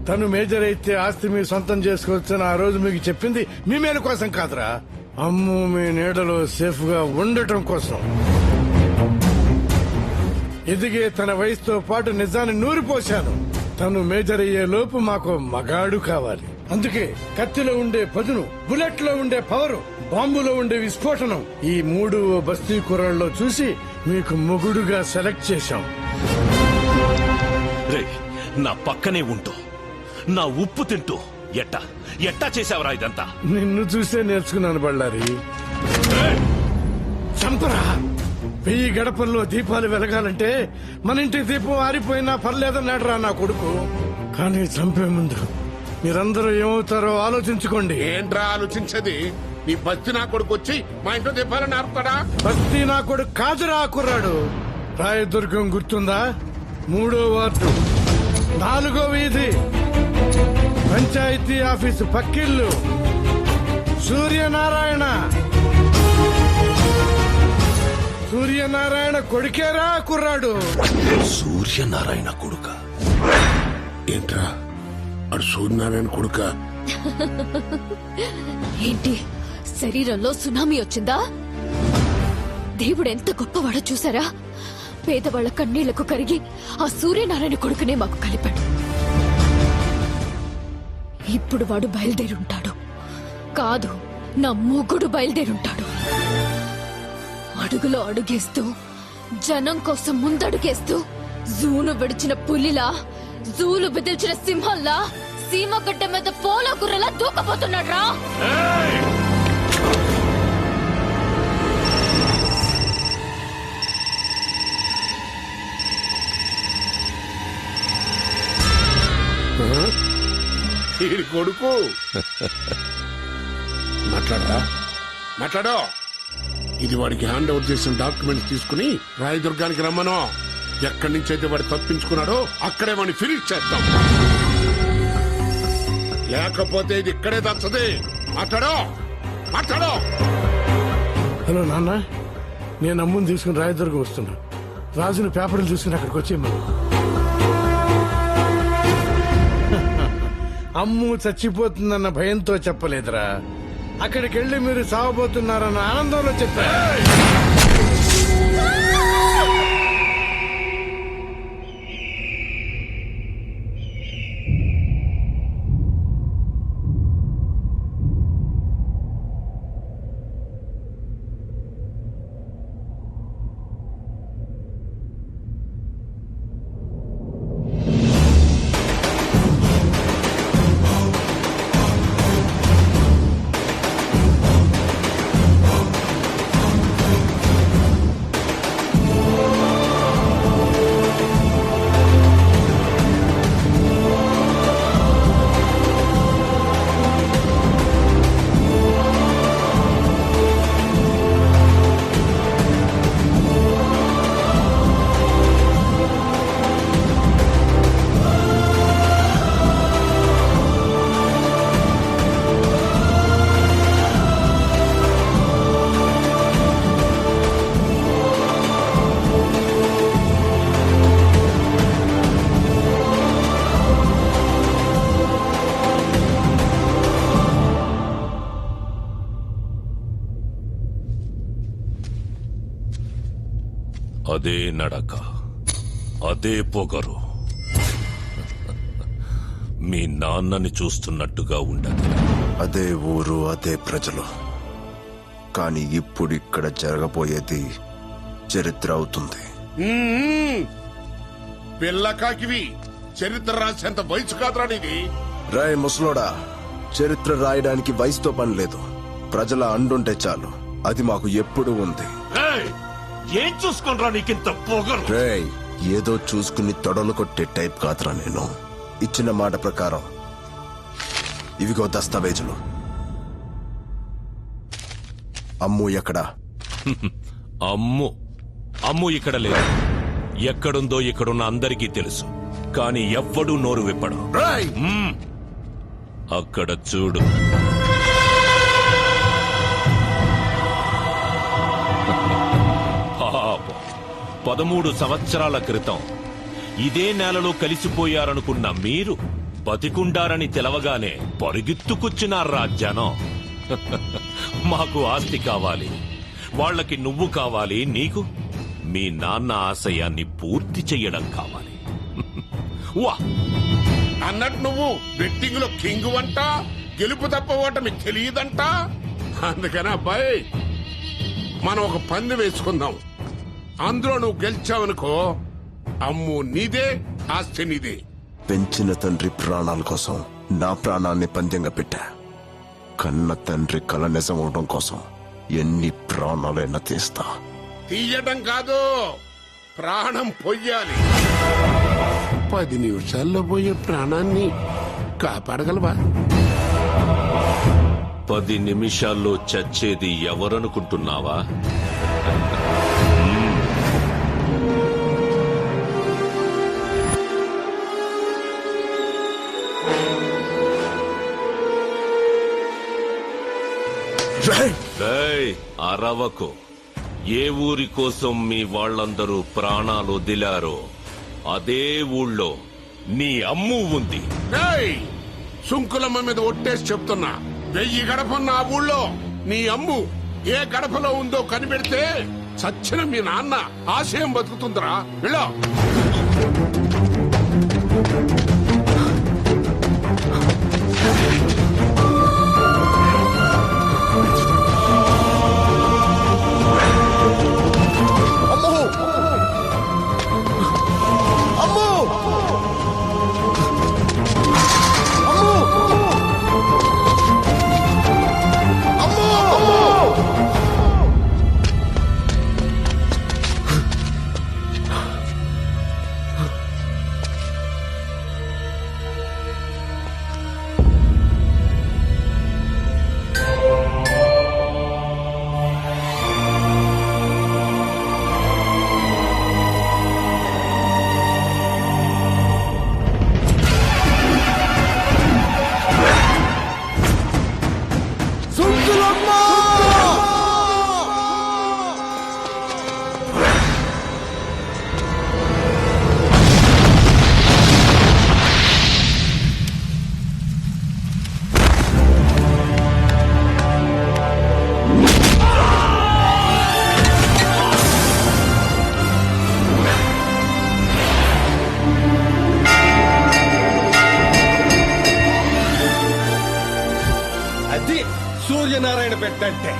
తను మేజర్ అయితే ఆస్తి మీ సొంతం చేసుకోవచ్చని ఆ రోజు మీకు చెప్పింది మీ మేలు కోసం కాదురా, అమ్ము మీ నీడలో సేఫ్ గా ఉండటం కోసం. ఎదిగే తన వయసుతో పాటు నిజాన్ని నూరిపోశాను. తను మేజర్ అయ్యే లోపు మాకు మగాడు కావాలి. అందుకే కత్తిలో ఉండే పదును, బుల్లెట్ లో ఉండే పవరు, బాంబులో ఉండే విస్ఫోటనం ఈ 3 బస్తీ కుర్రాళ్ళలో చూసి మీకు మొగుడుగా సెలెక్ట్ చేశాం. నా పక్కనే ఉంటూ నా ఉప్పు తింటూ ఎట్టా చేసావరా ఇదంతా? నిన్ను చూసే నేర్చుకున్నాను బళ్ళారి. చంపరా! 1000 గడపల్లో దీపాలు వెలగాలంటే మన ఇంటి దీపం ఆరిపోయినా పర్లేదన్నాడురా నా కొడుకు. కానీ చంపే ముందు మీరందరూ ఏమవుతారో ఆలోచించుకోండి. ఏంట్రా ఆలోచించేది? నీ బస్తీ నా కొడుకు వచ్చి మా ఇంట్లో దీపాలని ఆరుతాడా? బస్తీ నా కొడుకు కాదురా కుర్రాడు. రాయదుర్గం గుర్తుందా? 3వ వార్డు 4వ వీధి, పంచాయతీ ఆఫీసు పక్కిల్లు, సూర్యనారాయణ. సూర్యనారాయణ కొడుకేరా కుర్రాడు? సూర్యనారాయణ కొడుక? ఏంట్రా అడు సూర్యనారాయణ కొడుక? ఏంటి శరీరంలో సునామీ వచ్చిందా? దేవుడు ఎంత గొప్పవాడో చూసారా? పేదవాళ్ల కన్నీళ్లకు కరిగి ఆ సూర్యనారాయణ కొడుకునే మాకు కలిపాడు. ఇప్పుడు వాడు బయలుదేరుంటాడు. కాదు, నా మొగుడు బయలుదేరుంటాడు. అడుగులో అడుగేస్తూ, జనం కోసం ముందడుగేస్తూ, జూను విడిచిన పులిలా, జూలు బెదిల్చిన సింహంలా, సీమగడ్డ మీద పోలో గుర్రలా దూకపోతున్నాడు రా. కొడుకు మాట్లాడరా? మాట్లాడో. ఇది వాడికి హ్యాండ్ ఓవర్ చేసిన డాక్యుమెంట్స్ తీసుకుని రాయదుర్గానికి రమ్మను. ఎక్కడి నుంచి అయితే వాడు తప్పించుకున్నాడో అక్కడే వాడిని ఫినిష్ చేద్దాం. లేకపోతే ఇది ఇక్కడే దచ్చది. మాట్లాడో, మాట్లాడో. హలో నాన్న, నేను అమ్ముని తీసుకుని రాయదుర్గం వస్తున్నా. రాజుని పేపర్లు తీసుకుని అక్కడికి వచ్చేయమను. అమ్ము చచ్చిపోతుందన్న భయంతో చెప్పలేదురా, అక్కడికి వెళ్ళి మీరు సావబోతున్నారన్న ఆనందంలో చెప్పా. అదే నడక, అదే పొగరు. మీ నాన్నని చూస్తున్నట్టుగా ఉండదు. అదే ఊరు, అదే ప్రజలు. కానీ ఇప్పుడు ఇక్కడ జరగబోయేది చరిత్ర అవుతుంది. పిల్లకాకివి చరిత్ర రాసేంత వయసు కాదురా నీది. రాయ్ ముసలోడా, చరిత్ర రాయడానికి వయసుతో పని లేదు. ప్రజల అండుంటే చాలు. అది మాకు ఎప్పుడూ ఉంది. ఏం చూసుకుంటా నీకింత పొగరు? రేయ్, ఏదో చూసుకుని తొడలు కొట్టే టైప్ కాదురా నేను. ఇచ్చిన మాట ప్రకారం ఇవిగో దస్తావేజులు. అమ్ము ఎక్కడా? అమ్ము ఇక్కడ లేదు. ఎక్కడుందో ఇక్కడున్న అందరికీ తెలుసు. కానీ ఎవ్వడూ నోరు విప్పడు. అక్కడ చూడు. పాపం, 13 సంవత్సరాల క్రితం ఇదే నేలలో కలిసిపోయారనుకున్న మీరు బతికుండారని తెలవగానే పరిగెత్తుకొచ్చినారా జనం. మాకు ఆస్తి కావాలి, వాళ్ళకి నువ్వు కావాలి, నీకు మీ నాన్న ఆశయాన్ని పూర్తి చెయ్యడం కావాలి. వా అన్నట్టు నువ్వు బెట్టింగ్ లో కింగ్ వంట, గెలుపు తప్ప ఓటమి తెలియదంట. అందుకని అబ్బాయి, మనం ఒక పందెం వేసుకుందాం. అందులో నువ్వు గెలిచావనుకో, అమ్ము నీదే, ఆస్తి నీదే. పెంచిన తండ్రి ప్రాణాల కోసం నా ప్రాణాన్ని పందెంగా పెట్టా. కన్న తండ్రి కల నిజం అవడం కోసం ఎన్ని ప్రాణాలైనా తీస్తా. తీయటం కాదు, ప్రాణం పొయ్యాలి. 10 నిమిషాల్లో పోయే ప్రాణాన్ని కాపాడగలవా? 10 నిమిషాల్లో చచ్చేది ఎవరనుకుంటున్నావా? డేయ్, అరవకు. ఏ ఊరి కోసం మీ వాళ్ళందరూ ప్రాణాలు వదిలారో అదే ఊళ్ళో నీ అమ్ము ఉంది. ఏయ్, సుంకులమ్మ మీద ఒట్టేసి చెప్తున్నా, 1000 గడపన్న ఆ ఊళ్ళో నీ అమ్ము ఏ గడపలో ఉందో కనిపెడితే చచ్చిన మీ నాన్న ఆశయం బతుకుతుందిరా. వెళ్ళో. అది సూర్యనారాయణ పెట్టంటే.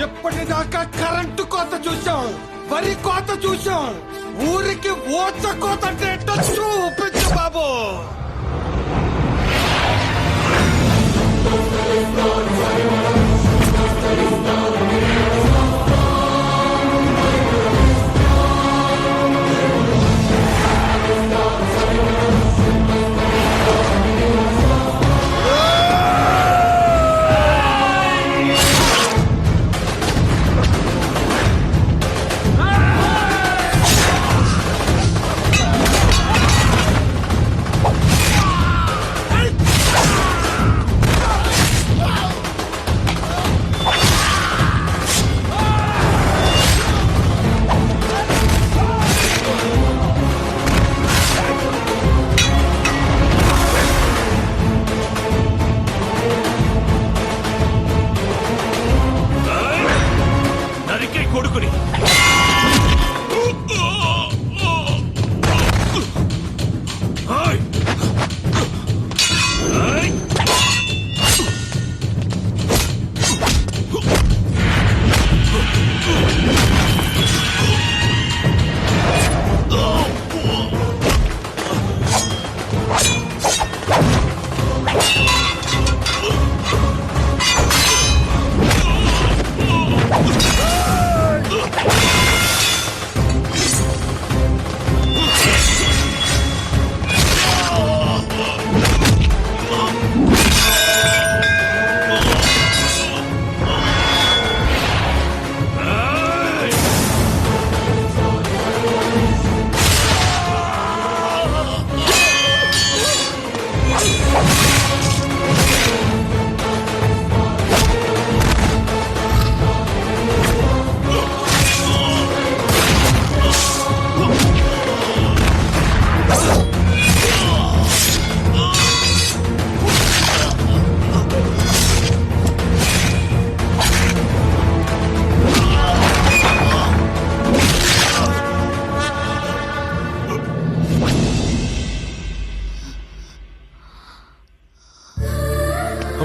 ఎప్పటిదాకా కరెంటు కోత చూసాం, వరి కోత చూసాం, ఊరికి ఓచ కోత అంటే ఏంటో చూపించు బాబు.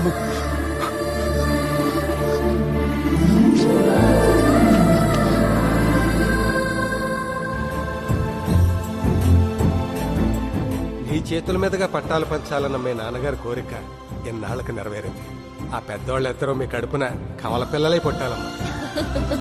నీ చేతుల మీదుగా పట్టాలు పంచాలన్న మీ నాన్నగారి కోరిక ఎన్నాళ్ళకి నెరవేరింది. ఆ పెద్దోళ్ళిద్దరూ మీ కడుపున కవల పిల్లలై పుట్టాలమ్మా.